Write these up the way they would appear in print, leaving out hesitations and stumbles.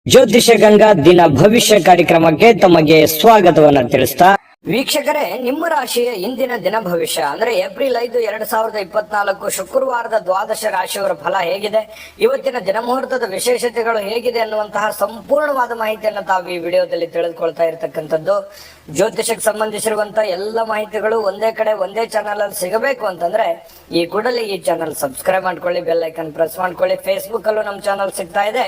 ಜ್ಯೋತಿಷ ಗಂಗಾ ದಿನ ಭವಿಷ್ಯ ಕಾರ್ಯಕ್ರಮಕ್ಕೆ ತಮಗೆ ಸ್ವಾಗತವನ್ನ ತಿಳಿಸ್ತಾ ವೀಕ್ಷಕರೇ, ನಿಮ್ಮ ರಾಶಿಯ ಇಂದಿನ ದಿನ ಭವಿಷ್ಯ ಅಂದ್ರೆ ಏಪ್ರಿಲ್ 5, 2024 ಶುಕ್ರವಾರದ ದ್ವಾದಶ ರಾಶಿಯವರ ಫಲ ಹೇಗಿದೆ, ಇವತ್ತಿನ ದಿನ ಮುಹೂರ್ತದ ವಿಶೇಷತೆಗಳು ಹೇಗಿದೆ ಅನ್ನುವಂತಹ ಸಂಪೂರ್ಣವಾದ ಮಾಹಿತಿಯನ್ನು ತಾವು ಈ ವಿಡಿಯೋದಲ್ಲಿ ತಿಳಿದುಕೊಳ್ತಾ ಇರತಕ್ಕಂಥದ್ದು. ಜ್ಯೋತಿಷಕ್ಕೆ ಸಂಬಂಧಿಸಿರುವಂತಹ ಎಲ್ಲ ಮಾಹಿತಿಗಳು ಒಂದೇ ಕಡೆ ಒಂದೇ ಚಾನಲ್ ಅಲ್ಲಿ ಸಿಗಬೇಕು ಅಂತಂದ್ರೆ ಈ ಕೂಡಲೇ ಈ ಚಾನಲ್ ಸಬ್ಸ್ಕ್ರೈಬ್ ಮಾಡ್ಕೊಳ್ಳಿ, ಬೆಲ್ ಐಕನ್ ಪ್ರೆಸ್ ಮಾಡ್ಕೊಳ್ಳಿ. ಫೇಸ್ಬುಕ್ ಅಲ್ಲೂ ನಮ್ಮ ಚಾನಲ್ ಸಿಗ್ತಾ ಇದೆ,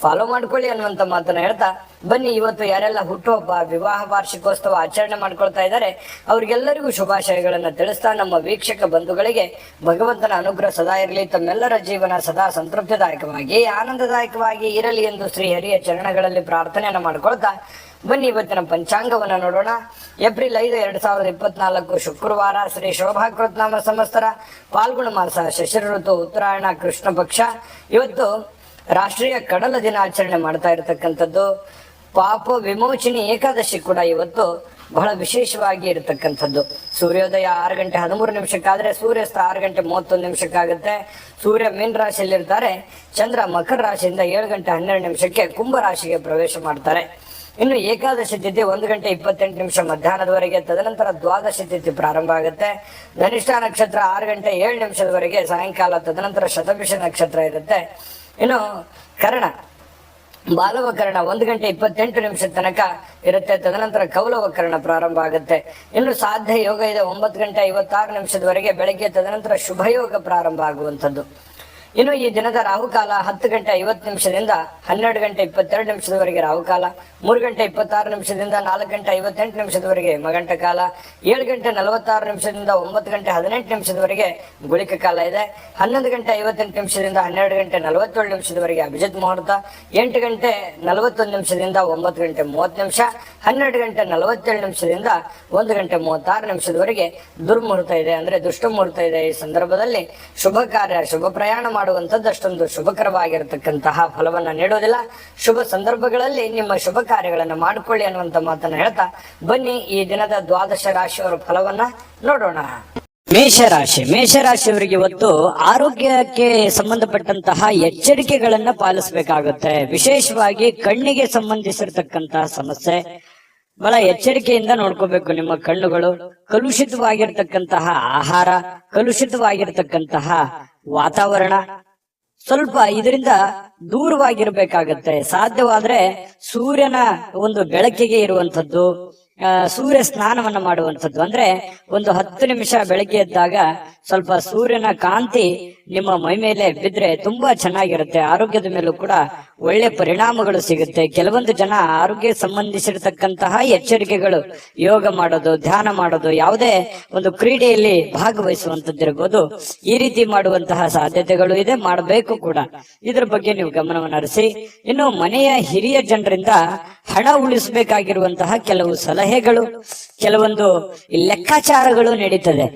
ಫಾಲೋ ಮಾಡ್ಕೊಳ್ಳಿ ಅನ್ನುವಂತ ಮಾತನ್ನ ಹೇಳ್ತಾ ಬನ್ನಿ, ಇವತ್ತು ಯಾರೆಲ್ಲ ಹುಟ್ಟುಹಬ್ಬ, ವಿವಾಹ ವಾರ್ಷಿಕೋತ್ಸವ ಆಚರಣೆ ಮಾಡ್ಕೊಳ್ತಾ ಇದ್ದಾರೆ ಅವ್ರಿಗೆಲ್ಲರಿಗೂ ಶುಭಾಶಯಗಳನ್ನ ತಿಳಿಸ್ತಾ ನಮ್ಮ ವೀಕ್ಷಕ ಬಂಧುಗಳಿಗೆ ಭಗವಂತನ ಅನುಗ್ರಹ ಸದಾ ಇರಲಿ, ತಮ್ಮೆಲ್ಲರ ಜೀವನ ಸದಾ ಸಂತೃಪ್ತಿದಾಯಕವಾಗಿ ಆನಂದದಾಯಕವಾಗಿ ಇರಲಿ ಎಂದು ಶ್ರೀ ಹರಿಯ ಚರಣಗಳಲ್ಲಿ ಪ್ರಾರ್ಥನೆಯನ್ನ ಮಾಡ್ಕೊಳ್ತಾ ಬನ್ನಿ ಇವತ್ತಿನ ಪಂಚಾಂಗವನ್ನ ನೋಡೋಣ. ಏಪ್ರಿಲ್ 5, 2024 ಶುಕ್ರವಾರ, ಶ್ರೀ ಶೋಭಾಕೃತ್ನಾಮ ಸಂವತ್ಸರ, ಫಾಲ್ಗುಣ ಮಾಸ, ಶಿಶಿರ ಋತು, ಉತ್ತರಾಯಣ, ಕೃಷ್ಣ ಪಕ್ಷ. ಇವತ್ತು ರಾಷ್ಟ್ರೀಯ ಕಡಲ ದಿನಾಚರಣೆ ಮಾಡ್ತಾ ಇರತಕ್ಕಂಥದ್ದು. ಪಾಪ ವಿಮೋಚನೆ ಏಕಾದಶಿ ಕೂಡ ಇವತ್ತು ಬಹಳ ವಿಶೇಷವಾಗಿ ಇರತಕ್ಕಂಥದ್ದು. ಸೂರ್ಯೋದಯ 6 ಗಂಟೆ 13 ನಿಮಿಷಕ್ಕಾದ್ರೆ ಸೂರ್ಯಾಸ್ತ 6 ಗಂಟೆ 31 ನಿಮಿಷಕ್ಕಾಗುತ್ತೆ. ಸೂರ್ಯ ಮೀನ ರಾಶಿಯಲ್ಲಿರ್ತಾರೆ, ಚಂದ್ರ ಮಕರ ರಾಶಿಯಿಂದ 7 ಗಂಟೆ 12 ನಿಮಿಷಕ್ಕೆ ಕುಂಭ ರಾಶಿಗೆ ಪ್ರವೇಶ ಮಾಡ್ತಾರೆ. ಇನ್ನು ಏಕಾದಶಿ ತಿಥಿ 1 ಗಂಟೆ 28 ನಿಮಿಷ ಮಧ್ಯಾಹ್ನದವರೆಗೆ, ತದನಂತರ ದ್ವಾದಶಿ ತಿಥಿ ಪ್ರಾರಂಭ ಆಗುತ್ತೆ. ಧನಿಷ್ಠ ನಕ್ಷತ್ರ 6 ಗಂಟೆ 7 ನಿಮಿಷದವರೆಗೆ ಸಾಯಂಕಾಲ, ತದನಂತರ ಶತಭಿಷ ನಕ್ಷತ್ರ ಇರುತ್ತೆ. ಇನ್ನು ಕರ್ಣ ಬಾಲವಕರಣ 1 ಗಂಟೆ 28 ನಿಮಿಷ ತನಕ ಇರುತ್ತೆ, ತದನಂತರ ಕೌಲವಕರಣ ಪ್ರಾರಂಭ ಆಗುತ್ತೆ. ಇನ್ನು ಸಾಧ್ಯ ಯೋಗ ಇದೆ 9 ಗಂಟೆ 56 ನಿಮಿಷದವರೆಗೆ ಬೆಳಗ್ಗೆ, ತದನಂತರ ಶುಭಯೋಗ ಪ್ರಾರಂಭ ಆಗುವಂಥದ್ದು. ಇನ್ನು ಈ ದಿನದ ರಾಹುಕಾಲ 10 ಗಂಟೆ 50 ನಿಮಿಷದಿಂದ 12 ಗಂಟೆ 22 ನಿಮಿಷದವರೆಗೆ ರಾಹುಕಾಲ, 3 ಗಂಟೆ 26 ನಿಮಿಷದಿಂದ 4 ಗಂಟೆ 58 ನಿಮಿಷದವರೆಗೆ ಮಗಂಟ ಕಾಲ, 7 ಗಂಟೆ 46 ನಿಮಿಷದಿಂದ 9 ಗಂಟೆ 18 ನಿಮಿಷದವರೆಗೆ ಗುಳಿಕ ಕಾಲ ಇದೆ. 11 ಗಂಟೆ 58 ನಿಮಿಷದಿಂದ 12 ಗಂಟೆ 47 ನಿಮಿಷದವರೆಗೆ ಅಭಿಜಿತ್ ಮುಹೂರ್ತ, 8 ಗಂಟೆ 41 ನಿಮಿಷದಿಂದ 9 ಗಂಟೆ 30 ನಿಮಿಷ, 12 ಗಂಟೆ 47 ನಿಮಿಷದಿಂದ 1 ಗಂಟೆ 36 ನಿಮಿಷದವರೆಗೆ ದುರ್ಮುಹೂರ್ತ ಇದೆ, ಅಂದ್ರೆ ದುಷ್ಟ ಮುಹೂರ್ತ ಇದೆ. ಈ ಸಂದರ್ಭದಲ್ಲಿ ಶುಭ ಕಾರ್ಯ, ಶುಭ ಪ್ರಯಾಣ ಮಾಡುವಂಥದ್ದು ಅಷ್ಟೊಂದು ಶುಭಕರವಾಗಿರತಕ್ಕಂತಹ ಫಲವನ್ನ ನೀಡೋದಿಲ್ಲ. ಶುಭ ಸಂದರ್ಭಗಳಲ್ಲಿ ನಿಮ್ಮ ಶುಭ ಕಾರ್ಯಗಳನ್ನ ಮಾಡಿಕೊಳ್ಳಿ ಅನ್ನುವಂತ ಮಾತನ್ನ ಹೇಳ್ತಾ ಬನ್ನಿ ಈ ದಿನದ ದ್ವಾದಶ ರಾಶಿಯವರ ಫಲವನ್ನ ನೋಡೋಣ. ಮೇಷರಾಶಿಯವರಿಗೆ ಇವತ್ತು ಆರೋಗ್ಯಕ್ಕೆ ಸಂಬಂಧಪಟ್ಟಂತಹ ಎಚ್ಚರಿಕೆಗಳನ್ನ ಪಾಲಿಸಬೇಕಾಗುತ್ತೆ. ವಿಶೇಷವಾಗಿ ಕಣ್ಣಿಗೆ ಸಂಬಂಧಿಸಿರ್ತಕ್ಕಂತಹ ಸಮಸ್ಯೆ ಬಹಳ ಎಚ್ಚರಿಕೆಯಿಂದ ನೋಡ್ಕೋಬೇಕು. ನಿಮ್ಮ ಕಣ್ಣುಗಳು ಕಲುಷಿತವಾಗಿರ್ತಕ್ಕಂತಹ ಆಹಾರ, ಕಲುಷಿತವಾಗಿರ್ತಕ್ಕಂತಹ ವಾತಾವರಣ, ಸ್ವಲ್ಪ ಇದರಿಂದ ದೂರವಾಗಿರ್ಬೇಕಾಗತ್ತೆ. ಸಾಧ್ಯವಾದ್ರೆ ಸೂರ್ಯನ ಒಂದು ಬೆಳಕಿಗೆ ಇರುವಂತದ್ದು, ಸೂರ್ಯ ಸ್ನಾನವನ್ನ ಮಾಡುವಂಥದ್ದು. ಅಂದ್ರೆ ಒಂದು 10 ನಿಮಿಷ ಬೆಳಗ್ಗೆ ಎದ್ದಾಗ ಸ್ವಲ್ಪ ಸೂರ್ಯನ ಕಾಂತಿ ನಿಮ್ಮ ಮೈ ಮೇಲೆ ಬಿದ್ರೆ ತುಂಬಾ ಚೆನ್ನಾಗಿರುತ್ತೆ. ಆರೋಗ್ಯದ ಮೇಲೂ ಕೂಡ ಒಳ್ಳೆ ಪರಿಣಾಮಗಳು ಸಿಗುತ್ತೆ. ಕೆಲವೊಂದು ಜನ ಆರೋಗ್ಯ ಸಂಬಂಧಿಸಿರ್ತಕ್ಕಂತಹ ಎಚ್ಚರಿಕೆಗಳು, ಯೋಗ ಮಾಡೋದು, ಧ್ಯಾನ ಮಾಡೋದು, ಯಾವುದೇ ಒಂದು ಕ್ರೀಡೆಯಲ್ಲಿ ಭಾಗವಹಿಸುವಂತದ್ದಿರಬಹುದು, ಈ ರೀತಿ ಮಾಡುವಂತಹ ಸಾಧ್ಯತೆಗಳು ಇದೆ, ಮಾಡಬೇಕು ಕೂಡ. ಇದ್ರ ಬಗ್ಗೆ ನೀವು ಗಮನವನ್ನು ಹರಿಸಿ. ಇನ್ನು ಮನೆಯ ಹಿರಿಯ ಜನರಿಂದ ಹಣ ಉಳಿಸಬೇಕಾಗಿರುವಂತಹ ಕೆಲವು ಸಲಹೆಗಳು, ಕೆಲವೊಂದು ಲೆಕ್ಕಾಚಾರಗಳು ನಡೀತದೆ.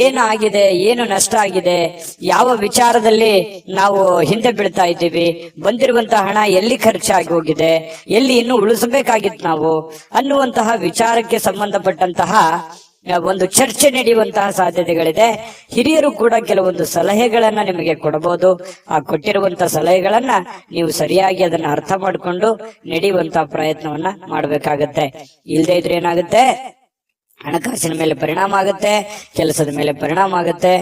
ಏನಾಗಿದೆ, ಏನು ನಷ್ಟ ಆಗಿದೆ, ಯಾವ ವಿಚಾರದಲ್ಲಿ ನಾವು ಹಿಂದೆ ಬೀಳ್ತಾ ಇದ್ದೀವಿ, ಬಂದಿರುವಂತಹ ಹಣ ಎಲ್ಲಿ ಖರ್ಚಾಗಿ ಹೋಗಿದೆ, ಎಲ್ಲಿ ಇನ್ನು ಉಳಿಸಬೇಕಾಗಿತ್ತು ನಾವು ಅನ್ನುವಂತಹ ವಿಚಾರಕ್ಕೆ ಸಂಬಂಧಪಟ್ಟಂತಹ ಒಂದು ಚರ್ಚೆ ನಡೆಯುವಂತಹ ಸಾಧ್ಯತೆಗಳಿದೆ. ಹಿರಿಯರು ಕೂಡ ಕೆಲವೊಂದು ಸಲಹೆಗಳನ್ನ ನಿಮಗೆ ಕೊಡಬಹುದು. ಆ ಕೊಟ್ಟಿರುವಂತಹ ಸಲಹೆಗಳನ್ನ ನೀವು ಸರಿಯಾಗಿ ಅದನ್ನ ಅರ್ಥ ಮಾಡಿಕೊಂಡು ನಡೆಯುವಂತಹ ಪ್ರಯತ್ನವನ್ನ ಮಾಡಬೇಕಾಗತ್ತೆ. ಇಲ್ಲದೆ ಇದ್ರೆ ಏನಾಗುತ್ತೆ, ಹಣಕಾಸಿನ ಮೇಲೆ ಪರಿಣಾಮ ಆಗುತ್ತೆ, ಕೆಲಸದ ಮೇಲೆ ಪರಿಣಾಮ ಆಗುತ್ತೆ.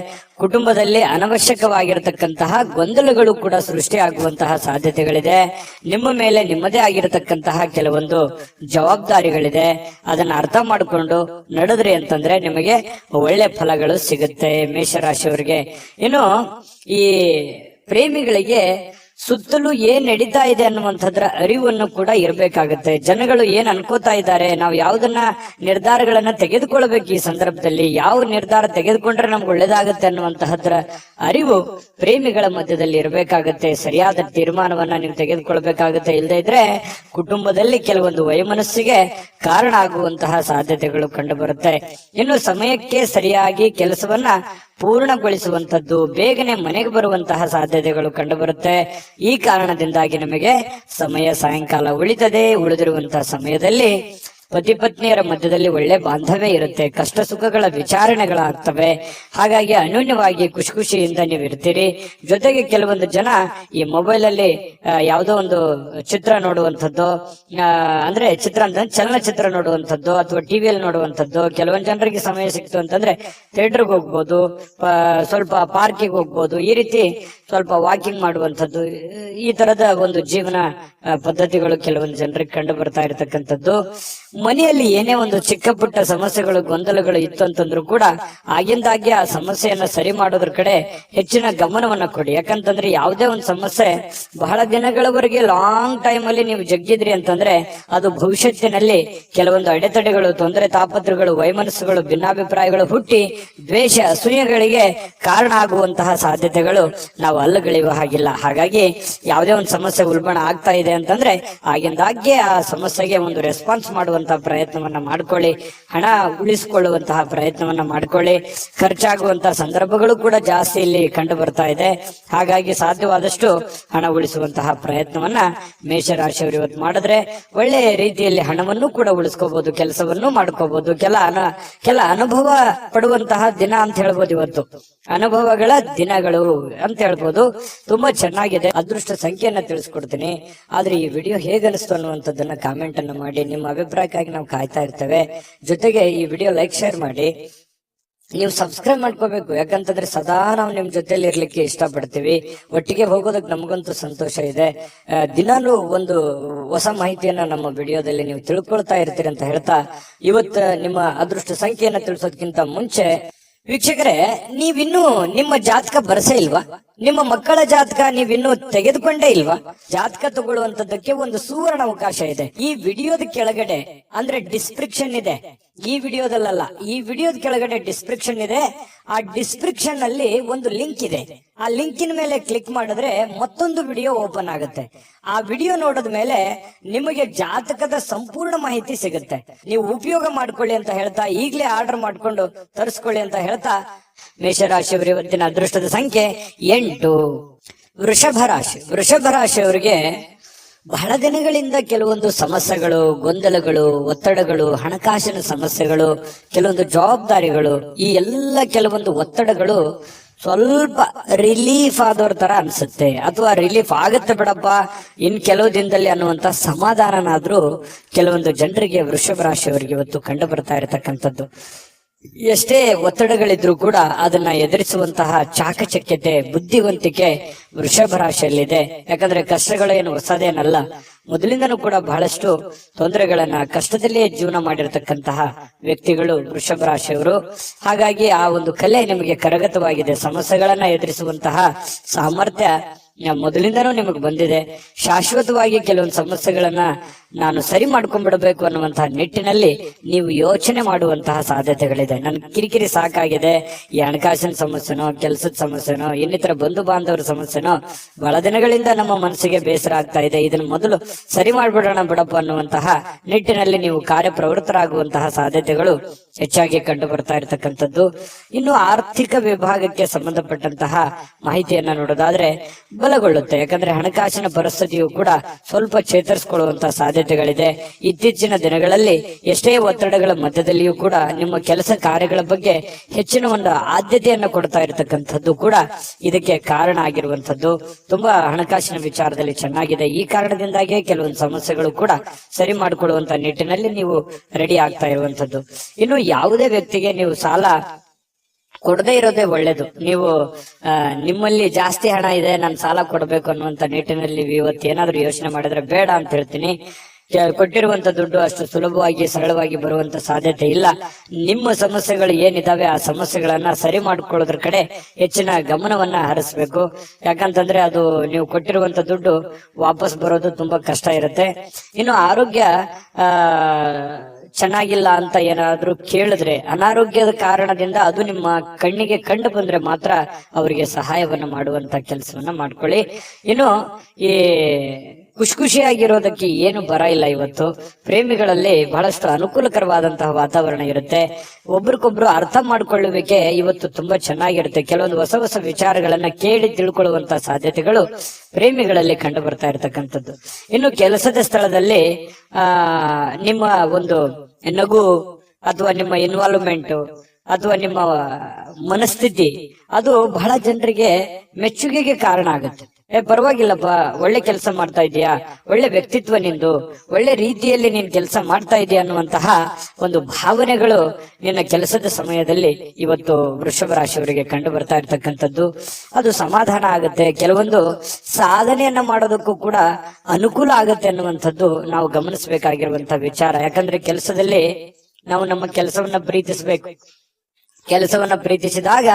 ಕುಟುಂಬದಲ್ಲಿ ಅನವಶ್ಯಕವಾಗಿರತಕ್ಕಂತಹ ಗೊಂದಲಗಳು ಕೂಡ ಸೃಷ್ಟಿಯಾಗುವಂತಹ ಸಾಧ್ಯತೆಗಳಿದೆ. ನಿಮ್ಮ ಮೇಲೆ ನಿಮ್ಮದೇ ಆಗಿರತಕ್ಕಂತಹ ಕೆಲವೊಂದು ಜವಾಬ್ದಾರಿಗಳಿದೆ. ಅದನ್ನ ಅರ್ಥ ಮಾಡಿಕೊಂಡು ನಡೆದ್ರಿ ಅಂತಂದ್ರೆ ನಿಮಗೆ ಒಳ್ಳೆ ಫಲಗಳು ಸಿಗುತ್ತೆ ಮೇಷರಾಶಿಯವರಿಗೆ. ಇನ್ನು ಈ ಪ್ರೇಮಿಗಳಿಗೆ ಸುತ್ತಲೂ ಏನ್ ನಡೀತಾ ಇದೆ ಅನ್ನುವಂಥದ್ರ ಅರಿವನ್ನು ಕೂಡ ಇರಬೇಕಾಗತ್ತೆ. ಜನಗಳು ಏನ್ ಅನ್ಕೋತಾ ಇದ್ದಾರೆ, ನಾವು ಯಾವ್ದನ್ನ ನಿರ್ಧಾರಗಳನ್ನ ತೆಗೆದುಕೊಳ್ಬೇಕು, ಈ ಸಂದರ್ಭದಲ್ಲಿ ಯಾವ ನಿರ್ಧಾರ ತೆಗೆದುಕೊಂಡ್ರೆ ನಮ್ಗೆ ಒಳ್ಳೇದಾಗತ್ತೆ ಅನ್ನುವಂತಹದ್ರ ಅರಿವು ಪ್ರೇಮಿಗಳ ಮಧ್ಯದಲ್ಲಿ ಇರಬೇಕಾಗತ್ತೆ. ಸರಿಯಾದ ತೀರ್ಮಾನವನ್ನ ನೀವು ತೆಗೆದುಕೊಳ್ಬೇಕಾಗತ್ತೆ. ಇಲ್ಲದೆ ಇದ್ರೆ ಕುಟುಂಬದಲ್ಲಿ ಕೆಲವೊಂದು ವೈಮನಸ್ಸಿಗೆ ಕಾರಣ ಆಗುವಂತಹ ಸಾಧ್ಯತೆಗಳು ಕಂಡು ಬರುತ್ತೆ. ಇನ್ನು ಸಮಯಕ್ಕೆ ಸರಿಯಾಗಿ ಕೆಲಸವನ್ನ ಪೂರ್ಣಗೊಳಿಸುವಂತದ್ದು, ಬೇಗನೆ ಮನೆಗೆ ಬರುವಂತಹ ಸಾಧ್ಯತೆಗಳು ಕಂಡು ಬರುತ್ತೆ. ಈ ಕಾರಣದಿಂದಾಗಿ ನಮಗೆ ಸಮಯ ಸಾಯಂಕಾಲ ಉಳಿತದೆ. ಉಳಿದಿರುವಂತಹ ಸಮಯದಲ್ಲಿ ಪತಿ ಪತ್ನಿಯರ ಮಧ್ಯದಲ್ಲಿ ಒಳ್ಳೆ ಬಾಂಧವ್ಯ ಇರುತ್ತೆ, ಕಷ್ಟ ಸುಖಗಳ ವಿಚಾರಣೆಗಳಾಗ್ತವೆ. ಹಾಗಾಗಿ ಅನ್ಯೋನ್ಯವಾಗಿ ಖುಷಿ ಖುಷಿಯಿಂದ ನೀವು ಇರ್ತೀರಿ. ಜೊತೆಗೆ ಕೆಲವೊಂದು ಜನ ಈ ಮೊಬೈಲ್ ಅಲ್ಲಿ ಯಾವುದೋ ಒಂದು ಚಿತ್ರ ನೋಡುವಂಥದ್ದು, ಅಂದ್ರೆ ಚಿತ್ರ ಅಂತ ಚಲನಚಿತ್ರ ನೋಡುವಂಥದ್ದು ಅಥವಾ ಟಿವಿಯಲ್ಲಿ ನೋಡುವಂಥದ್ದು. ಕೆಲವೊಂದು ಜನರಿಗೆ ಸಮಯ ಸಿಕ್ತು ಅಂತಂದ್ರೆ ಥಿಯೇಟರ್ಗೆ ಹೋಗ್ಬೋದು, ಸ್ವಲ್ಪ ಪಾರ್ಕಿಗೆ ಹೋಗ್ಬೋದು, ಈ ರೀತಿ ಸ್ವಲ್ಪ ವಾಕಿಂಗ್ ಮಾಡುವಂಥದ್ದು. ಈ ತರದ ಒಂದು ಜೀವನ ಪದ್ಧತಿಗಳು ಕೆಲವೊಂದು ಜನರಿಗೆ ಕಂಡು ಬರ್ತಾ ಇರತಕ್ಕಂಥದ್ದು. ಮನೆಯಲ್ಲಿ ಏನೇ ಒಂದು ಚಿಕ್ಕ ಪುಟ್ಟ ಸಮಸ್ಯೆಗಳು ಗೊಂದಲಗಳು ಇತ್ತು ಅಂತಂದ್ರೂ ಕೂಡ ಆಗಿಂದಾಗ್ಗೆ ಆ ಸಮಸ್ಯೆಯನ್ನ ಸರಿ ಮಾಡೋದ್ರ ಕಡೆ ಹೆಚ್ಚಿನ ಗಮನವನ್ನ ಕೊಡಿ. ಯಾಕಂತಂದ್ರೆ ಯಾವುದೇ ಒಂದು ಸಮಸ್ಯೆ ಬಹಳ ದಿನಗಳವರೆಗೆ ಲಾಂಗ್ ಟೈಮ್ ಅಲ್ಲಿ ನೀವು ಜಗ್ಗಿದ್ರಿ ಅಂತಂದ್ರೆ ಅದು ಭವಿಷ್ಯತ್ತಿನಲ್ಲಿ ಕೆಲವೊಂದು ಅಡೆತಡೆಗಳು, ತೊಂದರೆ ತಾಪತ್ರಗಳು, ವೈಮನಸ್ಸುಗಳು, ಭಿನ್ನಾಭಿಪ್ರಾಯಗಳು ಹುಟ್ಟಿ ದ್ವೇಷ ಅಸೂಯೆಗಳಿಗೆ ಕಾರಣ ಆಗುವಂತಹ ಸಾಧ್ಯತೆಗಳು ನಾವು ಅಲ್ಲಗಳೆಯುವ ಹಾಗಿಲ್ಲ. ಹಾಗಾಗಿ ಯಾವುದೇ ಒಂದು ಸಮಸ್ಯೆ ಉಲ್ಬಣ ಆಗ್ತಾ ಇದೆ ಅಂತಂದ್ರೆ ಆಗಿಂದಾಗ್ಗೆ ಆ ಸಮಸ್ಯೆಗೆ ಒಂದು ರೆಸ್ಪಾನ್ಸ್ ಮಾಡುವಂತಹ ಪ್ರಯತ್ನವನ್ನ ಮಾಡ್ಕೊಳ್ಳಿ. ಹಣ ಉಳಿಸಿಕೊಳ್ಳುವಂತಹ ಪ್ರಯತ್ನವನ್ನ ಮಾಡ್ಕೊಳ್ಳಿ. ಖರ್ಚಾಗುವಂತಹ ಸಂದರ್ಭಗಳು ಕೂಡ ಜಾಸ್ತಿ ಇಲ್ಲಿ ಕಂಡು ಬರ್ತಾ ಇದೆ. ಹಾಗಾಗಿ ಸಾಧ್ಯವಾದಷ್ಟು ಹಣ ಉಳಿಸುವಂತಹ ಪ್ರಯತ್ನವನ್ನ ಮೇಷರಾಶಿಯವರು ಇವತ್ತು ಮಾಡಿದ್ರೆ ಒಳ್ಳೆ ರೀತಿಯಲ್ಲಿ ಹಣವನ್ನು ಕೂಡ ಉಳಿಸ್ಕೋಬಹುದು, ಕೆಲಸವನ್ನು ಮಾಡ್ಕೋಬಹುದು. ಕೆಲ ಅನುಭವ ಪಡುವಂತಹ ದಿನ ಅಂತ ಹೇಳ್ಬೋದು. ಇವತ್ತು ಅನುಭವಗಳ ದಿನಗಳು ಅಂತ ಹೇಳ್ಬೋದು. ತುಂಬಾ ಚೆನ್ನಾಗಿದೆ. ಅದೃಷ್ಟ ಸಂಖ್ಯೆಯನ್ನ ತಿಳಿಸ್ಕೊಡ್ತೀನಿ. ಆದ್ರೆ ಈ ವಿಡಿಯೋ ಹೇಗನಿಸ್ತು ಅನ್ನುವಂಥದ್ದನ್ನ ಕಾಮೆಂಟ್ ಅನ್ನು ಮಾಡಿ. ನಿಮ್ಮ ಅಭಿಪ್ರಾಯಕ್ಕಾಗಿ ನಾವು ಕಾಯ್ತಾ ಇರ್ತೇವೆ. ಜೊತೆಗೆ ಈ ವಿಡಿಯೋ ಲೈಕ್ ಶೇರ್ ಮಾಡಿ. ನೀವು ಸಬ್ಸ್ಕ್ರೈಬ್ ಮಾಡ್ಕೋಬೇಕು. ಯಾಕಂತಂದ್ರೆ ಸದಾ ನಾವು ನಿಮ್ ಜೊತೆಲಿ ಇರ್ಲಿಕ್ಕೆ ಇಷ್ಟಪಡ್ತೀವಿ. ಒಟ್ಟಿಗೆ ಹೋಗೋದಕ್ಕೆ ನಮಗಂತೂ ಸಂತೋಷ ಇದೆ. ದಿನಾನು ಒಂದು ಹೊಸ ಮಾಹಿತಿಯನ್ನ ನಮ್ಮ ವಿಡಿಯೋದಲ್ಲಿ ನೀವು ತಿಳ್ಕೊಳ್ತಾ ಇರ್ತೀರಿ ಅಂತ ಹೇಳ್ತಾ, ಇವತ್ತು ನಿಮ್ಮ ಅದೃಷ್ಟ ಸಂಖ್ಯೆಯನ್ನ ತಿಳಿಸೋದಕ್ಕಿಂತ ಮುಂಚೆ ವೀಕ್ಷಕರೇ, ನೀವಿನ್ನೂ ನಿಮ್ಮ ಜಾತಕ ಬರಸೇ ಇಲ್ವಾ? ನಿಮ್ಮ ಮಕ್ಕಳ ಜಾತಕ ನೀವಿನ್ನೂ ತೆಗೆದುಕೊಂಡೇ ಇಲ್ವಾ? ಜಾತಕ ತಗೊಳ್ಳುವಂತದ್ದಕ್ಕೆ ಒಂದು ಸುವರ್ಣ ಅವಕಾಶ ಇದೆ. ಈ ವಿಡಿಯೋದ ಕೆಳಗಡೆ ಅಂದ್ರೆ ಡಿಸ್ಕ್ರಿಪ್ಷನ್ ಇದೆ. ಈ ವಿಡಿಯೋದಲ್ಲ, ಈ ವಿಡಿಯೋದ ಕೆಳಗಡೆ ಡಿಸ್ಕ್ರಿಪ್ಷನ್ ಇದೆ. ಆ ಡಿಸ್ಕ್ರಿಪ್ಷನ್ ಅಲ್ಲಿ ಒಂದು ಲಿಂಕ್ ಇದೆ. ಆ ಲಿಂಕಿನ ಮೇಲೆ ಕ್ಲಿಕ್ ಮಾಡಿದ್ರೆ ಮತ್ತೊಂದು ವಿಡಿಯೋ ಓಪನ್ ಆಗುತ್ತೆ. ಆ ವಿಡಿಯೋ ನೋಡಿದ ಮೇಲೆ ನಿಮಗೆ ಜಾತಕದ ಸಂಪೂರ್ಣ ಮಾಹಿತಿ ಸಿಗುತ್ತೆ. ನೀವು ಉಪಯೋಗ ಮಾಡ್ಕೊಳ್ಳಿ ಅಂತ ಹೇಳ್ತಾ, ಈಗಲೇ ಆರ್ಡರ್ ಮಾಡ್ಕೊಂಡು ತರಿಸ್ಕೊಳ್ಳಿ ಅಂತ ಹೇಳ್ತಾ, ಮೇಷರಾಶಿಯವರು ಇವತ್ತಿನ ಅದೃಷ್ಟದ ಸಂಖ್ಯೆ 8. ವೃಷಭ ರಾಶಿಯವರಿಗೆ ಬಹಳ ದಿನಗಳಿಂದ ಕೆಲವೊಂದು ಸಮಸ್ಯೆಗಳು, ಗೊಂದಲಗಳು, ಒತ್ತಡಗಳು, ಹಣಕಾಸಿನ ಸಮಸ್ಯೆಗಳು, ಕೆಲವೊಂದು ಜವಾಬ್ದಾರಿಗಳು, ಈ ಎಲ್ಲ ಕೆಲವೊಂದು ಒತ್ತಡಗಳು ಸ್ವಲ್ಪ ರಿಲೀಫ್ ಆದವ್ರ ತರ ಅನ್ಸುತ್ತೆ. ಅಥವಾ ರಿಲೀಫ್ ಆಗತ್ತೆ ಬಿಡಪ್ಪ ಇನ್ ಕೆಲವು ದಿನದಲ್ಲಿ ಅನ್ನುವಂತ ಸಮಾಧಾನನಾದ್ರೂ ಕೆಲವೊಂದು ಜನರಿಗೆ, ವೃಷಭ ರಾಶಿಯವರಿಗೆ ಇವತ್ತು ಕಂಡು ಬರ್ತಾ ಇರತಕ್ಕಂಥದ್ದು. ಎಷ್ಟೇ ಒತ್ತಡಗಳಿದ್ರು ಕೂಡ ಅದನ್ನ ಎದುರಿಸುವಂತಹ ಚಾಕಚಕ್ಯತೆ, ಬುದ್ಧಿವಂತಿಕೆ ವೃಷಭ ರಾಶಿಯಲ್ಲಿದೆ. ಯಾಕಂದ್ರೆ ಕಷ್ಟಗಳೇನು ಹೊಸದೇನಲ್ಲ. ಮೊದಲಿಂದನೂ ಕೂಡ ಬಹಳಷ್ಟು ತೊಂದರೆಗಳನ್ನ, ಕಷ್ಟದಲ್ಲಿಯೇ ಜೀವನ ಮಾಡಿರ್ತಕ್ಕಂತಹ ವ್ಯಕ್ತಿಗಳು ವೃಷಭ ರಾಶಿಯವರು. ಹಾಗಾಗಿ ಆ ಒಂದು ಕಲೆ ನಿಮಗೆ ಕರಗತವಾಗಿದೆ. ಸಮಸ್ಯೆಗಳನ್ನ ಎದುರಿಸುವಂತಹ ಸಾಮರ್ಥ್ಯ ಮೊದಲಿಂದನೂ ನಿಮಗೆ ಬಂದಿದೆ. ಶಾಶ್ವತವಾಗಿ ಕೆಲವೊಂದು ಸಮಸ್ಯೆಗಳನ್ನ ನಾನು ಸರಿ ಮಾಡ್ಕೊಂಡ್ಬಿಡ್ಬೇಕು ಅನ್ನುವಂತಹ ನಿಟ್ಟಿನಲ್ಲಿ ನೀವು ಯೋಚನೆ ಮಾಡುವಂತಹ ಸಾಧ್ಯತೆಗಳಿದೆ. ನನ್ ಕಿರಿಕಿರಿ ಸಾಕಾಗಿದೆ, ಈ ಹಣಕಾಸಿನ ಸಮಸ್ಯೆನೋ, ಕೆಲಸದ ಸಮಸ್ಯೆನೋ, ಇನ್ನಿತರ ಬಂಧು ಬಾಂಧವರ ಸಮಸ್ಯೆನೋ ಬಹಳ ದಿನಗಳಿಂದ ನಮ್ಮ ಮನಸ್ಸಿಗೆ ಬೇಸರ ಆಗ್ತಾ ಇದೆ, ಇದನ್ನ ಮೊದಲು ಸರಿ ಮಾಡ್ಬಿಡೋಣ ಬಿಡಪ್ಪ ಅನ್ನುವಂತಹ ನಿಟ್ಟಿನಲ್ಲಿ ನೀವು ಕಾರ್ಯಪ್ರವೃತ್ತರಾಗುವಂತಹ ಸಾಧ್ಯತೆಗಳು ಹೆಚ್ಚಾಗಿ ಕಂಡು ಬರ್ತಾ ಇರತಕ್ಕಂಥದ್ದು. ಇನ್ನು ಆರ್ಥಿಕ ವಿಭಾಗಕ್ಕೆ ಸಂಬಂಧಪಟ್ಟಂತಹ ಮಾಹಿತಿಯನ್ನ ನೋಡೋದಾದ್ರೆ ಬಲಗೊಳ್ಳುತ್ತೆ. ಯಾಕಂದ್ರೆ ಹಣಕಾಸಿನ ಪರಿಸ್ಥಿತಿಯು ಕೂಡ ಸ್ವಲ್ಪ ಚೇತರಿಸಿಕೊಳ್ಳುವಂತಹ ಸಾಧ್ಯತೆಗಳಿದೆ. ಇತ್ತೀಚಿನ ದಿನಗಳಲ್ಲಿ ಎಷ್ಟೇ ಒತ್ತಡಗಳ ಮಧ್ಯದಲ್ಲಿಯೂ ಕೂಡ ನಿಮ್ಮ ಕೆಲಸ ಕಾರ್ಯಗಳ ಬಗ್ಗೆ ಹೆಚ್ಚಿನ ಒಂದು ಆದ್ಯತೆಯನ್ನ ಕೊಡ್ತಾ ಇರತಕ್ಕಂಥದ್ದು ಕೂಡ ಇದಕ್ಕೆ ಕಾರಣ ಆಗಿರುವಂತದ್ದು. ತುಂಬಾ ಹಣಕಾಸಿನ ವಿಚಾರದಲ್ಲಿ ಚೆನ್ನಾಗಿದೆ. ಈ ಕಾರಣದಿಂದಾಗಿ ಕೆಲವೊಂದು ಸಮಸ್ಯೆಗಳು ಕೂಡ ಸರಿ ಮಾಡಿಕೊಳ್ಳುವಂತ ನಿಟ್ಟಿನಲ್ಲಿ ನೀವು ರೆಡಿ ಆಗ್ತಾ ಇರುವಂತದ್ದು. ಇನ್ನು ಯಾವುದೇ ವ್ಯಕ್ತಿಗೆ ನೀವು ಸಾಲ ಕೊಡದೇ ಇರೋದೇ ಒಳ್ಳೇದು. ನೀವು ನಿಮ್ಮಲ್ಲಿ ಜಾಸ್ತಿ ಹಣ ಇದೆ, ನಾನು ಸಾಲ ಕೊಡಬೇಕು ಅನ್ನುವಂತ ನಿಟ್ಟಿನಲ್ಲಿ ಇವತ್ತು ಏನಾದ್ರೂ ಯೋಚನೆ ಮಾಡಿದ್ರೆ ಬೇಡ ಅಂತ ಹೇಳ್ತೀನಿ. ಕೊಟ್ಟಿರುವಂತ ದುಡ್ಡು ಅಷ್ಟು ಸುಲಭವಾಗಿ ಸರಳವಾಗಿ ಬರುವಂತ ಸಾಧ್ಯತೆ ಇಲ್ಲ. ನಿಮ್ಮ ಸಮಸ್ಯೆಗಳು ಏನಿದಾವೆ ಆ ಸಮಸ್ಯೆಗಳನ್ನ ಸರಿ ಮಾಡ್ಕೊಳ್ಳೋದ್ರ ಕಡೆ ಹೆಚ್ಚಿನ ಗಮನವನ್ನ ಹರಿಸ್ಬೇಕು. ಯಾಕಂತಂದ್ರೆ ಅದು ನೀವು ಕೊಟ್ಟಿರುವಂತ ದುಡ್ಡು ವಾಪಸ್ ಬರೋದು ತುಂಬಾ ಕಷ್ಟ ಇರುತ್ತೆ. ಇನ್ನು ಆರೋಗ್ಯ ಚೆನ್ನಾಗಿಲ್ಲ ಅಂತ ಏನಾದ್ರೂ ಕೇಳಿದ್ರೆ, ಅನಾರೋಗ್ಯದ ಕಾರಣದಿಂದ ಅದು ನಿಮ್ಮ ಕಣ್ಣಿಗೆ ಕಂಡು ಬಂದ್ರೆ ಮಾತ್ರ ಅವರಿಗೆ ಸಹಾಯವನ್ನ ಮಾಡುವಂತ ಕೆಲಸವನ್ನ ಮಾಡ್ಕೊಳ್ಳಿ. ಇನ್ನು ಈ ಖುಷಿಯಾಗಿರೋದಕ್ಕೆ ಏನು ಬರ ಇಲ್ಲ. ಇವತ್ತು ಪ್ರೇಮಿಗಳಲ್ಲಿ ಬಹಳಷ್ಟು ಅನುಕೂಲಕರವಾದಂತಹ ವಾತಾವರಣ ಇರುತ್ತೆ. ಒಬ್ರಿಗೊಬ್ರು ಅರ್ಥ ಮಾಡ್ಕೊಳ್ಳುವಿಕೆ ಇವತ್ತು ತುಂಬಾ ಚೆನ್ನಾಗಿರುತ್ತೆ. ಕೆಲವೊಂದು ಹೊಸ ಹೊಸ ವಿಚಾರಗಳನ್ನ ಕೇಳಿ ತಿಳ್ಕೊಳ್ಳುವಂತಹ ಸಾಧ್ಯತೆಗಳು ಪ್ರೇಮಿಗಳಲ್ಲಿ ಕಂಡು ಬರ್ತಾ ಇರತಕ್ಕಂಥದ್ದು. ಇನ್ನು ಕೆಲಸದ ಸ್ಥಳದಲ್ಲಿ ನಿಮ್ಮ ಒಂದು ನಗು ಅಥವಾ ನಿಮ್ಮ ಇನ್ವಾಲ್ವ್ಮೆಂಟ್ ಅಥವಾ ನಿಮ್ಮ ಮನಸ್ಥಿತಿ ಅದು ಬಹಳ ಜನರಿಗೆ ಮೆಚ್ಚುಗೆಗೆ ಕಾರಣ ಆಗುತ್ತೆ. ಪರವಾಗಿಲ್ಲಪ್ಪ, ಒಳ್ಳೆ ಕೆಲಸ ಮಾಡ್ತಾ ಇದೀಯಾ, ಒಳ್ಳೆ ವ್ಯಕ್ತಿತ್ವ ನಿಂದು, ಒಳ್ಳೆ ರೀತಿಯಲ್ಲಿ ನೀನ್ ಕೆಲಸ ಮಾಡ್ತಾ ಇದೀಯ ಅನ್ನುವಂತಹ ಒಂದು ಭಾವನೆಗಳು ನಿನ್ನ ಕೆಲಸದ ಸಮಯದಲ್ಲಿ ಇವತ್ತು ವೃಷಭ ರಾಶಿಯವರಿಗೆ ಕಂಡು ಬರ್ತಾ ಇರ್ತಕ್ಕಂಥದ್ದು. ಅದು ಸಮಾಧಾನ ಆಗುತ್ತೆ. ಕೆಲವೊಂದು ಸಾಧನೆಯನ್ನ ಮಾಡೋದಕ್ಕೂ ಕೂಡ ಅನುಕೂಲ ಆಗುತ್ತೆ ಅನ್ನುವಂಥದ್ದು ನಾವು ಗಮನಿಸಬೇಕಾಗಿರುವಂತಹ ವಿಚಾರ. ಯಾಕಂದ್ರೆ ಕೆಲಸದಲ್ಲಿ ನಾವು ನಮ್ಮ ಕೆಲಸವನ್ನ ಪ್ರೀತಿಸಬೇಕು. ಕೆಲಸವನ್ನ ಪ್ರೀತಿಸಿದಾಗ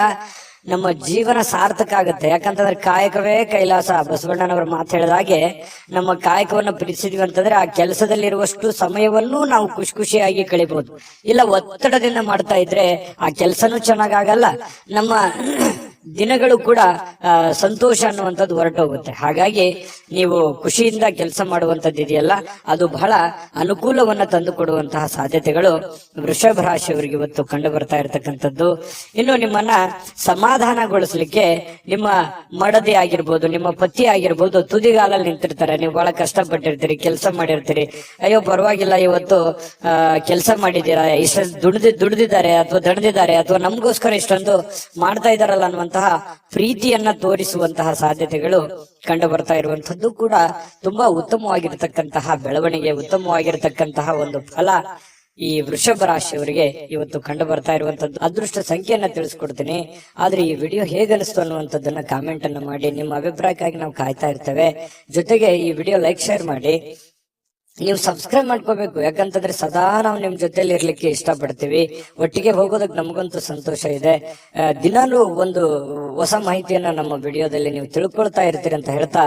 ನಮ್ಮ ಜೀವನ ಸಾರ್ಥಕ ಆಗುತ್ತೆ. ಯಾಕಂತಂದ್ರೆ ಕಾಯಕವೇ ಕೈಲಾಸ, ಬಸವಣ್ಣನವರು ಮಾತು ಹೇಳಿದ ಹಾಗೆ ನಮ್ಮ ಕಾಯಕವನ್ನ ಪ್ರೀತಿಸಿದ್ವಿ ಅಂತಂದ್ರೆ ಆ ಕೆಲಸದಲ್ಲಿರುವಷ್ಟು ಸಮಯವನ್ನು ನಾವು ಖುಷಿಯಾಗಿ ಕಳಿಬಹುದು. ಇಲ್ಲ ಒತ್ತಡದಿಂದ ಮಾಡ್ತಾ ಇದ್ರೆ ಆ ಕೆಲಸನೂ ಚೆನ್ನಾಗಾಗಲ್ಲ, ನಮ್ಮ ದಿನಗಳು ಕೂಡ ಸಂತೋಷ ಅನ್ನುವಂಥದ್ದು ಹೊರಟೋಗುತ್ತೆ. ಹಾಗಾಗಿ ನೀವು ಖುಷಿಯಿಂದ ಕೆಲಸ ಮಾಡುವಂಥದ್ದು ಇದೆಯಲ್ಲ, ಅದು ಬಹಳ ಅನುಕೂಲವನ್ನ ತಂದು ಕೊಡುವಂತಹ ಸಾಧ್ಯತೆಗಳು ವೃಷಭ ರಾಶಿಯವರಿಗೆ ಇವತ್ತು ಕಂಡು ಬರ್ತಾ ಇರತಕ್ಕಂಥದ್ದು. ಇನ್ನು ನಿಮ್ಮನ್ನ ಸಮಾಧಾನಗೊಳಿಸ್ಲಿಕ್ಕೆ ನಿಮ್ಮ ಮಡದಿ ಆಗಿರ್ಬೋದು, ನಿಮ್ಮ ಪತಿ ಆಗಿರ್ಬೋದು ತುದಿಗಾಲಲ್ಲಿ ನಿಂತಿರ್ತಾರೆ. ನೀವು ಬಹಳ ಕಷ್ಟಪಟ್ಟಿರ್ತೀರಿ, ಕೆಲಸ ಮಾಡಿರ್ತೀರಿ. ಅಯ್ಯೋ ಪರವಾಗಿಲ್ಲ, ಇವತ್ತು ಕೆಲಸ ಮಾಡಿದ್ದೀರಾ, ಇಷ್ಟ ದುಡ್ದಿದ್ದಾರೆ ಅಥವಾ ದಣದಿದ್ದಾರೆ ಅಥವಾ ನಮಗೋಸ್ಕರ ಇಷ್ಟೊಂದು ಮಾಡ್ತಾ ಇದಾರಲ್ಲ ಅನ್ನುವಂತಹ ಪ್ರೀತಿಯನ್ನ ತೋರಿಸುವಂತಹ ಸಾಧ್ಯತೆಗಳು ಕಂಡು ಬರ್ತಾ ಇರುವಂತದ್ದು ಕೂಡ ತುಂಬಾ ಉತ್ತಮವಾಗಿರತಕ್ಕಂತಹ ಬೆಳವಣಿಗೆ, ಉತ್ತಮವಾಗಿರತಕ್ಕಂತಹ ಒಂದು ಫಲ ಈ ವೃಷಭ ರಾಶಿಯವರಿಗೆ ಇವತ್ತು ಕಂಡು ಬರ್ತಾ ಇರುವಂತದ್ದು. ಅದೃಷ್ಟ ಸಂಖ್ಯೆಯನ್ನ ತಿಳಿಸ್ಕೊಡ್ತೀನಿ. ಆದ್ರೆ ಈ ವಿಡಿಯೋ ಹೇಗನಿಸ್ತು ಅನ್ನುವಂಥದ್ದನ್ನ ಕಾಮೆಂಟ್ ಅನ್ನ ಮಾಡಿ. ನಿಮ್ಮ ಅಭಿಪ್ರಾಯಕ್ಕಾಗಿ ನಾವು ಕಾಯ್ತಾ ಇರ್ತೇವೆ. ಜೊತೆಗೆ ಈ ವಿಡಿಯೋ ಲೈಕ್ ಶೇರ್ ಮಾಡಿ. ನೀವು ಸಬ್ಸ್ಕ್ರೈಬ್ ಮಾಡ್ಕೋಬೇಕು. ಯಾಕಂತಂದ್ರೆ ಸದಾ ನಾವು ನಿಮ್ ಜೊತೆಲಿ ಇರ್ಲಿಕ್ಕೆ ಇಷ್ಟಪಡ್ತೀವಿ. ಒಟ್ಟಿಗೆ ಹೋಗೋದಕ್ಕೆ ನಮಗಂತೂ ಸಂತೋಷ ಇದೆ. ದಿನಾಲೂ ಒಂದು ಹೊಸ ಮಾಹಿತಿಯನ್ನ ನಮ್ಮ ವಿಡಿಯೋದಲ್ಲಿ ನೀವು ತಿಳ್ಕೊಳ್ತಾ ಇರ್ತೀರಿ ಅಂತ ಹೇಳ್ತಾ,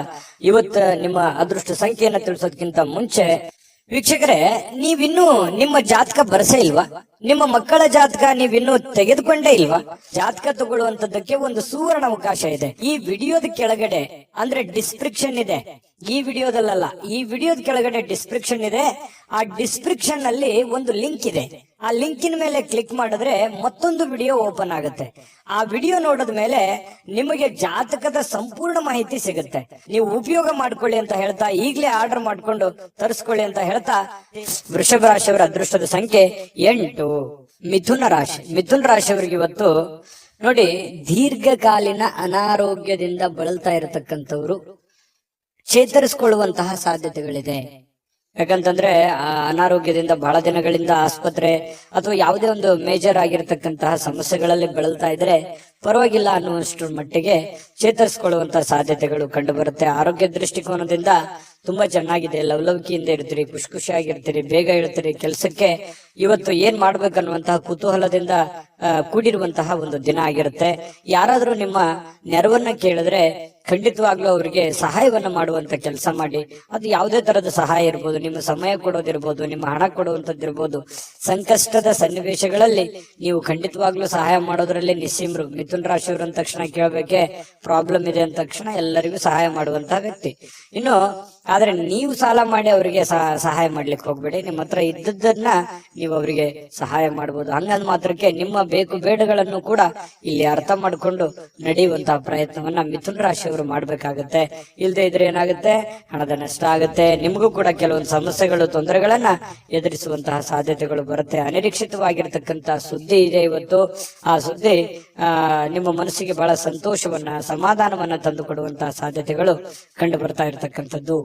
ಇವತ್ತು ನಿಮ್ಮ ಅದೃಷ್ಟ ಸಂಖ್ಯೆಯನ್ನ ತಿಳಿಸೋದಕ್ಕಿಂತ ಮುಂಚೆ ವೀಕ್ಷಕರೇ, ನೀವಿನ್ನೂ ನಿಮ್ಮ ಜಾತಕ ಬರಸೇ ಇಲ್ವಾ? ನಿಮ್ಮ ಮಕ್ಕಳ ಜಾತಕ ನೀವಿನ್ನೂ ತೆಗೆದುಕೊಂಡೇ ಇಲ್ವಾ? ಜಾತಕ ತಗೊಳ್ಳುವಂತದ್ದಕ್ಕೆ ಒಂದು ಸುವರ್ಣ ಅವಕಾಶ ಇದೆ. ಈ ವಿಡಿಯೋದ ಕೆಳಗಡೆ ಅಂದ್ರೆ ಡಿಸ್ಕ್ರಿಪ್ಷನ್ ಇದೆ. ಈ ವಿಡಿಯೋದಲ್ಲ, ಈ ವಿಡಿಯೋದ ಕೆಳಗಡೆ ಡಿಸ್ಕ್ರಿಪ್ಷನ್ ಇದೆ. ಆ ಡಿಸ್ಕ್ರಿಪ್ಷನ್ ನಲ್ಲಿ ಒಂದು ಲಿಂಕ್ ಇದೆ. ಆ ಲಿಂಕಿನ ಮೇಲೆ ಕ್ಲಿಕ್ ಮಾಡಿದ್ರೆ ಮತ್ತೊಂದು ವಿಡಿಯೋ ಓಪನ್ ಆಗುತ್ತೆ. ಆ ವಿಡಿಯೋ ನೋಡಿದ ಮೇಲೆ ನಿಮಗೆ ಜಾತಕದ ಸಂಪೂರ್ಣ ಮಾಹಿತಿ ಸಿಗುತ್ತೆ. ನೀವು ಉಪಯೋಗ ಮಾಡ್ಕೊಳ್ಳಿ ಅಂತ ಹೇಳ್ತಾ, ಈಗಲೇ ಆರ್ಡರ್ ಮಾಡ್ಕೊಂಡು ತರಿಸ್ಕೊಳ್ಳಿ ಅಂತ ಹೇಳ್ತಾ, ವೃಷಭ ರಾಶಿಯವರ ಅದೃಷ್ಟದ ಸಂಖ್ಯೆ 8. ಮಿಥುನ ರಾಶಿ. ಮಿಥುನ ರಾಶಿಯವರಿಗೆ ಇವತ್ತು ನೋಡಿ, ದೀರ್ಘಕಾಲೀನ ಅನಾರೋಗ್ಯದಿಂದ ಬಳಲ್ತಾ ಇರತಕ್ಕಂಥವ್ರು ಚೇತರಿಸಿಕೊಳ್ಳುವಂತಹ ಸಾಧ್ಯತೆಗಳಿದೆ. ಯಾಕಂತಂದ್ರೆ ಆ ಅನಾರೋಗ್ಯದಿಂದ ಬಹಳ ದಿನಗಳಿಂದ ಆಸ್ಪತ್ರೆ ಅಥವಾ ಯಾವುದೇ ಒಂದು ಮೇಜರ್ ಆಗಿರತಕ್ಕಂತಹ ಸಮಸ್ಯೆಗಳಲ್ಲಿ ಬಳಲ್ತಾ ಇದ್ರೆ ಪರವಾಗಿಲ್ಲ ಅನ್ನುವಷ್ಟು ಮಟ್ಟಿಗೆ ಚೇತರಿಸಿಕೊಳ್ಳುವಂತಹ ಸಾಧ್ಯತೆಗಳು ಕಂಡು ಬರುತ್ತೆ. ಆರೋಗ್ಯ ದೃಷ್ಟಿಕೋನದಿಂದ ತುಂಬಾ ಚೆನ್ನಾಗಿದೆ. ಲವಲವಿಕೆಯಿಂದ ಇರ್ತೀರಿ, ಖುಷಿಯಾಗಿರ್ತೀರಿ, ಬೇಗ ಹೇಳ್ತೀರಿ. ಕೆಲಸಕ್ಕೆ ಇವತ್ತು ಏನ್ ಮಾಡ್ಬೇಕನ್ನುವಂತಹ ಕುತೂಹಲದಿಂದ ಕೂಡಿರುವಂತಹ ಒಂದು ದಿನ ಆಗಿರುತ್ತೆ. ಯಾರಾದ್ರೂ ನಿಮ್ಮ ನೆರವನ್ನ ಕೇಳಿದ್ರೆ ಖಂಡಿತವಾಗ್ಲೂ ಅವರಿಗೆ ಸಹಾಯವನ್ನ ಮಾಡುವಂತ ಕೆಲಸ ಮಾಡಿ. ಅದು ಯಾವುದೇ ತರದ ಸಹಾಯ ಇರ್ಬೋದು, ನಿಮ್ಮ ಸಮಯ ಕೊಡೋದಿರ್ಬೋದು, ನಿಮ್ಮ ಹಣ ಕೊಡುವಂತದ್ದಿರ್ಬೋದು. ಸಂಕಷ್ಟದ ಸನ್ನಿವೇಶಗಳಲ್ಲಿ ನೀವು ಖಂಡಿತವಾಗ್ಲೂ ಸಹಾಯ ಮಾಡೋದ್ರಲ್ಲಿ ನಿಸ್ಸೀಮರು. ಮಿಥುನ್ ರಾಶಿಯವರು ಅಂದ ತಕ್ಷಣ ಕೇಳಬೇಕೆ, ಪ್ರಾಬ್ಲಮ್ ಇದೆ ಅಂದ ತಕ್ಷಣ ಎಲ್ಲರಿಗೂ ಸಹಾಯ ಮಾಡುವಂತಹ ವ್ಯಕ್ತಿ. ಇನ್ನು ಆದ್ರೆ ನೀವು ಸಾಲ ಮಾಡಿ ಅವರಿಗೆ ಸಹಾಯ ಮಾಡ್ಲಿಕ್ಕೆ ಹೋಗ್ಬೇಡಿ. ನಿಮ್ಮ ಹತ್ರ ಇದ್ದದ್ದನ್ನ ನೀವು ಅವರಿಗೆ ಸಹಾಯ ಮಾಡಬಹುದು. ಹಂಗಂದ್ ಮಾತ್ರಕ್ಕೆ ನಿಮ್ಮ ಬೇಕು ಬೇಡಗಳನ್ನು ಕೂಡ ಇಲ್ಲಿ ಅರ್ಥ ಮಾಡಿಕೊಂಡು ನಡೆಯುವಂತಹ ಪ್ರಯತ್ನವನ್ನ ಮಿಥುನ್ ರಾಶಿಯವರು ಮಾಡ್ಬೇಕಾಗತ್ತೆ. ಇಲ್ಲದೆ ಇದ್ರೆ ಏನಾಗುತ್ತೆ, ಹಣದ ನಷ್ಟ ಆಗುತ್ತೆ. ನಿಮಗೂ ಕೂಡ ಕೆಲವೊಂದು ಸಮಸ್ಯೆಗಳು, ತೊಂದರೆಗಳನ್ನ ಎದುರಿಸುವಂತಹ ಸಾಧ್ಯತೆಗಳು ಬರುತ್ತೆ. ಅನಿರೀಕ್ಷಿತವಾಗಿರ್ತಕ್ಕಂತಹ ಸುದ್ದಿ ಇದೆ ಇವತ್ತು. ಆ ಸುದ್ದಿ ನಿಮ್ಮ ಮನಸ್ಸಿಗೆ ಬಹಳ ಸಂತೋಷವನ್ನ, ಸಮಾಧಾನವನ್ನ ತಂದು ಕೊಡುವಂತಹ ಸಾಧ್ಯತೆಗಳು ಕಂಡು ಬರ್ತಾ ಇರತಕ್ಕಂಥದ್ದು.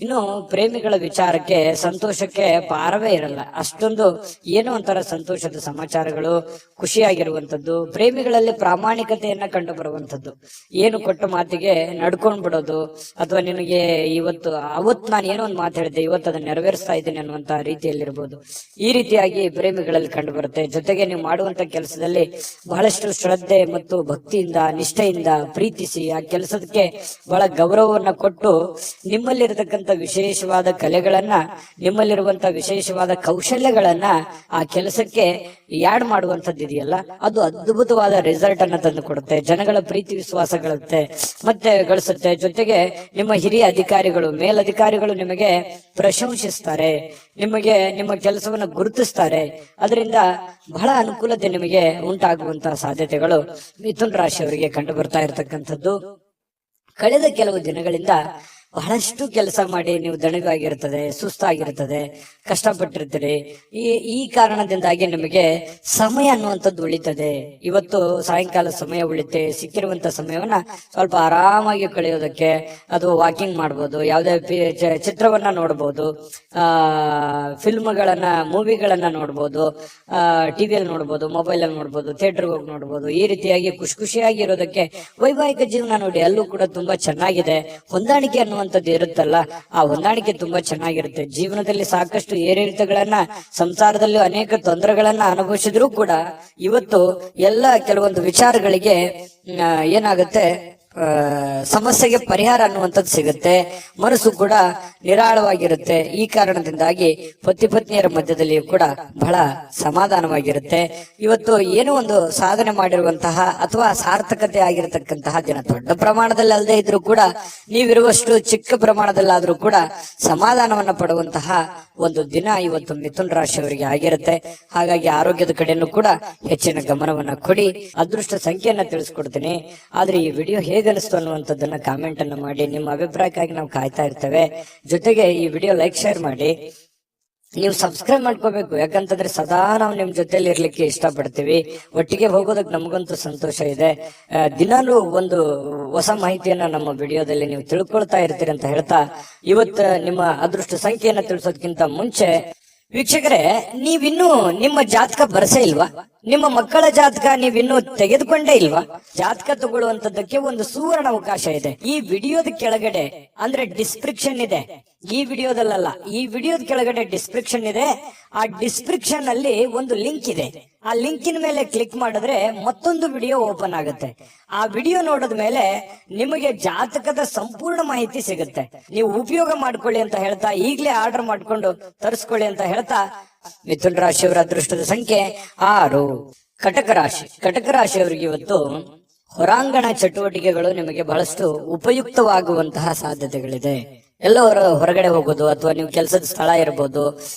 ಇನ್ನು ಪ್ರೇಮಿಗಳ ವಿಚಾರಕ್ಕೆ ಸಂತೋಷಕ್ಕೆ ಪಾರವೇ ಇರಲ್ಲ. ಅಷ್ಟೊಂದು ಏನೋ ಒಂಥರ ಸಂತೋಷದ ಸಮಾಚಾರಗಳು, ಖುಷಿಯಾಗಿರುವಂತದ್ದು. ಪ್ರೇಮಿಗಳಲ್ಲಿ ಪ್ರಾಮಾಣಿಕತೆಯನ್ನ ಕಂಡು ಬರುವಂತದ್ದು. ಏನು ಕೊಟ್ಟ ಮಾತಿಗೆ ನಡ್ಕೊಂಡ್ ಬಿಡೋದು, ಅಥವಾ ನಿನಗೆ ಅವತ್ತು ನಾನು ಏನೋ ಒಂದು ಮಾತು ಹೇಳಿದ್ದೆ, ಇವತ್ತು ಅದನ್ನ ನೆರವೇರಿಸ್ತಾ ಇದ್ದೀನಿ ಅನ್ನುವಂತಹ ರೀತಿಯಲ್ಲಿರ್ಬೋದು. ಈ ರೀತಿಯಾಗಿ ಪ್ರೇಮಿಗಳಲ್ಲಿ ಕಂಡು ಬರುತ್ತೆ. ಜೊತೆಗೆ ನೀವು ಮಾಡುವಂತ ಕೆಲಸದಲ್ಲಿ ಬಹಳಷ್ಟು ಶ್ರದ್ಧೆ ಮತ್ತು ಭಕ್ತಿಯಿಂದ, ನಿಷ್ಠೆಯಿಂದ ಪ್ರೀತಿಸಿ ಆ ಕೆಲಸಕ್ಕೆ ಬಹಳ ಗೌರವವನ್ನ ಕೊಟ್ಟು ನಿಮ್ಮಲ್ಲಿರತಕ್ಕಂಥ ನಿಮ್ಮಲ್ಲಿರತಕ್ಕಂಥ ವಿಶೇಷವಾದ ಕಲೆಗಳನ್ನ, ನಿಮ್ಮಲ್ಲಿರುವಂತ ವಿಶೇಷವಾದ ಕೌಶಲ್ಯಗಳನ್ನ ಆ ಕೆಲಸಕ್ಕೆ ಯಾಡ್ ಮಾಡುವಂತದ್ದು ಇದೆಯಲ್ಲ, ಅದು ಅದ್ಭುತವಾದ ರಿಸಲ್ಟ್ ಅನ್ನ ತಂದು ಕೊಡುತ್ತೆ, ಜನಗಳ ಪ್ರೀತಿ ವಿಶ್ವಾಸ ಮತ್ತೆ ಗಳಿಸುತ್ತೆ. ಜೊತೆಗೆ ನಿಮ್ಮ ಹಿರಿಯ ಅಧಿಕಾರಿಗಳು, ಮೇಲಧಿಕಾರಿಗಳು ನಿಮಗೆ ಪ್ರಶಂಸಿಸ್ತಾರೆ, ನಿಮಗೆ ನಿಮ್ಮ ಕೆಲಸವನ್ನು ಗುರುತಿಸ್ತಾರೆ. ಅದರಿಂದ ಬಹಳ ಅನುಕೂಲತೆ ನಿಮಗೆ ಉಂಟಾಗುವಂತಹ ಸಾಧ್ಯತೆಗಳು ಮಿಥುನ ರಾಶಿಯವರಿಗೆ ಕಂಡು ಬರ್ತಾ ಇರತಕ್ಕಂಥದ್ದು. ಕಳೆದ ಕೆಲವು ದಿನಗಳಿಂದ ಬಹಳಷ್ಟು ಕೆಲಸ ಮಾಡಿ ನೀವು ದಣಿವಾಗಿರ್ತದೆ, ಸುಸ್ತಾಗಿರ್ತದೆ, ಕಷ್ಟಪಟ್ಟಿರ್ತೀರಿ. ಈ ಕಾರಣದಿಂದಾಗಿ ನಿಮಗೆ ಸಮಯ ಅನ್ನುವಂಥದ್ದು ಉಳಿತದೆ. ಇವತ್ತು ಸಾಯಂಕಾಲ ಸಮಯ ಉಳಿತೆ, ಸಿಕ್ಕಿರುವಂತ ಸಮಯವನ್ನ ಸ್ವಲ್ಪ ಆರಾಮಾಗಿ ಕಳೆಯೋದಕ್ಕೆ, ಅದು ವಾಕಿಂಗ್ ಮಾಡ್ಬೋದು, ಯಾವುದೇ ಚಿತ್ರವನ್ನ ನೋಡ್ಬೋದು, ಫಿಲ್ಮ್ಗಳನ್ನ, ಮೂವಿಗಳನ್ನ ನೋಡ್ಬೋದು, ಟಿವಿಯಲ್ಲಿ ನೋಡ್ಬೋದು, ಮೊಬೈಲ್ ಅಲ್ಲಿ ನೋಡ್ಬೋದು, ಥಿಯೇಟರ್ಗೆ ಹೋಗಿ ನೋಡ್ಬೋದು. ಈ ರೀತಿಯಾಗಿ ಖುಷಿಯಾಗಿ ಇರೋದಕ್ಕೆ ವೈವಾಹಿಕ ಜೀವನ ನೋಡಿ, ಅಲ್ಲೂ ಕೂಡ ತುಂಬಾ ಚೆನ್ನಾಗಿದೆ. ಹೊಂದಾಣಿಕೆ ಅನ್ನುವಂಥದ್ದು ಇರುತ್ತಲ್ಲ, ಆ ಹೊಂದಾಣಿಕೆ ತುಂಬಾ ಚೆನ್ನಾಗಿರುತ್ತೆ. ಜೀವನದಲ್ಲಿ ಸಾಕಷ್ಟು ಏರಿಳಿತಗಳನ್ನ, ಸಂಸಾರದಲ್ಲಿ ಅನೇಕ ತೊಂದರೆಗಳನ್ನ ಅನುಭವಿಸಿದ್ರು ಕೂಡ ಇವತ್ತು ಎಲ್ಲ ಕೆಲವೊಂದು ವಿಚಾರಗಳಿಗೆ ಏನಾಗುತ್ತೆ, ಸಮಸ್ಯೆಗೆ ಪರಿಹಾರ ಅನ್ನುವಂಥದ್ದು ಸಿಗುತ್ತೆ. ಮನಸ್ಸು ಕೂಡ ನಿರಾಳವಾಗಿರುತ್ತೆ. ಈ ಕಾರಣದಿಂದಾಗಿ ಪತಿ ಪತ್ನಿಯರ ಮಧ್ಯದಲ್ಲಿಯೂ ಕೂಡ ಬಹಳ ಸಮಾಧಾನವಾಗಿರುತ್ತೆ. ಇವತ್ತು ಏನೋ ಒಂದು ಸಾಧನೆ ಮಾಡಿರುವಂತಹ ಅಥವಾ ಸಾರ್ಥಕತೆ ಆಗಿರತಕ್ಕಂತಹ ದಿನ. ದೊಡ್ಡ ಪ್ರಮಾಣದಲ್ಲಿ ಅಲ್ಲದೆ ಇದ್ರೂ ಕೂಡ ನೀವಿರುವಷ್ಟು ಚಿಕ್ಕ ಪ್ರಮಾಣದಲ್ಲಾದ್ರೂ ಕೂಡ ಸಮಾಧಾನವನ್ನ ಪಡುವಂತಹ ಒಂದು ದಿನ ಇವತ್ತು ಮಿಥುನ ರಾಶಿಯವರಿಗೆ ಆಗಿರುತ್ತೆ. ಹಾಗಾಗಿ ಆರೋಗ್ಯದ ಕಡೆನೂ ಕೂಡ ಹೆಚ್ಚಿನ ಗಮನವನ್ನ ಕೊಡಿ. ಅದೃಷ್ಟ ಸಂಖ್ಯೆಯನ್ನ ತಿಳಿಸ್ಕೊಡ್ತೀನಿ. ಆದ್ರೆ ಈ ವಿಡಿಯೋ ಹೇಗನಿಸ್ತು ಅನ್ನುವಂಥದ್ದನ್ನ ಕಾಮೆಂಟ್ ಅನ್ನು ಮಾಡಿ. ನಿಮ್ಮ ಅಭಿಪ್ರಾಯಕ್ಕಾಗಿ ನಾವು ಕಾಯ್ತಾ ಇರ್ತೇವೆ. ಜೊತೆಗೆ ಈ ವಿಡಿಯೋ ಲೈಕ್, ಶೇರ್ ಮಾಡಿ. ನೀವು ಸಬ್ಸ್ಕ್ರೈಬ್ ಮಾಡ್ಕೋಬೇಕು, ಯಾಕಂತಂದ್ರೆ ಸದಾ ನಾವು ನಿಮ್ ಜೊತೆಲಿ ಇರ್ಲಿಕ್ಕೆ ಇಷ್ಟಪಡ್ತೀವಿ. ಒಟ್ಟಿಗೆ ಹೋಗೋದಕ್ಕೆ ನಮಗಂತೂ ಸಂತೋಷ ಇದೆ. ದಿನಾಲೂ ಒಂದು ಹೊಸ ಮಾಹಿತಿಯನ್ನ ನಮ್ಮ ವಿಡಿಯೋದಲ್ಲಿ ನೀವು ತಿಳ್ಕೊಳ್ತಾ ಇರ್ತೀರಿ ಅಂತ ಹೇಳ್ತಾ, ಇವತ್ತು ನಿಮ್ಮ ಅದೃಷ್ಟ ಸಂಖ್ಯೆಯನ್ನ ತಿಳಿಸೋದಕ್ಕಿಂತ ಮುಂಚೆ ವೀಕ್ಷಕರೇ, ನೀವಿನ್ನೂ ನಿಮ್ಮ ಜಾತಕ ಬರಸೇ ಇಲ್ವಾ? ನಿಮ್ಮ ಮಕ್ಕಳ ಜಾತಕ ನೀವಿನ್ನೂ ತೆಗೆದುಕೊಂಡೇ ಇಲ್ವಾ? ಜಾತಕ ತಗೊಳ್ಳುವಂತದ್ದಕ್ಕೆ ಒಂದು ಸುವರ್ಣ ಅವಕಾಶ ಇದೆ. ಈ ವಿಡಿಯೋದ ಕೆಳಗಡೆ ಅಂದ್ರೆ ಡಿಸ್ಕ್ರಿಪ್ಷನ್ ಇದೆ. ಈ ವಿಡಿಯೋದಲ್ಲ, ಈ ವಿಡಿಯೋದ ಕೆಳಗಡೆ ಡಿಸ್ಕ್ರಿಪ್ಷನ್ ಇದೆ. ಆ ಡಿಸ್ಕ್ರಿಪ್ಷನ್ ಅಲ್ಲಿ ಒಂದು ಲಿಂಕ್ ಇದೆ. ಆ ಲಿಂಕಿನ ಮೇಲೆ ಕ್ಲಿಕ್ ಮಾಡಿದ್ರೆ ಮತ್ತೊಂದು ವಿಡಿಯೋ ಓಪನ್ ಆಗುತ್ತೆ. ಆ ವಿಡಿಯೋ ನೋಡಿದ ಮೇಲೆ ನಿಮಗೆ ಜಾತಕದ ಸಂಪೂರ್ಣ ಮಾಹಿತಿ ಸಿಗುತ್ತೆ. ನೀವು ಉಪಯೋಗ ಮಾಡ್ಕೊಳ್ಳಿ ಅಂತ ಹೇಳ್ತಾ, ಈಗಲೇ ಆರ್ಡರ್ ಮಾಡ್ಕೊಂಡು ತರಿಸ್ಕೊಳ್ಳಿ ಅಂತ ಹೇಳ್ತಾ, ಮಿಥುನ ರಾಶಿಯವರ ಅದೃಷ್ಟದ ಸಂಖ್ಯೆ 6. ಕಟಕ ರಾಶಿ. ಕಟಕ ರಾಶಿಯವರಿಗೆ ಇವತ್ತು ಹೊರಾಂಗಣ ಚಟುವಟಿಕೆಗಳು ನಿಮಗೆ ಬಹಳಷ್ಟು ಉಪಯುಕ್ತವಾಗುವಂತಹ ಸಾಧ್ಯತೆಗಳಿದೆ. ಎಲ್ಲೋ ಹೊರಗಡೆ ಹೋಗೋದು, ಅಥವಾ ನೀವು ಕೆಲಸದ ಸ್ಥಳ ಇರಬಹುದು,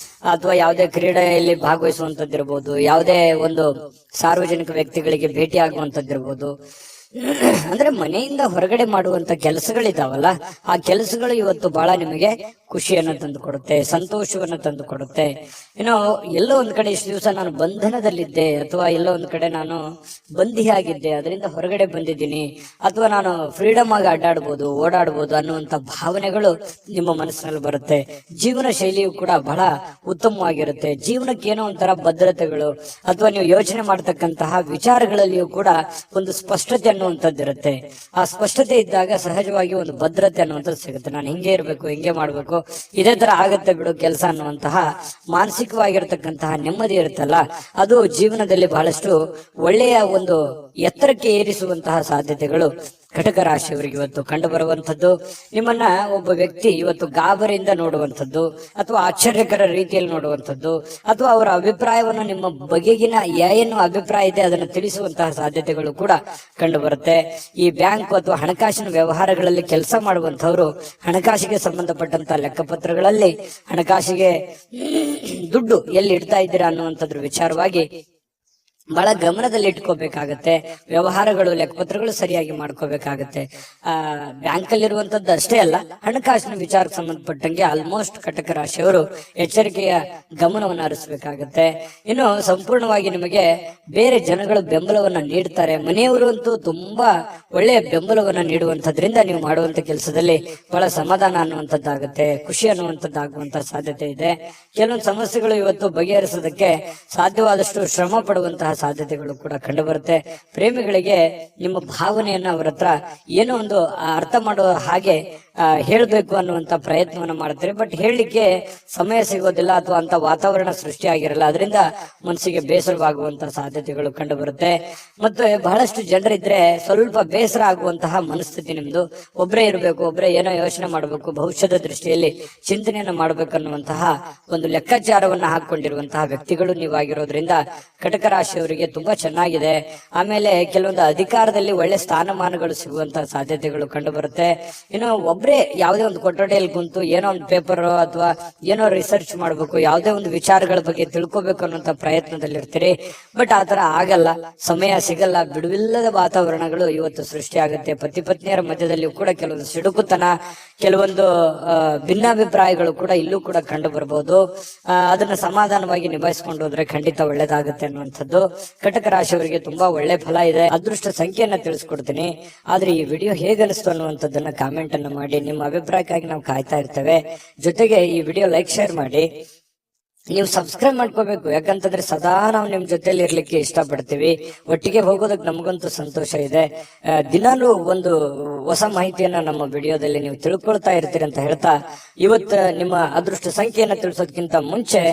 ಅಥವಾ ಯಾವುದೇ ಕ್ರೀಡೆಯಲ್ಲಿ ಭಾಗವಹಿಸುವಂತದ್ದಿರ್ಬೋದು, ಯಾವುದೇ ಒಂದು ಸಾರ್ವಜನಿಕ ವ್ಯಕ್ತಿಗಳಿಗೆ ಭೇಟಿ ಆಗುವಂತದ್ದಿರ್ಬೋದು. ಅಂದ್ರೆ ಮನೆಯಿಂದ ಹೊರಗಡೆ ಮಾಡುವಂತ ಕೆಲಸಗಳಿದಾವಲ್ಲ, ಆ ಕೆಲಸಗಳು ಇವತ್ತು ಬಹಳ ನಿಮಗೆ ಖುಷಿಯನ್ನು ತಂದು ಕೊಡುತ್ತೆ, ಸಂತೋಷವನ್ನು ತಂದು ಕೊಡುತ್ತೆ. ಏನೋ ಎಲ್ಲೋ ಒಂದ್ ಕಡೆ ಇಷ್ಟು ದಿವಸ ನಾನು ಬಂಧನದಲ್ಲಿದ್ದೆ, ಅಥವಾ ಎಲ್ಲೋ ಒಂದ್ ಕಡೆ ನಾನು ಬಂದಿಯಾಗಿದ್ದೆ, ಅದರಿಂದ ಹೊರಗಡೆ ಬಂದಿದ್ದೀನಿ, ಅಥವಾ ನಾನು ಫ್ರೀಡಮ್ ಆಗಿ ಅಡ್ಡಾಡ್ಬೋದು, ಓಡಾಡ್ಬೋದು ಅನ್ನುವಂತ ಭಾವನೆಗಳು ನಿಮ್ಮ ಮನಸ್ಸಿನಲ್ಲಿ ಬರುತ್ತೆ. ಜೀವನ ಶೈಲಿಯು ಕೂಡ ಬಹಳ ಉತ್ತಮವಾಗಿರುತ್ತೆ. ಜೀವನಕ್ಕೆ ಏನೋ ಒಂಥರ ಭದ್ರತೆಗಳು, ಅಥವಾ ನೀವು ಯೋಚನೆ ಮಾಡತಕ್ಕಂತಹ ವಿಚಾರಗಳಲ್ಲಿಯೂ ಕೂಡ ಒಂದು ಸ್ಪಷ್ಟತೆ ಅನ್ನುವಂಥದ್ದಿರುತ್ತೆ. ಆ ಸ್ಪಷ್ಟತೆ ಇದ್ದಾಗ ಸಹಜವಾಗಿ ಒಂದು ಭದ್ರತೆ ಅನ್ನುವಂಥದ್ದು ಸಿಗುತ್ತೆ. ನಾನು ಹಿಂಗೆ ಇರಬೇಕು, ಹಿಂಗೆ ಮಾಡ್ಬೇಕು, ಇದೇ ತರ ಆಗತ್ತೆ ಬಿಡು ಕೆಲಸ ಅನ್ನುವಂತಹ ಮಾನಸಿಕವಾಗಿರತಕ್ಕಂತಹ ನೆಮ್ಮದಿ ಇರುತ್ತಲ್ಲ, ಅದು ಜೀವನದಲ್ಲಿ ಬಹಳಷ್ಟು ಒಳ್ಳೆಯ ಒಂದು ಎತ್ತರಕ್ಕೆ ಏರಿಸುವಂತಹ ಸಾಧ್ಯತೆಗಳು ಕಟಕ ರಾಶಿಯವರಿಗೆ ಇವತ್ತು ಕಂಡು ಬರುವಂತದ್ದು. ನಿಮ್ಮನ್ನ ಒಬ್ಬ ವ್ಯಕ್ತಿ ಇವತ್ತು ಗಾಬರಿಯಿಂದ ನೋಡುವಂಥದ್ದು, ಅಥವಾ ಆಶ್ಚರ್ಯಕರ ರೀತಿಯಲ್ಲಿ ನೋಡುವಂಥದ್ದು, ಅಥವಾ ಅವರ ಅಭಿಪ್ರಾಯವನ್ನು ನಿಮ್ಮ ಬಗೆಗಿನ ಏನು ಅಭಿಪ್ರಾಯ ಇದೆ ಅದನ್ನು ತಿಳಿಸುವಂತಹ ಸಾಧ್ಯತೆಗಳು ಕೂಡ ಕಂಡು ಬರುತ್ತೆ. ಈ ಬ್ಯಾಂಕ್ ಅಥವಾ ಹಣಕಾಸಿನ ವ್ಯವಹಾರಗಳಲ್ಲಿ ಕೆಲಸ ಮಾಡುವಂತವರು ಹಣಕಾಸಿಗೆ ಸಂಬಂಧಪಟ್ಟಂತ ಲೆಕ್ಕಪತ್ರಗಳಲ್ಲಿ ಹಣಕಾಸಿಗೆ ದುಡ್ಡು ಎಲ್ಲಿ ಇಡ್ತಾ ಇದ್ದೀರಾ ಅನ್ನುವಂಥದ್ರ ವಿಚಾರವಾಗಿ ಬಹಳ ಗಮನದಲ್ಲಿ ಇಟ್ಕೋಬೇಕಾಗತ್ತೆ. ವ್ಯವಹಾರಗಳು, ಲೆಕ್ಕಪತ್ರಗಳು ಸರಿಯಾಗಿ ಮಾಡ್ಕೋಬೇಕಾಗತ್ತೆ. ಬ್ಯಾಂಕ್ ಅಲ್ಲಿರುವಂತದ್ದು ಅಷ್ಟೇ ಅಲ್ಲ, ಹಣಕಾಸಿನ ವಿಚಾರಕ್ಕೆ ಸಂಬಂಧಪಟ್ಟಂಗೆ ಆಲ್ಮೋಸ್ಟ್ ಕಟಕ ರಾಶಿಯವರು ಎಚ್ಚರಿಕೆಯ ಗಮನವನ್ನು ಹರಿಸಬೇಕಾಗತ್ತೆ. ಇನ್ನು ಸಂಪೂರ್ಣವಾಗಿ ನಿಮಗೆ ಬೇರೆ ಜನಗಳು ಬೆಂಬಲವನ್ನ ನೀಡ್ತಾರೆ. ಮನೆಯವರು ಅಂತೂ ತುಂಬಾ ಒಳ್ಳೆಯ ಬೆಂಬಲವನ್ನ ನೀಡುವಂತದ್ರಿಂದ ನೀವು ಮಾಡುವಂತ ಕೆಲಸದಲ್ಲಿ ಬಹಳ ಸಮಾಧಾನ ಅನ್ನುವಂಥದ್ದಾಗುತ್ತೆ, ಖುಷಿ ಅನ್ನುವಂಥದ್ದಾಗುವಂತಹ ಸಾಧ್ಯತೆ ಇದೆ. ಕೆಲವೊಂದು ಸಮಸ್ಯೆಗಳು ಇವತ್ತು ಬಗೆಹರಿಸೋದಕ್ಕೆ ಸಾಧ್ಯವಾದಷ್ಟು ಶ್ರಮ ಪಡುವಂತಹ ಸಾಧ್ಯತೆಗಳು ಕೂಡ ಕಂಡು ಬರುತ್ತೆ. ಪ್ರೇಮಿಗಳಿಗೆ ನಿಮ್ಮ ಭಾವನೆಯನ್ನ ಅವರ ಹತ್ರ ಏನೋ ಒಂದು ಅರ್ಥ ಮಾಡುವ ಹಾಗೆ ಹೇಳ್ಬೇಕು ಅನ್ನುವಂತ ಪ್ರಯತ್ನವನ್ನ ಮಾಡ್ತಾರೆ. ಬಟ್ ಹೇಳಲಿಕ್ಕೆ ಸಮಯ ಸಿಗೋದಿಲ್ಲ ಅಥವಾ ಅಂತ ವಾತಾವರಣ ಸೃಷ್ಟಿ ಆಗಿರಲ್ಲ. ಅದರಿಂದ ಮನಸ್ಸಿಗೆ ಬೇಸರವಾಗುವಂತಹ ಸಾಧ್ಯತೆಗಳು ಕಂಡು ಬರುತ್ತೆ. ಮತ್ತೆ ಬಹಳಷ್ಟು ಜನರಿದ್ರೆ ಸ್ವಲ್ಪ ಬೇಸರ ಆಗುವಂತಹ ಮನಸ್ಥಿತಿ ನಿಮ್ದು. ಒಬ್ಬರೇ ಇರಬೇಕು, ಒಬ್ಬರೇ ಏನೋ ಯೋಚನೆ ಮಾಡಬೇಕು, ಭವಿಷ್ಯದ ದೃಷ್ಟಿಯಲ್ಲಿ ಚಿಂತನೆಯನ್ನ ಮಾಡಬೇಕನ್ನುವಂತಹ ಒಂದು ಲೆಕ್ಕಾಚಾರವನ್ನ ಹಾಕೊಂಡಿರುವಂತಹ ವ್ಯಕ್ತಿಗಳು ನೀವಾಗಿರೋದ್ರಿಂದ ಕಟಕ ರಾಶಿಯವರಿಗೆ ತುಂಬಾ ಚೆನ್ನಾಗಿದೆ. ಆಮೇಲೆ ಕೆಲವೊಂದು ಅಧಿಕಾರದಲ್ಲಿ ಒಳ್ಳೆ ಸ್ಥಾನಮಾನಗಳು ಸಿಗುವಂತಹ ಸಾಧ್ಯತೆಗಳು ಕಂಡು ಬರುತ್ತೆ. ಇನ್ನು ಒಬ್ಬರೇ ಯಾವುದೇ ಒಂದು ಕೊಠಡಿಯಲ್ಲಿ ಕುಂತು ಏನೋ ಒಂದು ಪೇಪರ್ ಅಥವಾ ಏನೋ ರಿಸರ್ಚ್ ಮಾಡಬೇಕು, ಯಾವುದೇ ಒಂದು ವಿಚಾರಗಳ ಬಗ್ಗೆ ತಿಳ್ಕೊಬೇಕು ಅನ್ನುವಂತ ಪ್ರಯತ್ನದಲ್ಲಿ ಇರ್ತೀರಿ. ಬಟ್ ಆತರ ಆಗಲ್ಲ, ಸಮಯ ಸಿಗಲ್ಲ. ಬಿಡುವಿಲ್ಲದ ವಾತಾವರಣಗಳು ಇವತ್ತು ಸೃಷ್ಟಿ ಆಗುತ್ತೆ. ಪತಿ ಪತ್ನಿಯರ ಮಧ್ಯದಲ್ಲಿ ಕೂಡ ಕೆಲವೊಂದು ಸಿಡುಕುತನ, ಕೆಲವೊಂದು ಭಿನ್ನಾಭಿಪ್ರಾಯಗಳು ಕೂಡ ಇಲ್ಲೂ ಕೂಡ ಕಂಡು ಬರಬಹುದು. ಅದನ್ನ ಸಮಾಧಾನವಾಗಿ ನಿಭಾಯಿಸಿಕೊಂಡು ಹೋದ್ರೆ ಖಂಡಿತ ಒಳ್ಳೇದಾಗುತ್ತೆ ಅನ್ನುವಂಥದ್ದು. ಕಟಕ ರಾಶಿಯವರಿಗೆ ತುಂಬಾ ಒಳ್ಳೆ ಫಲ ಇದೆ. ಅದೃಷ್ಟ ಸಂಖ್ಯೆಯನ್ನ ತಿಳಿಸ್ಕೊಡ್ತೀನಿ. ಆದ್ರೆ ಈ ವಿಡಿಯೋ ಹೇಗನಿಸ್ತು ಅನ್ನುವಂಥದ್ದನ್ನ ಕಾಮೆಂಟ್ ಅನ್ನು ಮಾಡಿ. ನಿಮ್ಮ ಅಭಿಪ್ರಾಯಕ್ಕಾಗಿ ನಾವು ಕಾಯ್ತಾ ಇರ್ತೇವೆ. ಜೊತೆಗೆ ಈ ವಿಡಿಯೋ ಲೈಕ್ ಶೇರ್ ಮಾಡಿ. ನೀವು ಸಬ್ಸ್ಕ್ರೈಬ್ ಮಾಡ್ಕೋಬೇಕು, ಯಾಕಂತಂದ್ರೆ ಸದಾ ನಾವು ನಿಮ್ ಜೊತೆಲಿ ಇರ್ಲಿಕ್ಕೆ ಇಷ್ಟಪಡ್ತೀವಿ. ಒಟ್ಟಿಗೆ ಹೋಗೋದಕ್ಕೆ ನಮಗಂತೂ ಸಂತೋಷ ಇದೆ. ದಿನಾಲೂ ಒಂದು ಹೊಸ ಮಾಹಿತಿಯನ್ನ ನಮ್ಮ ವಿಡಿಯೋದಲ್ಲಿ ನೀವು ತಿಳ್ಕೊಳ್ತಾ ಇರ್ತೀರಿ ಅಂತ ಹೇಳ್ತಾ, ಇವತ್ತು ನಿಮ್ಮ ಅದೃಷ್ಟ ಸಂಖ್ಯೆಯನ್ನ ತಿಳಿಸೋದಕ್ಕಿಂತ ಮುಂಚೆ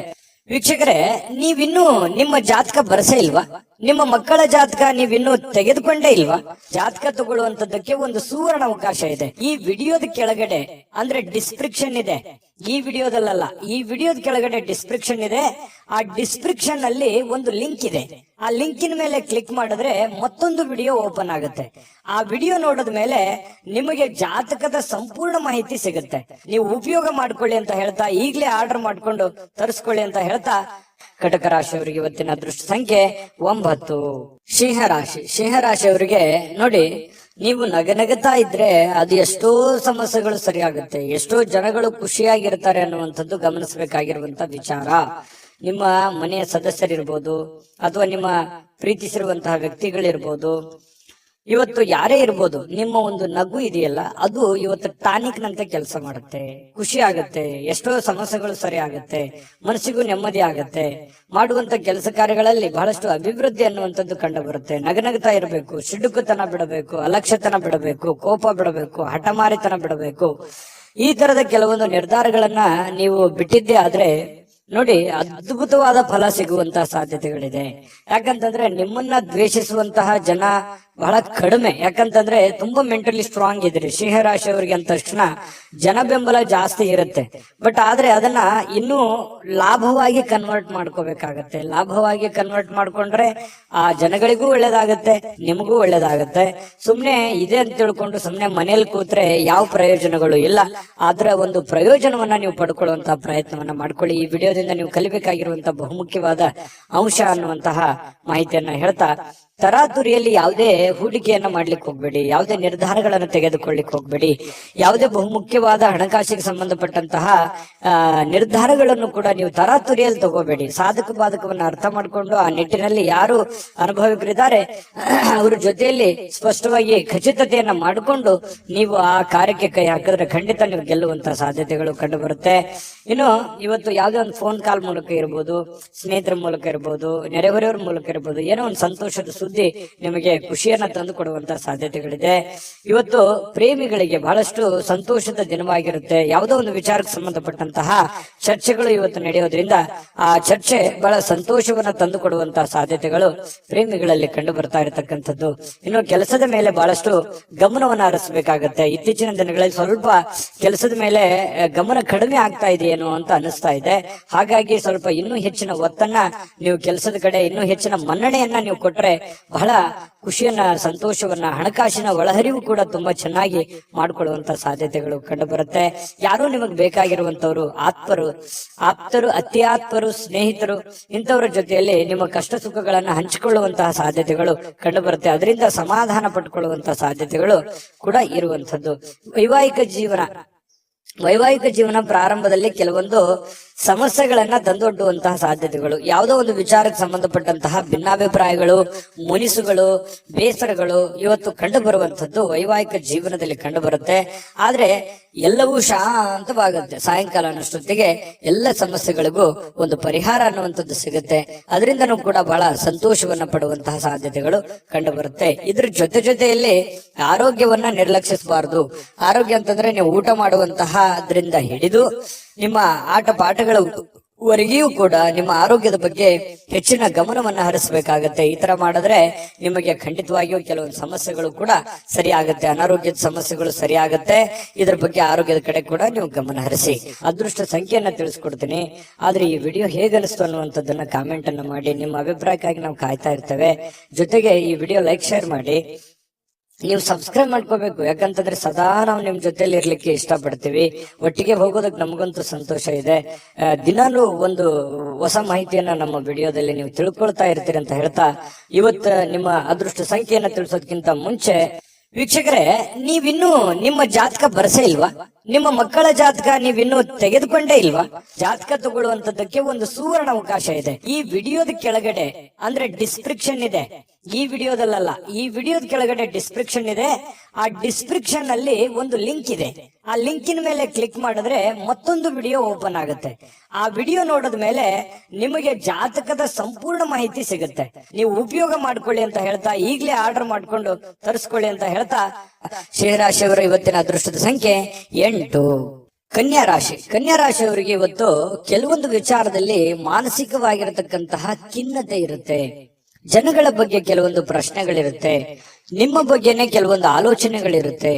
ವೀಕ್ಷಕರೇ, ನೀವಿನ್ನೂ ನಿಮ್ಮ ಜಾತಕ ಬರಸೇ ಇಲ್ವಾ? ನಿಮ್ಮ ಮಕ್ಕಳ ಜಾತಕ ನೀವಿನ್ನೂ ತೆಗೆದುಕೊಂಡೇ ಇಲ್ವಾ? ಜಾತಕ ತಗೊಳ್ಳುವಂತದ್ದಕ್ಕೆ ಒಂದು ಸುವರ್ಣ ಅವಕಾಶ ಇದೆ. ಈ ವಿಡಿಯೋದ ಕೆಳಗಡೆ ಅಂದ್ರೆ ಡಿಸ್ಕ್ರಿಪ್ಷನ್ ಇದೆ. ಈ ವಿಡಿಯೋದಲ್ಲ, ಈ ವಿಡಿಯೋದ ಕೆಳಗಡೆ ಡಿಸ್ಕ್ರಿಪ್ಷನ್ ಇದೆ. ಆ ಡಿಸ್ಕ್ರಿಪ್ಷನ್ ಅಲ್ಲಿ ಒಂದು ಲಿಂಕ್ ಇದೆ. ಆ ಲಿಂಕಿನ ಮೇಲೆ ಕ್ಲಿಕ್ ಮಾಡಿದ್ರೆ ಮತ್ತೊಂದು ವಿಡಿಯೋ ಓಪನ್ ಆಗುತ್ತೆ. ಆ ವಿಡಿಯೋ ನೋಡಿದ ಮೇಲೆ ನಿಮಗೆ ಜಾತಕದ ಸಂಪೂರ್ಣ ಮಾಹಿತಿ ಸಿಗುತ್ತೆ. ನೀವು ಉಪಯೋಗ ಮಾಡ್ಕೊಳ್ಳಿ ಅಂತ ಹೇಳ್ತಾ, ಈಗಲೇ ಆರ್ಡರ್ ಮಾಡ್ಕೊಂಡು ತರಿಸ್ಕೊಳ್ಳಿ ಅಂತ ಹೇಳ್ತಾ, ಕಟಕ ರಾಶಿಯವರಿಗೆ ಇವತ್ತಿನ ಅದೃಷ್ಟ ಸಂಖ್ಯೆ 9. ಸಿಂಹರಾಶಿ. ಸಿಂಹರಾಶಿಯವರಿಗೆ ನೋಡಿ, ನೀವು ನಗನಗತಾ ಇದ್ರೆ ಅದು ಎಷ್ಟೋ ಸಮಸ್ಯೆಗಳು ಸರಿಯಾಗುತ್ತೆ, ಎಷ್ಟೋ ಜನಗಳು ಖುಷಿಯಾಗಿರ್ತಾರೆ ಅನ್ನುವಂಥದ್ದು ಗಮನಿಸಬೇಕಾಗಿರುವಂತ ವಿಚಾರ. ನಿಮ್ಮ ಮನೆಯ ಸದಸ್ಯರಿರ್ಬೋದು ಅಥವಾ ನಿಮ್ಮ ಪ್ರೀತಿಸಿರುವಂತಹ ವ್ಯಕ್ತಿಗಳಿರ್ಬೋದು, ಇವತ್ತು ಯಾರೇ ಇರ್ಬೋದು, ನಿಮ್ಮ ಒಂದು ನಗು ಇದೆಯಲ್ಲ ಅದು ಇವತ್ತು ಟಾನಿಕ್ ನಂತೆ ಕೆಲಸ ಮಾಡುತ್ತೆ. ಖುಷಿ ಆಗುತ್ತೆ, ಎಷ್ಟೋ ಸಮಸ್ಯೆಗಳು ಸರಿ ಆಗುತ್ತೆ, ಮನಸ್ಸಿಗೂ ನೆಮ್ಮದಿ ಆಗುತ್ತೆ. ಮಾಡುವಂತ ಕೆಲಸ ಕಾರ್ಯಗಳಲ್ಲಿ ಬಹಳಷ್ಟು ಅಭಿವೃದ್ಧಿ ಅನ್ನುವಂಥದ್ದು ಕಂಡು ಬರುತ್ತೆ. ನಗನಗ್ತಾ ಇರಬೇಕು, ಸಿಡುಕುತನ ಬಿಡಬೇಕು, ಅಲಕ್ಷ್ಯತನ ಬಿಡಬೇಕು, ಕೋಪ ಬಿಡಬೇಕು, ಹಠಮಾರಿತನ ಬಿಡಬೇಕು. ಈ ತರದ ಕೆಲವೊಂದು ನಿರ್ಧಾರಗಳನ್ನ ನೀವು ಬಿಟ್ಟಿದ್ದೇ ಆದ್ರೆ ನೋಡಿ, ಅದ್ಭುತವಾದ ಫಲ ಸಿಗುವಂತಹ ಸಾಧ್ಯತೆಗಳಿದೆ. ಯಾಕಂತಂದ್ರೆ ನಿಮ್ಮನ್ನ ದ್ವೇಷಿಸುವಂತಹ ಜನ ಬಹಳ ಕಡಿಮೆ. ಯಾಕಂತಂದ್ರೆ ತುಂಬಾ ಮೆಂಟಲಿ ಸ್ಟ್ರಾಂಗ್ ಇದ್ರಿ ಸಿಂಹರಾಶಿಯವರಿಗೆ ಅಂದ ತಕ್ಷಣ ಜನ ಬೆಂಬಲ ಜಾಸ್ತಿ ಇರುತ್ತೆ. ಬಟ್ ಆದ್ರೆ ಅದನ್ನ ಇನ್ನೂ ಲಾಭವಾಗಿ ಕನ್ವರ್ಟ್ ಮಾಡ್ಕೋಬೇಕಾಗತ್ತೆ. ಲಾಭವಾಗಿ ಕನ್ವರ್ಟ್ ಮಾಡ್ಕೊಂಡ್ರೆ ಆ ಜನಗಳಿಗೂ ಒಳ್ಳೇದಾಗತ್ತೆ, ನಿಮಗೂ ಒಳ್ಳೇದಾಗತ್ತೆ. ಸುಮ್ನೆ ಇದೆ ಅಂತ ತಿಳ್ಕೊಂಡು ಸುಮ್ನೆ ಮನೇಲಿ ಕೂತ್ರೆ ಯಾವ ಪ್ರಯೋಜನಗಳು ಇಲ್ಲ. ಆದ್ರೆ ಒಂದು ಪ್ರಯೋಜನವನ್ನ ನೀವು ಪಡ್ಕೊಳ್ಳುವಂತಹ ಪ್ರಯತ್ನವನ್ನ ಮಾಡ್ಕೊಳ್ಳಿ. ಈ ವಿಡಿಯೋದಿಂದ ನೀವು ಕಲಿಬೇಕಾಗಿರುವಂತಹ ಬಹುಮುಖ್ಯವಾದ ಅಂಶ ಅನ್ನುವಂತಹ ಮಾಹಿತಿಯನ್ನ ಹೇಳ್ತಾ, ತರಾತುರಿಯಲ್ಲಿ ಯಾವುದೇ ಹೂಡಿಕೆಯನ್ನ ಮಾಡ್ಲಿಕ್ಕೆ ಹೋಗ್ಬೇಡಿ, ಯಾವುದೇ ನಿರ್ಧಾರಗಳನ್ನು ತೆಗೆದುಕೊಳ್ಳಿಕ್ ಹೋಗ್ಬೇಡಿ. ಯಾವುದೇ ಬಹುಮುಖ್ಯವಾದ ಹಣಕಾಸಿಗೆ ಸಂಬಂಧಪಟ್ಟಂತಹ ನಿರ್ಧಾರಗಳನ್ನು ಕೂಡ ನೀವು ತರಾತುರಿಯಲ್ಲಿ ತಗೋಬೇಡಿ. ಸಾಧಕ ಬಾಧಕವನ್ನ ಅರ್ಥ ಮಾಡ್ಕೊಂಡು ಆ ನಿಟ್ಟಿನಲ್ಲಿ ಯಾರು ಅನುಭವಿಕರಿದ್ದಾರೆ ಅವ್ರ ಜೊತೆಯಲ್ಲಿ ಸ್ಪಷ್ಟವಾಗಿ ಖಚಿತತೆಯನ್ನ ಮಾಡಿಕೊಂಡು ನೀವು ಆ ಕಾರ್ಯಕ್ಕೆ ಕೈ ಹಾಕಿದ್ರೆ ಖಂಡಿತ ನೀವು ಗೆಲ್ಲುವಂತಹ ಸಾಧ್ಯತೆಗಳು ಕಂಡು ಬರುತ್ತೆ. ಇನ್ನು ಇವತ್ತು ಯಾವುದೇ ಒಂದು ಫೋನ್ ಕಾಲ್ ಮೂಲಕ ಇರ್ಬೋದು, ಸ್ನೇಹಿತರ ಮೂಲಕ ಇರ್ಬೋದು, ನೆರೆಹೊರೆಯವರ ಮೂಲಕ ಇರ್ಬೋದು, ಏನೋ ಒಂದು ಸಂತೋಷದ ಸುದ್ದಿ ನಿಮಗೆ ಖುಷಿಯನ್ನ ತಂದು ಕೊಡುವಂತಹ ಸಾಧ್ಯತೆಗಳಿದೆ. ಇವತ್ತು ಪ್ರೇಮಿಗಳಿಗೆ ಬಹಳಷ್ಟು ಸಂತೋಷದ ದಿನವಾಗಿರುತ್ತೆ. ಯಾವುದೋ ಒಂದು ವಿಚಾರಕ್ಕೆ ಸಂಬಂಧಪಟ್ಟಂತಹ ಚರ್ಚೆಗಳು ಇವತ್ತು ನಡೆಯೋದ್ರಿಂದ ಆ ಚರ್ಚೆ ಬಹಳ ಸಂತೋಷವನ್ನ ತಂದು ಕೊಡುವಂತಹ ಸಾಧ್ಯತೆಗಳು ಪ್ರೇಮಿಗಳಲ್ಲಿ ಕಂಡು ಬರ್ತಾ ಇರತಕ್ಕಂಥದ್ದು. ಇನ್ನು ಕೆಲಸದ ಮೇಲೆ ಬಹಳಷ್ಟು ಗಮನವನ್ನ ಹರಿಸಬೇಕಾಗತ್ತೆ. ಇತ್ತೀಚಿನ ದಿನಗಳಲ್ಲಿ ಸ್ವಲ್ಪ ಕೆಲಸದ ಮೇಲೆ ಗಮನ ಕಡಿಮೆ ಆಗ್ತಾ ಇದೆಯೇನೋ ಅಂತ ಅನಿಸ್ತಾ ಇದೆ. ಹಾಗಾಗಿ ಸ್ವಲ್ಪ ಇನ್ನೂ ಹೆಚ್ಚಿನ ಒತ್ತನ್ನ ನೀವು ಕೆಲಸದ ಕಡೆ, ಇನ್ನೂ ಹೆಚ್ಚಿನ ಮನ್ನಣೆಯನ್ನ ನೀವು ಕೊಟ್ರೆ ಬಹಳ ಖುಷಿಯನ್ನ, ಸಂತೋಷವನ್ನ, ಹಣಕಾಸಿನ ಒಳಹರಿವು ಕೂಡ ತುಂಬಾ ಚೆನ್ನಾಗಿ ಮಾಡಿಕೊಳ್ಳುವಂತ ಸಾಧ್ಯತೆಗಳು ಕಂಡು ಬರುತ್ತೆ. ಯಾರು ನಿಮಗೆ ಬೇಕಾಗಿರುವಂತವ್ರು, ಆಪ್ತರು, ಅತಿ ಆತ್ಮರು, ಸ್ನೇಹಿತರು, ಇಂಥವರ ಜೊತೆಯಲ್ಲಿ ನಿಮ್ಮ ಕಷ್ಟ ಸುಖಗಳನ್ನ ಹಂಚಿಕೊಳ್ಳುವಂತಹ ಸಾಧ್ಯತೆಗಳು ಕಂಡು ಬರುತ್ತೆ. ಅದರಿಂದ ಸಮಾಧಾನ ಪಟ್ಟುಕೊಳ್ಳುವಂತಹ ಸಾಧ್ಯತೆಗಳು ಕೂಡ ಇರುವಂತದ್ದು. ವೈವಾಹಿಕ ಜೀವನ ಪ್ರಾರಂಭದಲ್ಲಿ ಕೆಲವೊಂದು ಸಮಸ್ಯೆಗಳನ್ನ ತಂದೊಡ್ಡುವಂತಹ ಸಾಧ್ಯತೆಗಳು, ಯಾವುದೋ ಒಂದು ವಿಚಾರಕ್ಕೆ ಸಂಬಂಧಪಟ್ಟಂತಹ ಭಿನ್ನಾಭಿಪ್ರಾಯಗಳು, ಮುನಿಸುಗಳು, ಬೇಸರಗಳು ಇವತ್ತು ಕಂಡು ಬರುವಂತದ್ದು ವೈವಾಹಿಕ ಜೀವನದಲ್ಲಿ ಕಂಡು ಬರುತ್ತೆ. ಆದ್ರೆ ಎಲ್ಲವೂ ಶಾಂತವಾಗುತ್ತೆ. ಸಾಯಂಕಾಲ ಅನ್ನೋಷ್ಟೊತ್ತಿಗೆ ಎಲ್ಲ ಸಮಸ್ಯೆಗಳಿಗೂ ಒಂದು ಪರಿಹಾರ ಅನ್ನುವಂಥದ್ದು ಸಿಗುತ್ತೆ. ಅದರಿಂದನೂ ಕೂಡ ಬಹಳ ಸಂತೋಷವನ್ನ ಪಡುವಂತಹ ಸಾಧ್ಯತೆಗಳು ಕಂಡು ಬರುತ್ತೆ. ಇದ್ರ ಜೊತೆಯಲ್ಲಿ ಆರೋಗ್ಯವನ್ನ ನಿರ್ಲಕ್ಷಿಸಬಾರದು. ಆರೋಗ್ಯ ಅಂತಂದ್ರೆ ನೀವು ಊಟ ಮಾಡುವಂತಹ ಅದರಿಂದ ಹಿಡಿದು ನಿಮ್ಮ ಆಟ ಪಾಠಗಳ ವರೆಗೂ ಕೂಡ ನಿಮ್ಮ ಆರೋಗ್ಯದ ಬಗ್ಗೆ ಹೆಚ್ಚಿನ ಗಮನವನ್ನ ಹರಿಸಬೇಕಾಗತ್ತೆ. ಈ ತರ ಮಾಡಿದ್ರೆ ನಿಮಗೆ ಖಂಡಿತವಾಗಿಯೂ ಕೆಲವೊಂದು ಸಮಸ್ಯೆಗಳು ಕೂಡ ಸರಿ ಆಗತ್ತೆ, ಅನಾರೋಗ್ಯದ ಸಮಸ್ಯೆಗಳು ಸರಿ ಆಗತ್ತೆ. ಇದ್ರ ಬಗ್ಗೆ ಆರೋಗ್ಯದ ಕಡೆ ಕೂಡ ನೀವು ಗಮನ ಹರಿಸಿ. ಅದೃಷ್ಟ ಸಂಖ್ಯೆಯನ್ನ ತಿಳಿಸ್ಕೊಡ್ತೀನಿ. ಆದ್ರೆ ಈ ವಿಡಿಯೋ ಹೇಗನಿಸ್ತು ಅನ್ನುವಂಥದ್ದನ್ನ ಕಾಮೆಂಟ್ ಅನ್ನ ಮಾಡಿ. ನಿಮ್ಮ ಅಭಿಪ್ರಾಯಕ್ಕಾಗಿ ನಾವು ಕಾಯ್ತಾ ಇರ್ತೇವೆ. ಜೊತೆಗೆ ಈ ವಿಡಿಯೋ ಲೈಕ್ ಶೇರ್ ಮಾಡಿ. ನೀವು ಸಬ್ಸ್ಕ್ರೈಬ್ ಮಾಡ್ಕೋಬೇಕು, ಯಾಕಂತಂದ್ರೆ ಸದಾ ನಾವು ನಿಮ್ ಜೊತೆಲಿ ಇರ್ಲಿಕ್ಕೆ ಇಷ್ಟಪಡ್ತೀವಿ. ಒಟ್ಟಿಗೆ ಹೋಗೋದಕ್ಕೆ ನಮಗಂತೂ ಸಂತೋಷ ಇದೆ. ದಿನಾಲೂ ಒಂದು ಹೊಸ ಮಾಹಿತಿಯನ್ನ ನಮ್ಮ ವಿಡಿಯೋದಲ್ಲಿ ನೀವು ತಿಳ್ಕೊಳ್ತಾ ಇರ್ತೀರಿ ಅಂತ ಹೇಳ್ತಾ, ಇವತ್ತು ನಿಮ್ಮ ಅದೃಷ್ಟ ಸಂಖ್ಯೆಯನ್ನ ತಿಳಿಸೋದಕ್ಕಿಂತ ಮುಂಚೆ ವೀಕ್ಷಕರೇ, ನೀವಿನ್ನೂ ನಿಮ್ಮ ಜಾತಕ ಬರಸೇ ಇಲ್ವಾ? ನಿಮ್ಮ ಮಕ್ಕಳ ಜಾತಕ ನೀವಿನ್ನೂ ತೆಗೆದುಕೊಂಡೇ ಇಲ್ವಾ? ಜಾತಕ ತಗೊಳ್ಳುವಂತದ್ದಕ್ಕೆ ಒಂದು ಸುವರ್ಣ ಅವಕಾಶ ಇದೆ. ಈ ವಿಡಿಯೋದ ಕೆಳಗಡೆ ಅಂದ್ರೆ ಡಿಸ್ಕ್ರಿಪ್ಷನ್ ಇದೆ. ಈ ವಿಡಿಯೋದಲ್ಲ, ಈ ವಿಡಿಯೋದ ಕೆಳಗಡೆ ಡಿಸ್ಕ್ರಿಪ್ಷನ್ ಇದೆ. ಆ ಡಿಸ್ಕ್ರಿಪ್ಷನ್ ಅಲ್ಲಿ ಒಂದು ಲಿಂಕ್ ಇದೆ. ಆ ಲಿಂಕಿನ ಮೇಲೆ ಕ್ಲಿಕ್ ಮಾಡಿದ್ರೆ ಮತ್ತೊಂದು ವಿಡಿಯೋ ಓಪನ್ ಆಗುತ್ತೆ. ಆ ವಿಡಿಯೋ ನೋಡಿದ ಮೇಲೆ ನಿಮಗೆ ಜಾತಕದ ಸಂಪೂರ್ಣ ಮಾಹಿತಿ ಸಿಗುತ್ತೆ. ನೀವು ಉಪಯೋಗ ಮಾಡ್ಕೊಳ್ಳಿ ಅಂತ ಹೇಳ್ತಾ, ಈಗಲೇ ಆರ್ಡರ್ ಮಾಡ್ಕೊಂಡು ತರಿಸ್ಕೊಳ್ಳಿ ಅಂತ ಹೇಳ್ತಾ, ಶೇಷರಾಶಿಯವರ ಇವತ್ತಿನ ಅದೃಷ್ಟದ ಸಂಖ್ಯೆ 8. ಕನ್ಯಾ ರಾಶಿ. ಕನ್ಯಾ ರಾಶಿಯವರಿಗೆ ಇವತ್ತು ಕೆಲವೊಂದು ವಿಚಾರದಲ್ಲಿ ಮಾನಸಿಕವಾಗಿರತಕ್ಕಂತಹ ಖಿನ್ನತೆ ಇರುತ್ತೆ. ಜನಗಳ ಬಗ್ಗೆ ಕೆಲವೊಂದು ಪ್ರಶ್ನೆಗಳಿರುತ್ತೆ. ನಿಮ್ಮ ಬಗ್ಗೆನೆ ಕೆಲವೊಂದು ಆಲೋಚನೆಗಳಿರುತ್ತೆ.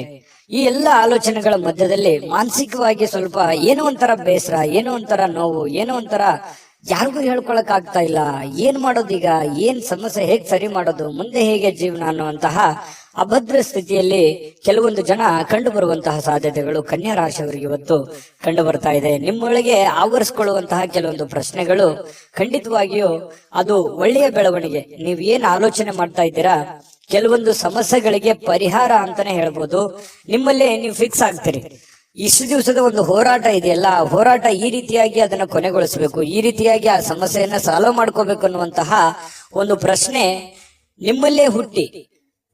ಈ ಎಲ್ಲ ಆಲೋಚನೆಗಳ ಮಧ್ಯದಲ್ಲಿ ಮಾನಸಿಕವಾಗಿ ಸ್ವಲ್ಪ ಏನೋ ಒಂಥರ ಬೇಸರ, ಏನೋ ಒಂಥರ ನೋವು, ಏನೋ ಒಂಥರ ಯಾರಿಗೂ ಹೇಳ್ಕೊಳಕ್ ಆಗ್ತಾ ಇಲ್ಲ. ಏನ್ ಮಾಡೋದೀಗ, ಏನ್ ಸಮಸ್ಯೆ, ಹೇಗ್ ಸರಿ ಮಾಡೋದು, ಮುಂದೆ ಹೇಗೆ ಜೀವನ ಅನ್ನುವಂತಹ ಅಭದ್ರ ಸ್ಥಿತಿಯಲ್ಲಿ ಕೆಲವೊಂದು ಜನ ಕಂಡು ಬರುವಂತಹ ಸಾಧ್ಯತೆಗಳು ಕನ್ಯಾ ರಾಶಿಯವರಿಗೆ ಇವತ್ತು ಕಂಡು ಬರ್ತಾ ಇದೆ. ನಿಮ್ಮೊಳಗೆ ಆವರಿಸಿಕೊಳ್ಳುವಂತಹ ಕೆಲವೊಂದು ಪ್ರಶ್ನೆಗಳು ಖಂಡಿತವಾಗಿಯೂ ಅದು ಒಳ್ಳೆಯ ಬೆಳವಣಿಗೆ. ನೀವ್ ಏನ್ ಆಲೋಚನೆ ಮಾಡ್ತಾ ಇದ್ದೀರಾ, ಕೆಲವೊಂದು ಸಮಸ್ಯೆಗಳಿಗೆ ಪರಿಹಾರ ಅಂತಾನೆ ಹೇಳ್ಬೋದು. ನಿಮ್ಮಲ್ಲೇ ನೀವು ಫಿಕ್ಸ್ ಆಗ್ತೀರಿ. ಇಷ್ಟು ದಿವಸದ ಒಂದು ಹೋರಾಟ ಇದೆಯಲ್ಲ, ಹೋರಾಟ ಈ ರೀತಿಯಾಗಿ ಅದನ್ನ ಕೊನೆಗೊಳಿಸಬೇಕು, ಈ ರೀತಿಯಾಗಿ ಆ ಸಮಸ್ಯೆಯನ್ನ ಸಾಲ್ವ್ ಮಾಡ್ಕೋಬೇಕು ಅನ್ನುವಂತಹ ಒಂದು ಪ್ರಶ್ನೆ ನಿಮ್ಮಲ್ಲೇ ಹುಟ್ಟಿ,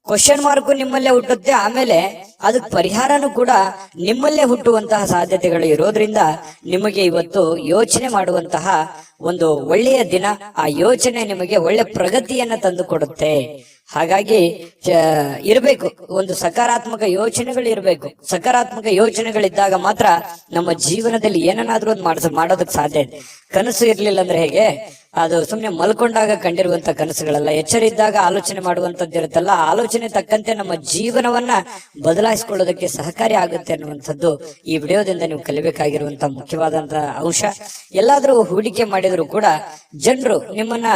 ಕ್ವಶನ್ ಮಾರ್ಕ್ ನಿಮ್ಮಲ್ಲೇ ಹುಟ್ಟುತ್ತೆ. ಆಮೇಲೆ ಅದಕ್ಕೆ ಪರಿಹಾರನೂ ಕೂಡ ನಿಮ್ಮಲ್ಲೇ ಹುಟ್ಟುವಂತಹ ಸಾಧ್ಯತೆಗಳು ಇರೋದ್ರಿಂದ ನಿಮಗೆ ಇವತ್ತು ಯೋಚನೆ ಮಾಡುವಂತಹ ಒಂದು ಒಳ್ಳೆಯ ದಿನ. ಆ ಯೋಚನೆ ನಿಮಗೆ ಒಳ್ಳೆ ಪ್ರಗತಿಯನ್ನ ತಂದು ಕೊಡುತ್ತೆ. ಹಾಗಾಗಿ ಇರಬೇಕು, ಒಂದು ಸಕಾರಾತ್ಮಕ ಯೋಚನೆಗಳು ಇರಬೇಕು. ಸಕಾರಾತ್ಮಕ ಯೋಚನೆಗಳಿದ್ದಾಗ ಮಾತ್ರ ನಮ್ಮ ಜೀವನದಲ್ಲಿ ಏನನ್ನಾದ್ರೂ ಒಂದು ಮಾಡೋದಕ್ಕೆ ಸಾಧ್ಯ ಇದೆ. ಕನಸು ಇರ್ಲಿಲ್ಲ ಅಂದ್ರೆ ಹೇಗೆ, ಅದು ಸುಮ್ನೆ ಮಲ್ಕೊಂಡಾಗ ಕಂಡಿರುವಂತ ಕನಸುಗಳಲ್ಲ. ಎಚ್ಚರ ಇದ್ದಾಗ ಆಲೋಚನೆ ಮಾಡುವಂತದ್ದು ಇರುತ್ತಲ್ಲ, ಆಲೋಚನೆ ತಕ್ಕಂತೆ ನಮ್ಮ ಜೀವನವನ್ನ ಬದಲಾಯಿಸಿಕೊಳ್ಳೋದಕ್ಕೆ ಸಹಕಾರಿ ಆಗುತ್ತೆ ಅನ್ನುವಂಥದ್ದು ಈ ವಿಡಿಯೋದಿಂದ ನೀವು ಕಲಿಬೇಕಾಗಿರುವಂತ ಮುಖ್ಯವಾದಂತಹ ಅಂಶ. ಎಲ್ಲಾದ್ರೂ ಹೂಡಿಕೆ ಮಾಡಿದ್ರು ಕೂಡ ಜನರು ನಿಮ್ಮನ್ನ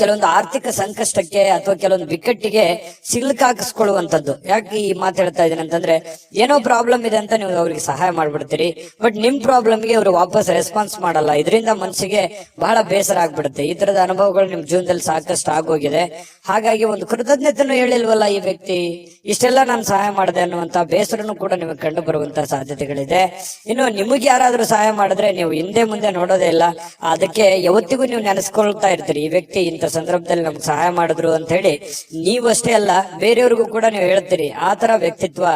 ಕೆಲವೊಂದು ಆರ್ಥಿಕ ಸಂಕಷ್ಟಕ್ಕೆ ಅಥವಾ ಕೆಲವೊಂದು ಬಿಕ್ಕಟ್ಟಿಗೆ ಸಿಲುಕಾಕಿಸ್ಕೊಳ್ಳುವಂಥದ್ದು. ಯಾಕೆ ಈ ಮಾತು ಹೇಳ್ತಾ ಇದ್ದೀನಿ ಅಂತಂದ್ರೆ, ಏನೋ ಪ್ರಾಬ್ಲಮ್ ಇದೆ ಅಂತ ನೀವು ಅವ್ರಿಗೆ ಸಹಾಯ ಮಾಡ್ಬಿಡ್ತೀರಿ, ಬಟ್ ನಿಮ್ ಪ್ರಾಬ್ಲಮ್ಗೆ ಅವರು ವಾಪಸ್ ರೆಸ್ಪಾನ್ಸ್ ಮಾಡಲ್ಲ. ಇದರಿಂದ ಮನಸ್ಸಿಗೆ ಬಹಳ ಬೇಸರ ಆಗ್ಬಿಡುತ್ತೆ. ಈ ತರದ ಅನುಭವಗಳು ನಿಮ್ ಜೀವನದಲ್ಲಿ ಸಾಕಷ್ಟು ಆಗೋಗಿದೆ. ಹಾಗಾಗಿ ಒಂದು ಕೃತಜ್ಞತೆಯನ್ನು ಹೇಳಿಲ್ವಲ್ಲ ಈ ವ್ಯಕ್ತಿ, ಇಷ್ಟೆಲ್ಲ ನಾನು ಸಹಾಯ ಮಾಡಿದೆ ಅನ್ನುವಂತ ಬೇಸರನು ಕೂಡ ನಿಮಗೆ ಕಂಡು ಬರುವಂತಹ ಸಾಧ್ಯತೆಗಳಿದೆ. ಇನ್ನು ನಿಮಗೆ ಯಾರಾದ್ರೂ ಸಹಾಯ ಮಾಡಿದ್ರೆ ನೀವು ಹಿಂದೆ ಮುಂದೆ ನೋಡೋದೇ ಇಲ್ಲ. ಅದಕ್ಕೆ ಯಾವತ್ತಿಗೂ ನೀವು ನೆನೆಸ್ಕೊಳ್ತಾ ಇರ್ತೀರಿ, ಈ ವ್ಯಕ್ತಿ ಇಂಥ ಸಂದರ್ಭದಲ್ಲಿ ನಮ್ಗೆ ಸಹಾಯ ಮಾಡಿದ್ರು ಅಂತ ಹೇಳಿ. ನೀವು ಅಷ್ಟೇ ಅಲ್ಲ, ಬೇರೆಯವ್ರಿಗೂ ಕೂಡ ನೀವು ಹೇಳ್ತೀರಿ. ಆ ತರ ವ್ಯಕ್ತಿತ್ವ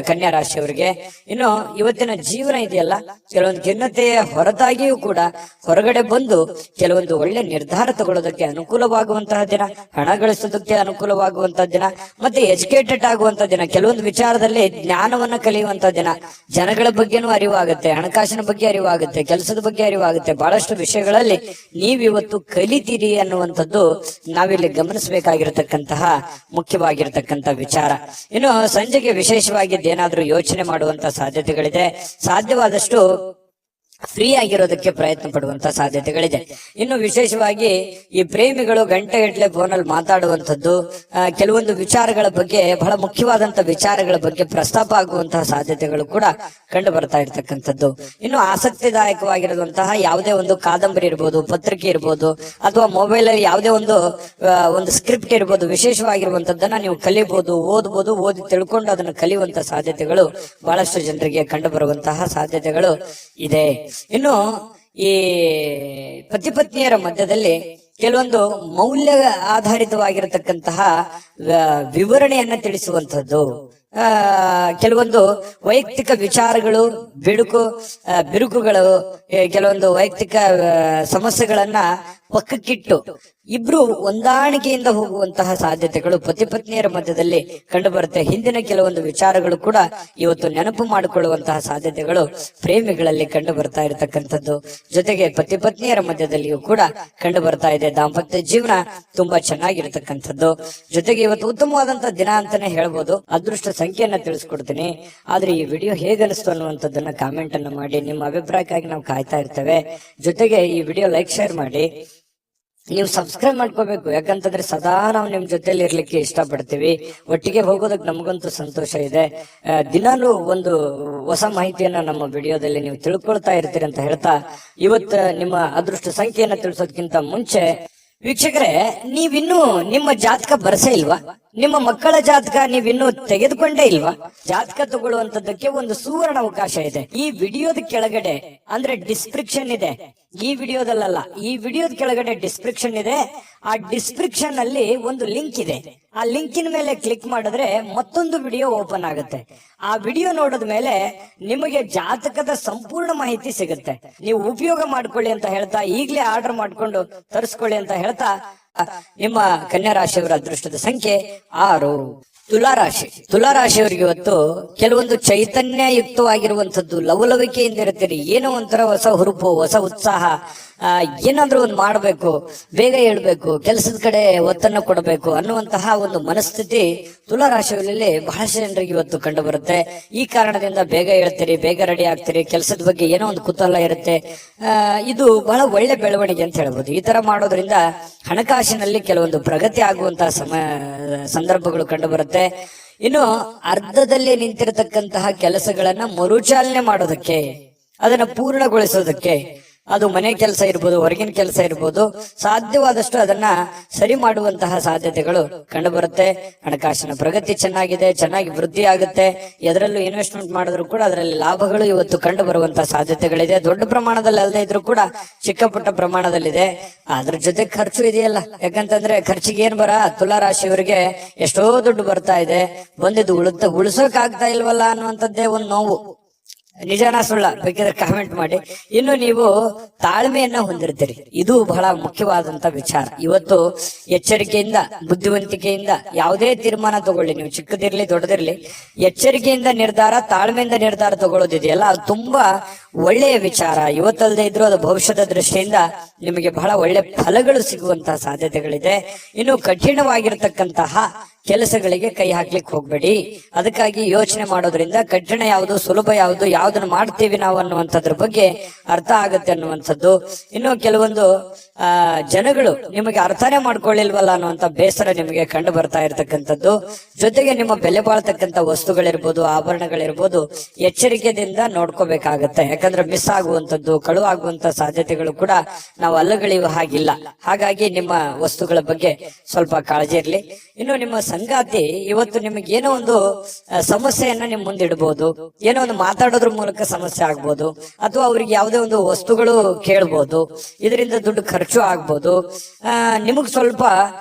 ಕನ್ಯಾ ರಾಶಿಯವರಿಗೆ. ಇನ್ನು ಇವತ್ತಿನ ಜೀವನ ಇದೆಯಲ್ಲ, ಕೆಲವೊಂದು ಖಿನ್ನತೆಯ ಹೊರತಾಗಿಯೂ ಕೂಡ ಹೊರಗಡೆ ಬಂದು ಕೆಲವೊಂದು ಒಳ್ಳೆ ನಿರ್ಧಾರ ತಗೊಳ್ಳೋದಕ್ಕೆ ಅನುಕೂಲವಾಗುವಂತಹ ದಿನ, ಹಣ ಗಳಿಸೋದಕ್ಕೆ ಅನುಕೂಲವಾಗುವಂತಹ ದಿನ, ಮತ್ತೆ ಎಜುಕೇಟೆಡ್ ಆಗುವಂತಹ ದಿನ, ಕೆಲವೊಂದು ವಿಚಾರದಲ್ಲಿ ಜ್ಞಾನವನ್ನ ಕಲಿಯುವಂತಹ ದಿನ. ಜನಗಳ ಬಗ್ಗೆನೂ ಅರಿವಾಗುತ್ತೆ, ಹಣಕಾಸಿನ ಬಗ್ಗೆ ಅರಿವಾಗುತ್ತೆ, ಕೆಲಸದ ಬಗ್ಗೆ ಅರಿವಾಗುತ್ತೆ. ಬಹಳಷ್ಟು ವಿಷಯಗಳಲ್ಲಿ ನೀವಿವತ್ತು ಕಲಿತೀರಿ ಅನ್ನುವಂಥದ್ದು ನಾವಿಲ್ಲಿ ಗಮನಿಸಬೇಕಾಗಿರತಕ್ಕಂತಹ ಮುಖ್ಯವಾಗಿರತಕ್ಕಂತ ವಿಚಾರ. ಇನ್ನು ಸಂಜೆಗೆ ವಿಶೇಷವಾಗಿ ಏನಾದ್ರೂ ಯೋಚನೆ ಮಾಡುವಂತ ಸಾಧ್ಯತೆಗಳಿದೆ. ಸಾಧ್ಯವಾದಷ್ಟು ಫ್ರೀ ಆಗಿರೋದಕ್ಕೆ ಪ್ರಯತ್ನ ಪಡುವಂತ ಸಾಧ್ಯತೆಗಳಿದೆ. ಇನ್ನು ವಿಶೇಷವಾಗಿ ಈ ಪ್ರೇಮಿಗಳು ಗಂಟೆಗಟ್ಟಲೆ ಫೋನಲ್ಲಿ ಮಾತಾಡುವಂಥದ್ದು, ಕೆಲವೊಂದು ವಿಚಾರಗಳ ಬಗ್ಗೆ, ಬಹಳ ಮುಖ್ಯವಾದಂತ ವಿಚಾರಗಳ ಬಗ್ಗೆ ಪ್ರಸ್ತಾಪ ಆಗುವಂತಹ ಸಾಧ್ಯತೆಗಳು ಕೂಡ ಕಂಡು ಬರ್ತಾ ಇರ್ತಕ್ಕಂಥದ್ದು. ಇನ್ನು ಆಸಕ್ತಿದಾಯಕವಾಗಿರುವಂತಹ ಯಾವುದೇ ಒಂದು ಕಾದಂಬರಿ ಇರ್ಬೋದು, ಪತ್ರಿಕೆ ಇರ್ಬೋದು, ಅಥವಾ ಮೊಬೈಲ್ ಅಲ್ಲಿ ಯಾವುದೇ ಒಂದು ಸ್ಕ್ರಿಪ್ಟ್ ಇರ್ಬೋದು, ವಿಶೇಷವಾಗಿರುವಂತದ್ದನ್ನ ನೀವು ಕಲಿಬಹುದು, ಓದಬಹುದು. ಓದಿ ತಿಳ್ಕೊಂಡು ಅದನ್ನು ಕಲಿಯುವಂತ ಸಾಧ್ಯತೆಗಳು ಬಹಳಷ್ಟು ಜನರಿಗೆ ಕಂಡು ಬರುವಂತಹ ಸಾಧ್ಯತೆಗಳು ಇದೆ. ಇನ್ನು ಈ ಪತಿ ಪತ್ನಿಯರ ಮಧ್ಯದಲ್ಲಿ ಕೆಲವೊಂದು ಮೌಲ್ಯ ಆಧಾರಿತವಾಗಿರತಕ್ಕಂತಹ ವಿವರಣೆಯನ್ನ ತಿಳಿಸುವಂತದ್ದು, ಕೆಲವೊಂದು ವೈಯಕ್ತಿಕ ವಿಚಾರಗಳು, ಬಿರುಕುಗಳು, ಕೆಲವೊಂದು ವೈಯಕ್ತಿಕ ಸಮಸ್ಯೆಗಳನ್ನ ಪಕ್ಕಕ್ಕಿಟ್ಟು ಇಬ್ರು ಹೊಂದಾಣಿಕೆಯಿಂದ ಹೋಗುವಂತಹ ಸಾಧ್ಯತೆಗಳು ಪತಿ ಪತ್ನಿಯರ ಮಧ್ಯದಲ್ಲಿ ಕಂಡು ಬರುತ್ತೆ. ಹಿಂದಿನ ಕೆಲವೊಂದು ವಿಚಾರಗಳು ಕೂಡ ಇವತ್ತು ನೆನಪು ಮಾಡಿಕೊಳ್ಳುವಂತಹ ಸಾಧ್ಯತೆಗಳು ಪ್ರೇಮಿಗಳಲ್ಲಿ ಕಂಡು ಬರ್ತಾ ಇರತಕ್ಕಂಥದ್ದು. ಜೊತೆಗೆ ಪತಿ ಪತ್ನಿಯರ ಮಧ್ಯದಲ್ಲಿಯೂ ಕೂಡ ಕಂಡು ಬರ್ತಾ ಇದೆ. ದಾಂಪತ್ಯ ಜೀವನ ತುಂಬಾ ಚೆನ್ನಾಗಿರ್ತಕ್ಕಂಥದ್ದು. ಜೊತೆಗೆ ಇವತ್ತು ಉತ್ತಮವಾದಂತಹ ದಿನ ಅಂತಾನೆ ಹೇಳ್ಬೋದು. ಅದೃಷ್ಟ ಸಂಖ್ಯೆಯನ್ನ ತಿಳಿಸ್ಕೊಡ್ತೀನಿ. ಆದ್ರೆ ಈ ವಿಡಿಯೋ ಹೇಗನಿಸ್ತು ಅನ್ನುವಂಥದ್ದನ್ನ ಕಾಮೆಂಟ್ ಅನ್ನ ಮಾಡಿ. ನಿಮ್ಮ ಅಭಿಪ್ರಾಯಕ್ಕಾಗಿ ನಾವು ಕಾಯ್ತಾ ಇರ್ತೇವೆ. ಜೊತೆಗೆ ಈ ವಿಡಿಯೋ ಲೈಕ್, ಶೇರ್ ಮಾಡಿ. ನೀವು ಸಬ್ಸ್ಕ್ರೈಬ್ ಮಾಡ್ಕೋಬೇಕು, ಯಾಕಂತಂದ್ರೆ ಸದಾ ನಾವು ನಿಮ್ ಜೊತೆಲಿ ಇರ್ಲಿಕ್ಕೆ ಇಷ್ಟಪಡ್ತೀವಿ. ಒಟ್ಟಿಗೆ ಹೋಗೋದಕ್ಕೆ ನಮಗಂತೂ ಸಂತೋಷ ಇದೆ. ದಿನಾಲೂ ಒಂದು ಹೊಸ ಮಾಹಿತಿಯನ್ನ ನಮ್ಮ ವಿಡಿಯೋದಲ್ಲಿ ನೀವು ತಿಳ್ಕೊಳ್ತಾ ಇರ್ತೀರಿ ಅಂತ ಹೇಳ್ತಾ, ಇವತ್ತು ನಿಮ್ಮ ಅದೃಷ್ಟ ಸಂಖ್ಯೆಯನ್ನ ತಿಳಿಸೋದಕ್ಕಿಂತ ಮುಂಚೆ ವೀಕ್ಷಕರೇ, ನೀವಿನ್ನೂ ನಿಮ್ಮ ಜಾತಕ ಬರಸೇ ಇಲ್ವಾ? ನಿಮ್ಮ ಮಕ್ಕಳ ಜಾತಕ ನೀವಿನ್ನೂ ತೆಗೆದುಕೊಂಡೇ ಇಲ್ವಾ? ಜಾತಕ ತಗೊಳ್ಳುವಂತದ್ದಕ್ಕೆ ಒಂದು ಸುವರ್ಣ ಅವಕಾಶ ಇದೆ. ಈ ವಿಡಿಯೋದ ಕೆಳಗಡೆ ಅಂದ್ರೆ ಡಿಸ್ಕ್ರಿಪ್ಷನ್ ಇದೆ. ಈ ವಿಡಿಯೋದಲ್ಲ, ಈ ವಿಡಿಯೋದ ಕೆಳಗಡೆ ಡಿಸ್ಕ್ರಿಪ್ಷನ್ ಇದೆ. ಆ ಡಿಸ್ಕ್ರಿಪ್ಷನ್ ಅಲ್ಲಿ ಒಂದು ಲಿಂಕ್ ಇದೆ. ಆ ಲಿಂಕಿನ ಮೇಲೆ ಕ್ಲಿಕ್ ಮಾಡಿದ್ರೆ ಮತ್ತೊಂದು ವಿಡಿಯೋ ಓಪನ್ ಆಗುತ್ತೆ. ಆ ವಿಡಿಯೋ ನೋಡಿದ ಮೇಲೆ ನಿಮಗೆ ಜಾತಕದ ಸಂಪೂರ್ಣ ಮಾಹಿತಿ ಸಿಗುತ್ತೆ. ನೀವು ಉಪಯೋಗ ಮಾಡ್ಕೊಳ್ಳಿ ಅಂತ ಹೇಳ್ತಾ, ಈಗಲೇ ಆರ್ಡರ್ ಮಾಡ್ಕೊಂಡು ತರಿಸ್ಕೊಳ್ಳಿ ಅಂತ ಹೇಳ್ತಾ, ನಿಮ್ಮ ಕನ್ಯಾ ರಾಶಿಯವರ ಅದೃಷ್ಟದ ಸಂಖ್ಯೆ 6. ತುಲಾರಾಶಿಯವರಿಗೆ ಇವತ್ತು ಕೆಲವೊಂದು ಚೈತನ್ಯಯುಕ್ತವಾಗಿರುವಂತದ್ದು, ಲವಲವಿಕೆಯಿಂದ ಇರ್ತೀರಿ. ಏನೋ ಒಂಥರ ಹೊಸ ಹುರುಪು, ಹೊಸ ಉತ್ಸಾಹ, ಏನಾದ್ರೂ ಒಂದು ಮಾಡ್ಬೇಕು, ಬೇಗ ಹೇಳ್ಬೇಕು, ಕೆಲಸದ ಕಡೆ ಒತ್ತನ್ನು ಕೊಡಬೇಕು ಅನ್ನುವಂತಹ ಒಂದು ಮನಸ್ಥಿತಿ ತುಲಾರಾಶಿಯಲ್ಲಿ ಬಹಳಷ್ಟು ಜನರಿಗೆ ಇವತ್ತು ಕಂಡು ಬರುತ್ತೆ. ಈ ಕಾರಣದಿಂದ ಬೇಗ ಹೇಳ್ತೀರಿ, ಬೇಗ ರೆಡಿ ಆಗ್ತೀರಿ, ಕೆಲಸದ ಬಗ್ಗೆ ಏನೋ ಒಂದು ಕುತೂಹಲ ಇರುತ್ತೆ. ಇದು ಬಹಳ ಒಳ್ಳೆ ಬೆಳವಣಿಗೆ ಅಂತ ಹೇಳ್ಬೋದು. ಈ ತರ ಮಾಡೋದ್ರಿಂದ ಹಣಕಾಸಿನಲ್ಲಿ ಕೆಲವೊಂದು ಪ್ರಗತಿ ಆಗುವಂತಹ ಸಂದರ್ಭಗಳು ಕಂಡು ಬರುತ್ತೆ. ಇನ್ನು ಅರ್ಧದಲ್ಲಿ ನಿಂತಿರತಕ್ಕಂತಹ ಕೆಲಸಗಳನ್ನ ಮರುಚಾಲನೆ ಮಾಡೋದಕ್ಕೆ, ಅದನ್ನ ಪೂರ್ಣಗೊಳಿಸೋದಕ್ಕೆ, ಅದು ಮನೆ ಕೆಲಸ ಇರ್ಬೋದು, ಹೊರಗಿನ ಕೆಲಸ ಇರ್ಬೋದು, ಸಾಧ್ಯವಾದಷ್ಟು ಅದನ್ನ ಸರಿ ಮಾಡುವಂತಹ ಸಾಧ್ಯತೆಗಳು ಕಂಡು ಬರುತ್ತೆ. ಹಣಕಾಸಿನ ಪ್ರಗತಿ ಚೆನ್ನಾಗಿದೆ, ಚೆನ್ನಾಗಿ ವೃದ್ಧಿ ಆಗುತ್ತೆ. ಎದರಲ್ಲೂ ಇನ್ವೆಸ್ಟ್ಮೆಂಟ್ ಮಾಡಿದ್ರು ಕೂಡ ಅದರಲ್ಲಿ ಲಾಭಗಳು ಇವತ್ತು ಕಂಡು ಬರುವಂತಹ ಸಾಧ್ಯತೆಗಳಿದೆ. ದೊಡ್ಡ ಪ್ರಮಾಣದಲ್ಲಿ ಅಲ್ಲದೆ ಇದ್ರೂ ಕೂಡ ಚಿಕ್ಕ ಪುಟ್ಟ ಪ್ರಮಾಣದಲ್ಲಿದೆ. ಅದ್ರ ಜೊತೆ ಖರ್ಚು ಇದೆಯಲ್ಲ, ಯಾಕಂತಂದ್ರೆ ಖರ್ಚಿಗೆ ಏನ್ ತುಲಾರಾಶಿಯವರಿಗೆ ಎಷ್ಟೋ ದುಡ್ಡು ಬರ್ತಾ ಇದೆ, ಬಂದಿದ್ದು ಉಳಿಸೋಕ್ ಆಗ್ತಾ ಇಲ್ವಲ್ಲ ಅನ್ನುವಂಥದ್ದೇ ಒಂದು ನೋವು. ನಿಜಾನ ಸುಳ್ಳ ಬೇಕಿದ್ರೆ ಕಾಮೆಂಟ್ ಮಾಡಿ. ಇನ್ನು ನೀವು ತಾಳ್ಮೆಯನ್ನ ಹೊಂದಿರ್ತೀರಿ, ಇದು ಬಹಳ ಮುಖ್ಯವಾದಂತ ವಿಚಾರ. ಇವತ್ತು ಎಚ್ಚರಿಕೆಯಿಂದ, ಬುದ್ಧಿವಂತಿಕೆಯಿಂದ ಯಾವುದೇ ತೀರ್ಮಾನ ತಗೊಳ್ಳಿ, ನೀವು ಚಿಕ್ಕದಿರ್ಲಿ ದೊಡ್ಡದಿರ್ಲಿ, ಎಚ್ಚರಿಕೆಯಿಂದ ನಿರ್ಧಾರ, ತಾಳ್ಮೆಯಿಂದ ನಿರ್ಧಾರ ತಗೊಳ್ಳೋದಿದೆಯಲ್ಲ, ಅದು ತುಂಬಾ ಒಳ್ಳೆಯ ವಿಚಾರ. ಇವತ್ತಲ್ಲದೆ ಇದ್ರು ಅದು ಭವಿಷ್ಯದ ದೃಷ್ಟಿಯಿಂದ ನಿಮಗೆ ಬಹಳ ಒಳ್ಳೆ ಫಲಗಳು ಸಿಗುವಂತಹ ಸಾಧ್ಯತೆಗಳಿದೆ. ಇನ್ನು ಕಠಿಣವಾಗಿರ್ತಕ್ಕಂತಹ ಕೆಲಸಗಳಿಗೆ ಕೈ ಹಾಕ್ಲಿಕ್ಕೆ ಹೋಗ್ಬೇಡಿ. ಅದಕ್ಕಾಗಿ ಯೋಚನೆ ಮಾಡೋದ್ರಿಂದ ಕಠಿಣ ಯಾವುದು, ಸುಲಭ ಯಾವುದು, ಯಾವ್ದನ್ನ ಮಾಡ್ತೀವಿ ನಾವು ಅನ್ನುವಂಥದ್ರ ಬಗ್ಗೆ ಅರ್ಥ ಆಗುತ್ತೆ ಅನ್ನುವಂಥದ್ದು. ಇನ್ನು ಕೆಲವೊಂದು ಜನಗಳು ನಿಮಗೆ ಅರ್ಥನೇ ಮಾಡ್ಕೊಳ್ಳಿಲ್ವಲ್ಲ ಅನ್ನುವಂಥ ಬೇಸರ ನಿಮಗೆ ಕಂಡು ಬರ್ತಾ ಇರತಕ್ಕಂಥದ್ದು. ಜೊತೆಗೆ ನಿಮ್ಮ ಬೆಲೆ ಬಾಳ್ತಕ್ಕಂಥ ವಸ್ತುಗಳಿರ್ಬೋದು, ಆಭರಣಗಳಿರ್ಬೋದು, ಎಚ್ಚರಿಕೆಯಿಂದ ನೋಡ್ಕೋಬೇಕಾಗತ್ತೆ. ಯಾಕಂದ್ರೆ ಮಿಸ್ ಆಗುವಂಥದ್ದು, ಕಳು ಆಗುವಂತ ಸಾಧ್ಯತೆಗಳು ಕೂಡ ನಾವು ಅಲ್ಲಗಳೆಯುವ ಹಾಗಿಲ್ಲ. ಹಾಗಾಗಿ ನಿಮ್ಮ ವಸ್ತುಗಳ ಬಗ್ಗೆ ಸ್ವಲ್ಪ ಕಾಳಜಿ ಇರ್ಲಿ. ಇನ್ನು ನಿಮ್ಮ ಸಂಗಾತಿ ಇವತ್ತು ನಿಮಗೆ ಏನೋ ಒಂದು ಸಮಸ್ಯೆಯನ್ನ ನಿಮ್ ಮುಂದಿಡ್ಬೋದು, ಏನೋ ಒಂದು ಮಾತಾಡೋದ್ರ ಮೂಲಕ ಸಮಸ್ಯೆ ಆಗ್ಬೋದು, ಅಥವಾ ಅವ್ರಿಗೆ ಯಾವುದೇ ಒಂದು ವಸ್ತುಗಳು ಕೇಳ್ಬೋದು, ಇದರಿಂದ ದುಡ್ಡು ಖರ್ಚು ಆಗ್ಬೋದು. ನಿಮಗ್ ಸ್ವಲ್ಪ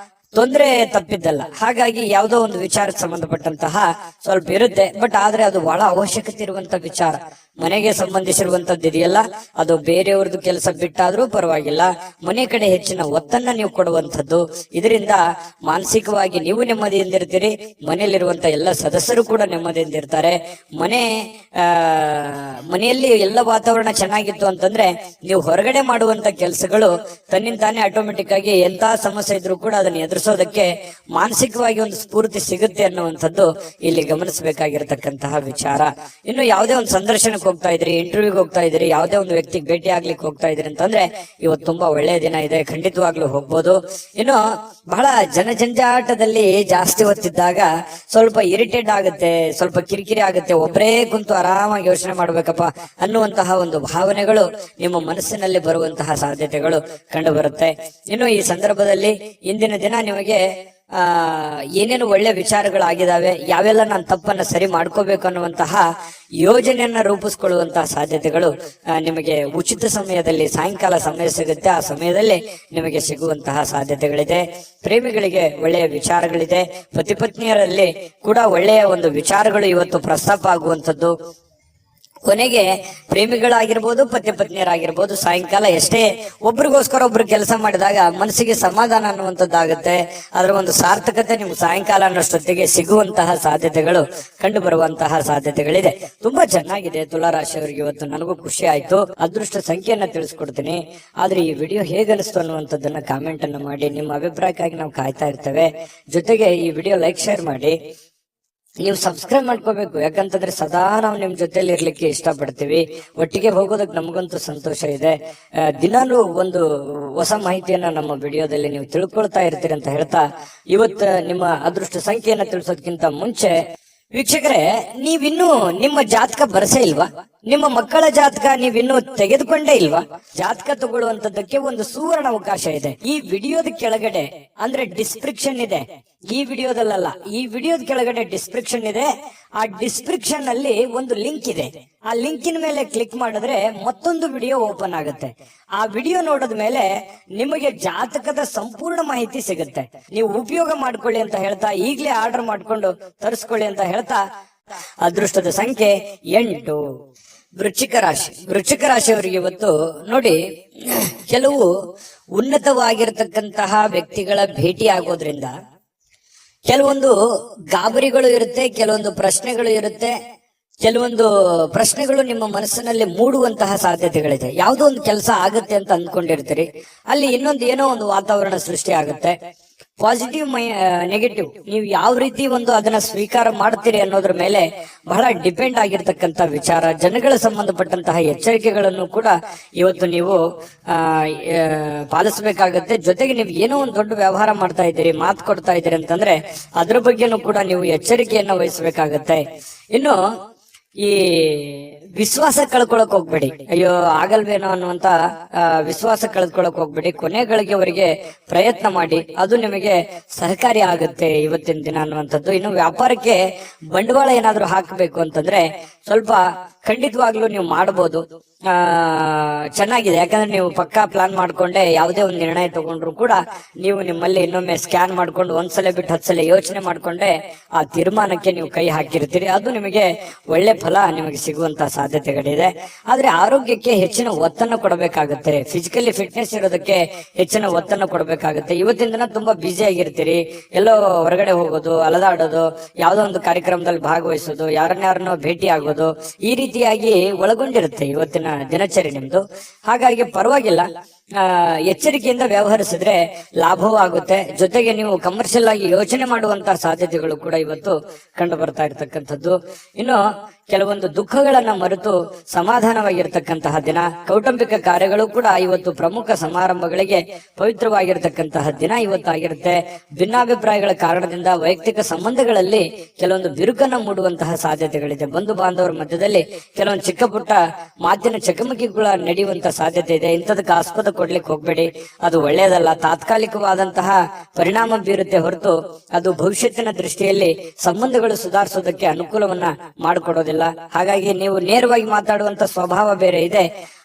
ತೊಂದರೆ ತಪ್ಪಿದ್ದಲ್ಲ. ಹಾಗಾಗಿ ಯಾವುದೋ ಒಂದು ವಿಚಾರಕ್ಕೆ ಸಂಬಂಧಪಟ್ಟಂತಹ ಸ್ವಲ್ಪ ಇರುತ್ತೆ. ಬಟ್ ಆದ್ರೆ ಅದು ಬಹಳ ಅವಶ್ಯಕತೆ ಇರುವಂತ ವಿಚಾರ. ಮನೆಗೆ ಸಂಬಂಧಿಸಿರುವಂತದ್ದು ಇದೆಯಲ್ಲ, ಅದು ಬೇರೆಯವ್ರದ್ದು ಕೆಲಸ ಬಿಟ್ಟಾದ್ರೂ ಪರವಾಗಿಲ್ಲ, ಮನೆ ಕಡೆ ಹೆಚ್ಚಿನ ಒತ್ತನ್ನ ನೀವು ಕೊಡುವಂಥದ್ದು. ಇದರಿಂದ ಮಾನಸಿಕವಾಗಿ ನೀವು ನೆಮ್ಮದಿಯಿಂದಿರ್ತೀರಿ, ಮನೆಯಲ್ಲಿರುವಂತ ಎಲ್ಲ ಸದಸ್ಯರು ಕೂಡ ನೆಮ್ಮದಿಯಿಂದ ಇರ್ತಾರೆ. ಮನೆಯಲ್ಲಿ ಎಲ್ಲ ವಾತಾವರಣ ಚೆನ್ನಾಗಿತ್ತು ಅಂತಂದ್ರೆ ನೀವು ಹೊರಗಡೆ ಮಾಡುವಂತ ಕೆಲಸಗಳು ತನ್ನಿಂದಾನೇ ಆಟೋಮೆಟಿಕ್ ಆಗಿ ಎಂತ ಸಮಸ್ಯೆ ಇದ್ರೂ ಕೂಡ ಅದನ್ನ ಎದುರಿಸೋದಕ್ಕೆ ಮಾನಸಿಕವಾಗಿ ಒಂದು ಸ್ಫೂರ್ತಿ ಸಿಗುತ್ತೆ ಅನ್ನುವಂಥದ್ದು ಇಲ್ಲಿ ಗಮನಿಸಬೇಕಾಗಿರತಕ್ಕಂತಹ ವಿಚಾರ. ಇನ್ನು ಯಾವುದೇ ಒಂದು ಸಂದರ್ಶನಕ್ಕೆ ಹೋಗ್ತಾ ಇದ್ರಿ, ಇಂಟರ್ವ್ಯೂಗೆ ಹೋಗ್ತಾ ಇದ್ರಿ, ಯಾವುದೇ ಒಂದು ವ್ಯಕ್ತಿಗೆ ಭೇಟಿ ಆಗ್ಲಿಕ್ಕೆ ಹೋಗ್ತಾ ಇದ್ರಿ ಅಂತಂದ್ರೆ ಇವತ್ತು ತುಂಬಾ ಒಳ್ಳೆಯ ದಿನ ಇದೆ, ಖಂಡಿತವಾಗ್ಲೂ ಹೋಗ್ಬೋದು. ಇನ್ನು ಬಹಳ ಜನಜಂಜಾಟದಲ್ಲಿ ಜಾಸ್ತಿ ಹೊತ್ತಿದ್ದಾಗ ಸ್ವಲ್ಪ ಇರಿಟೇಟ್ ಆಗುತ್ತೆ, ಸ್ವಲ್ಪ ಕಿರಿಕಿರಿ ಆಗುತ್ತೆ, ಒಬ್ಬರೇ ಕುಂತು ಆರಾಮಾಗಿ ಯೋಚನೆ ಮಾಡ್ಬೇಕಪ್ಪ ಅನ್ನುವಂತಹ ಒಂದು ಭಾವನೆಗಳು ನಿಮ್ಮ ಮನಸ್ಸಿನಲ್ಲಿ ಬರುವಂತಹ ಸಾಧ್ಯತೆಗಳು ಕಂಡು ಬರುತ್ತೆ. ಇನ್ನು ಈ ಸಂದರ್ಭದಲ್ಲಿ ಇಂದಿನ ದಿನ ನಿಮಗೆ ಏನೇನು ಒಳ್ಳೆ ವಿಚಾರಗಳಾಗಿದ್ದಾವೆ, ಯಾವೆಲ್ಲ ನಾನು ತಪ್ಪನ್ನ ಸರಿ ಮಾಡ್ಕೋಬೇಕು ಅನ್ನುವಂತಹ ಯೋಜನೆಯನ್ನ ರೂಪಿಸ್ಕೊಳ್ಳುವಂತಹ ಸಾಧ್ಯತೆಗಳು ನಿಮಗೆ ಉಚಿತ ಸಮಯದಲ್ಲಿ ಸಾಯಂಕಾಲ ಸಮಯ ಸಿಗುತ್ತೆ, ಆ ಸಮಯದಲ್ಲಿ ನಿಮಗೆ ಸಿಗುವಂತಹ ಸಾಧ್ಯತೆಗಳಿದೆ. ಪ್ರೇಮಿಗಳಿಗೆ ಒಳ್ಳೆಯ ವಿಚಾರಗಳಿದೆ, ಪತಿ ಪತ್ನಿಯರಲ್ಲಿ ಕೂಡ ಒಳ್ಳೆಯ ಒಂದು ವಿಚಾರಗಳು ಇವತ್ತು ಪ್ರಸ್ತಾಪ ಆಗುವಂಥದ್ದು. ಕೊನೆಗೆ ಪ್ರೇಮಿಗಳಾಗಿರ್ಬೋದು, ಪತಿ ಪತ್ನಿಯರಾಗಿರ್ಬೋದು, ಸಾಯಂಕಾಲ ಎಷ್ಟೇ ಒಬ್ರಿಗೋಸ್ಕರ ಒಬ್ರು ಕೆಲಸ ಮಾಡಿದಾಗ ಮನಸ್ಸಿಗೆ ಸಮಾಧಾನ ಅನ್ನುವಂಥದ್ದಾಗುತ್ತೆ. ಅದರ ಒಂದು ಸಾರ್ಥಕತೆ ನಿಮ್ಗೆ ಸಾಯಂಕಾಲ ಅನ್ನೋಷ್ಟೊತ್ತಿಗೆ ಸಿಗುವಂತಹ ಸಾಧ್ಯತೆಗಳು ಕಂಡು ಬರುವಂತಹ ಸಾಧ್ಯತೆಗಳಿದೆ. ತುಂಬಾ ಚೆನ್ನಾಗಿದೆ ತುಲಾರಾಶಿಯವರಿಗೆ ಇವತ್ತು. ನನಗೂ ಖುಷಿ ಆಯ್ತು. ಅದೃಷ್ಟ ಸಂಖ್ಯೆಯನ್ನ ತಿಳಿಸ್ಕೊಡ್ತೀನಿ. ಆದ್ರೆ ಈ ವಿಡಿಯೋ ಹೇಗನಿಸ್ತು ಅನ್ನುವಂಥದ್ದನ್ನ ಕಾಮೆಂಟ್ ಅನ್ನು ಮಾಡಿ. ನಿಮ್ಮ ಅಭಿಪ್ರಾಯಕ್ಕಾಗಿ ನಾವು ಕಾಯ್ತಾ ಇರ್ತೇವೆ. ಜೊತೆಗೆ ಈ ವಿಡಿಯೋ ಲೈಕ್ ಶೇರ್ ಮಾಡಿ. ನೀವು ಸಬ್ಸ್ಕ್ರೈಬ್ ಮಾಡ್ಕೋಬೇಕು, ಯಾಕಂತಂದ್ರೆ ಸದಾ ನಾವು ನಿಮ್ ಜೊತೆಲಿ ಇರ್ಲಿಕ್ಕೆ ಇಷ್ಟಪಡ್ತೀವಿ. ಒಟ್ಟಿಗೆ ಹೋಗೋದಕ್ಕೆ ನಮಗಂತೂ ಸಂತೋಷ ಇದೆ. ದಿನಾಲೂ ಒಂದು ಹೊಸ ಮಾಹಿತಿಯನ್ನ ನಮ್ಮ ವಿಡಿಯೋದಲ್ಲಿ ನೀವು ತಿಳ್ಕೊಳ್ತಾ ಇರ್ತೀರಿ ಅಂತ ಹೇಳ್ತಾ, ಇವತ್ತು ನಿಮ್ಮ ಅದೃಷ್ಟ ಸಂಖ್ಯೆಯನ್ನ ತಿಳಿಸೋದಕ್ಕಿಂತ ಮುಂಚೆ ವೀಕ್ಷಕರೇ, ನೀವಿನ್ನೂ ನಿಮ್ಮ ಜಾತಕ ಬರಸೇ ಇಲ್ವಾ? ನಿಮ್ಮ ಮಕ್ಕಳ ಜಾತಕ ನೀವಿನ್ನೂ ತೆಗೆದುಕೊಂಡೇ ಇಲ್ವಾ? ಜಾತಕ ತಗೊಳ್ಳುವಂತದ್ದಕ್ಕೆ ಒಂದು ಸುವರ್ಣ ಅವಕಾಶ ಇದೆ. ಈ ವಿಡಿಯೋದ ಕೆಳಗಡೆ ಅಂದ್ರೆ ಡಿಸ್ಕ್ರಿಪ್ಷನ್ ಇದೆ. ಈ ವಿಡಿಯೋದಲ್ಲ, ಈ ವಿಡಿಯೋದ ಕೆಳಗಡೆ ಡಿಸ್ಕ್ರಿಪ್ಷನ್ ಇದೆ. ಆ ಡಿಸ್ಕ್ರಿಪ್ಷನ್ ಅಲ್ಲಿ ಒಂದು ಲಿಂಕ್ ಇದೆ. ಆ ಲಿಂಕಿನ ಮೇಲೆ ಕ್ಲಿಕ್ ಮಾಡಿದ್ರೆ ಮತ್ತೊಂದು ವಿಡಿಯೋ ಓಪನ್ ಆಗುತ್ತೆ. ಆ ವಿಡಿಯೋ ನೋಡಿದ ಮೇಲೆ ನಿಮಗೆ ಜಾತಕದ ಸಂಪೂರ್ಣ ಮಾಹಿತಿ ಸಿಗುತ್ತೆ. ನೀವು ಉಪಯೋಗ ಮಾಡ್ಕೊಳ್ಳಿ ಅಂತ ಹೇಳ್ತಾ, ಈಗಲೇ ಆರ್ಡರ್ ಮಾಡ್ಕೊಂಡು ತರಿಸ್ಕೊಳ್ಳಿ ಅಂತ ಹೇಳ್ತಾ, ಅದೃಷ್ಟದ ಸಂಖ್ಯೆ 8. ವೃಶ್ಚಿಕ ರಾಶಿ. ವೃಶ್ಚಿಕ ರಾಶಿಯವರಿಗೆ ಇವತ್ತು ನೋಡಿ, ಕೆಲವು ಉನ್ನತವಾಗಿರತಕ್ಕಂತಹ ವ್ಯಕ್ತಿಗಳ ಭೇಟಿ ಆಗೋದ್ರಿಂದ ಕೆಲವೊಂದು ಗಾಬರಿಗಳು ಇರುತ್ತೆ, ಕೆಲವೊಂದು ಪ್ರಶ್ನೆಗಳು ಇರುತ್ತೆ. ಕೆಲವೊಂದು ಪ್ರಶ್ನೆಗಳು ನಿಮ್ಮ ಮನಸ್ಸಿನಲ್ಲಿ ಮೂಡುವಂತಹ ಸಾಧ್ಯತೆಗಳಿದೆ. ಯಾವುದೋ ಒಂದು ಕೆಲಸ ಆಗುತ್ತೆ ಅಂತ ಅಂದ್ಕೊಂಡಿರ್ತೀರಿ, ಅಲ್ಲಿ ಇನ್ನೊಂದು ಏನೋ ಒಂದು ವಾತಾವರಣ ಸೃಷ್ಟಿ ಆಗುತ್ತೆ. ಪಾಸಿಟಿವ್ ನೆಗೆಟಿವ್ ನೀವು ಯಾವ ರೀತಿ ಒಂದು ಅದನ್ನ ಸ್ವೀಕಾರ ಮಾಡ್ತೀರಿ ಅನ್ನೋದ್ರ ಮೇಲೆ ಬಹಳ ಡಿಪೆಂಡ್ ಆಗಿರ್ತಕ್ಕಂಥ ವಿಚಾರ. ಜನಗಳ ಸಂಬಂಧಪಟ್ಟಂತಹ ಎಚ್ಚರಿಕೆಗಳನ್ನು ಕೂಡ ಇವತ್ತು ನೀವು ಪಾಲಿಸಬೇಕಾಗತ್ತೆ. ಜೊತೆಗೆ ನೀವು ಏನೋ ಒಂದು ದೊಡ್ಡ ವ್ಯವಹಾರ ಮಾಡ್ತಾ ಇದ್ದೀರಿ, ಮಾತು ಕೊಡ್ತಾ ಇದ್ದೀರಿ ಅಂತಂದ್ರೆ ಅದ್ರ ಬಗ್ಗೆನೂ ಕೂಡ ನೀವು ಎಚ್ಚರಿಕೆಯನ್ನ ವಹಿಸಬೇಕಾಗತ್ತೆ. ಇನ್ನು ಈ ವಿಶ್ವಾಸ ಕಳ್ಕೊಳಕ್ ಹೋಗ್ಬೇಡಿ. ಅಯ್ಯೋ ಆಗಲ್ವೇನೋ ಅನ್ನುವಂತ ವಿಶ್ವಾಸ ಕಳ್ಕೊಳಕ್ ಹೋಗ್ಬೇಡಿ. ಕೊನೆಗಳಿಗೆವರೆಗೆ ಪ್ರಯತ್ನ ಮಾಡಿ, ಅದು ನಿಮಗೆ ಸಹಕಾರಿ ಆಗುತ್ತೆ ಇವತ್ತಿನ ದಿನ ಅನ್ನುವಂಥದ್ದು. ಇನ್ನು ವ್ಯಾಪಾರಕ್ಕೆ ಬಂಡವಾಳ ಏನಾದ್ರು ಹಾಕಬೇಕು ಅಂತಂದ್ರೆ ಸ್ವಲ್ಪ ಖಂಡಿತವಾಗ್ಲೂ ನೀವು ಮಾಡಬಹುದು. ಚೆನ್ನಾಗಿದೆ, ಯಾಕಂದ್ರೆ ನೀವು ಪಕ್ಕಾ ಪ್ಲಾನ್ ಮಾಡ್ಕೊಂಡೆ ಯಾವುದೇ ಒಂದು ನಿರ್ಣಯ ತಗೊಂಡ್ರು ಕೂಡ ನೀವು ನಿಮ್ಮಲ್ಲಿ ಇನ್ನೊಮ್ಮೆ ಸ್ಕ್ಯಾನ್ ಮಾಡ್ಕೊಂಡು ಒಂದ್ಸಲ ಬಿಟ್ಟು 10 ಸಲ ಯೋಚನೆ ಮಾಡ್ಕೊಂಡೆ ಆ ತೀರ್ಮಾನಕ್ಕೆ ನೀವು ಕೈ ಹಾಕಿರ್ತೀರಿ. ಅದು ನಿಮಗೆ ಒಳ್ಳೆ ಫಲ ನಿಮಗೆ ಸಿಗುವಂತಹ ಸಾಧ್ಯತೆಗಳಿದೆ. ಆದ್ರೆ ಆರೋಗ್ಯಕ್ಕೆ ಹೆಚ್ಚಿನ ಒತ್ತನ್ನು ಕೊಡಬೇಕಾಗುತ್ತೆ. ಫಿಸಿಕಲಿ ಫಿಟ್ನೆಸ್ ಇರೋದಕ್ಕೆ ಹೆಚ್ಚಿನ ಒತ್ತನ್ನು ಕೊಡಬೇಕಾಗುತ್ತೆ. ಇವತ್ತಿನ ದಿನ ತುಂಬಾ ಬ್ಯುಸಿ ಆಗಿರ್ತೀರಿ. ಎಲ್ಲೋ ಹೊರಗಡೆ ಹೋಗೋದು, ಅಲದಾಡೋದು, ಯಾವುದೋ ಒಂದು ಕಾರ್ಯಕ್ರಮದಲ್ಲಿ ಭಾಗವಹಿಸೋದು, ಯಾರನ್ನಾರನ್ನೋ ಭೇಟಿ ಆಗೋದು, ಈ ರೀತಿಯಾಗಿ ಒಳಗೊಂಡಿರುತ್ತೆ ಇವತ್ತಿನ ದಿನಚರಿ ನಿಮ್ದು. ಹಾಗಾಗಿ ಪರವಾಗಿಲ್ಲ, ಎಚ್ಚರಿಕೆಯಿಂದ ವ್ಯವಹರಿಸಿದ್ರೆ ಲಾಭವೂ ಆಗುತ್ತೆ. ಜೊತೆಗೆ ನೀವು ಕಮರ್ಷಿಯಲ್ ಆಗಿ ಯೋಚನೆ ಮಾಡುವಂತಹ ಸಾಧ್ಯತೆಗಳು ಕೂಡ ಇವತ್ತು ಕಂಡು ಬರ್ತಾ ಇರತಕ್ಕಂಥದ್ದು. ಇನ್ನು ಕೆಲವೊಂದು ದುಃಖಗಳನ್ನ ಮರೆತು ಸಮಾಧಾನವಾಗಿರ್ತಕ್ಕಂತಹ ದಿನ. ಕೌಟುಂಬಿಕ ಕಾರ್ಯಗಳು ಕೂಡ ಇವತ್ತು ಪ್ರಮುಖ ಸಮಾರಂಭಗಳಿಗೆ ಪವಿತ್ರವಾಗಿರ್ತಕ್ಕಂತಹ ದಿನ ಇವತ್ತಾಗಿರುತ್ತೆ. ಭಿನ್ನಾಭಿಪ್ರಾಯಗಳ ಕಾರಣದಿಂದ ವೈಯಕ್ತಿಕ ಸಂಬಂಧಗಳಲ್ಲಿ ಕೆಲವೊಂದು ಬಿರುಕನ್ನ ಮೂಡುವಂತಹ ಸಾಧ್ಯತೆಗಳಿದೆ. ಬಂಧು ಬಾಂಧವರ ಮಧ್ಯದಲ್ಲಿ ಕೆಲವೊಂದು ಚಿಕ್ಕ ಪುಟ್ಟ ಮಾತಿನ ಚಕಮಕಿಗಳ ನಡೆಯುವಂತಹ ಸಾಧ್ಯತೆ ಇದೆ. ಇಂಥದಕ್ಕೆ ಆಸ್ಪದ ಕೊಡ್ಲಿಕ್ಕೆ ಹೋಗ್ಬೇಡಿ, ಅದು ಒಳ್ಳೆಯದಲ್ಲ. ತಾತ್ಕಾಲಿಕವಾದಂತಹ ಪರಿಣಾಮ ಬೀರುತ್ತೆ ಹೊರತು ಅದು ಭವಿಷ್ಯತ್ತಿನ ದೃಷ್ಟಿಯಲ್ಲಿ ಸಂಬಂಧಗಳು ಸುಧಾರಿಸೋದಕ್ಕೆ ಅನುಕೂಲವನ್ನ ಮಾಡಿಕೊಡೋದಿಲ್ಲ. ಹಾಗಾಗಿ ನೀವು ನೇರವಾಗಿ ಮಾತಾಡುವಂತ ಸ್ವಭಾವ ಬೇರೆ ಇದೆ.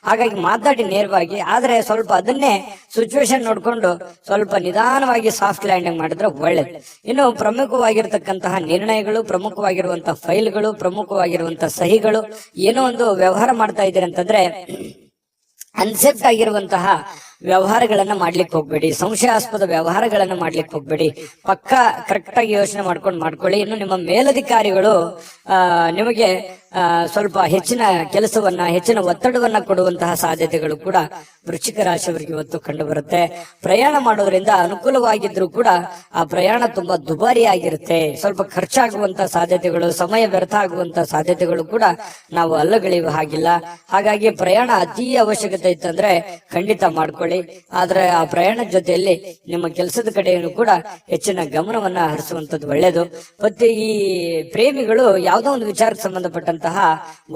ಹಾಗಾಗಿ ಮಾತಾಡಿ ನೇರವಾಗಿ, ಆದ್ರೆ ಸ್ವಲ್ಪ ಅದನ್ನೇ ಸಿಚುವೇಶನ್ ನೋಡ್ಕೊಂಡು ಸ್ವಲ್ಪ ನಿಧಾನವಾಗಿ ಸಾಫ್ಟ್ ಲ್ಯಾಂಡಿಂಗ್ ಮಾಡಿದ್ರೆ ಒಳ್ಳೇದು. ಇನ್ನು ಪ್ರಮುಖವಾಗಿರ್ತಕ್ಕಂತಹ ನಿರ್ಣಯಗಳು, ಪ್ರಮುಖವಾಗಿರುವಂತಹ ಫೈಲ್ಗಳು, ಪ್ರಮುಖವಾಗಿರುವಂತಹ ಸಹಿಗಳು, ಏನೋ ಒಂದು ವ್ಯವಹಾರ ಮಾಡ್ತಾ ಇದ್ದೀರಿ ಅಂತಂದ್ರೆ ಅನ್ಸೆಪ್ಟ್ ಆಗಿರುವಂತಹ ವ್ಯವಹಾರಗಳನ್ನ ಮಾಡ್ಲಿಕ್ಕೆ ಹೋಗ್ಬೇಡಿ. ಸಂಶಯಾಸ್ಪದ ವ್ಯವಹಾರಗಳನ್ನ ಮಾಡ್ಲಿಕ್ಕೆ ಹೋಗ್ಬೇಡಿ. ಪಕ್ಕ ಕರೆಕ್ಟ್ ಆಗಿ ಯೋಚನೆ ಮಾಡ್ಕೊಳ್ಳಿ. ಇನ್ನು ನಿಮ್ಮ ಮೇಲಧಿಕಾರಿಗಳು ನಿಮಗೆ ಸ್ವಲ್ಪ ಹೆಚ್ಚಿನ ಕೆಲಸವನ್ನ, ಹೆಚ್ಚಿನ ಒತ್ತಡವನ್ನ ಕೊಡುವಂತಹ ಸಾಧ್ಯತೆಗಳು ಕೂಡ ವೃಶ್ಚಿಕ ರಾಶಿಯವರಿಗೆ ಇವತ್ತು ಕಂಡು ಬರುತ್ತೆ. ಪ್ರಯಾಣ ಮಾಡೋದ್ರಿಂದ ಅನುಕೂಲವಾಗಿದ್ರು ಕೂಡ ಆ ಪ್ರಯಾಣ ತುಂಬಾ ದುಬಾರಿ ಆಗಿರುತ್ತೆ. ಸ್ವಲ್ಪ ಖರ್ಚಾಗುವಂತಹ ಸಾಧ್ಯತೆಗಳು, ಸಮಯ ವ್ಯರ್ಥ ಆಗುವಂತಹ ಸಾಧ್ಯತೆಗಳು ಕೂಡ ನಾವು ಅಲ್ಲಗಳೆಯುವ ಹಾಗಿಲ್ಲ. ಹಾಗಾಗಿ ಪ್ರಯಾಣ ಅತಿ ಅವಶ್ಯಕತೆ ಇತ್ತಂದ್ರೆ ಖಂಡಿತ ಮಾಡ್ಕೊಳ್ಳಿ. ಆದ್ರೆ ಆ ಪ್ರಯಾಣದ ಜೊತೆಯಲ್ಲಿ ನಿಮ್ಮ ಕೆಲಸದ ಕಡೆಯನ್ನು ಕೂಡ ಹೆಚ್ಚಿನ ಗಮನವನ್ನ ಹರಿಸುವಂತದ್ದು ಒಳ್ಳೇದು. ಮತ್ತೆ ಈ ಪ್ರೇಮಿಗಳು ಯಾವುದೋ ಒಂದು ವಿಚಾರಕ್ಕೆ ಸಂಬಂಧಪಟ್ಟಂತ ಆಗಿರ್ತಕ್ಕಂತಹ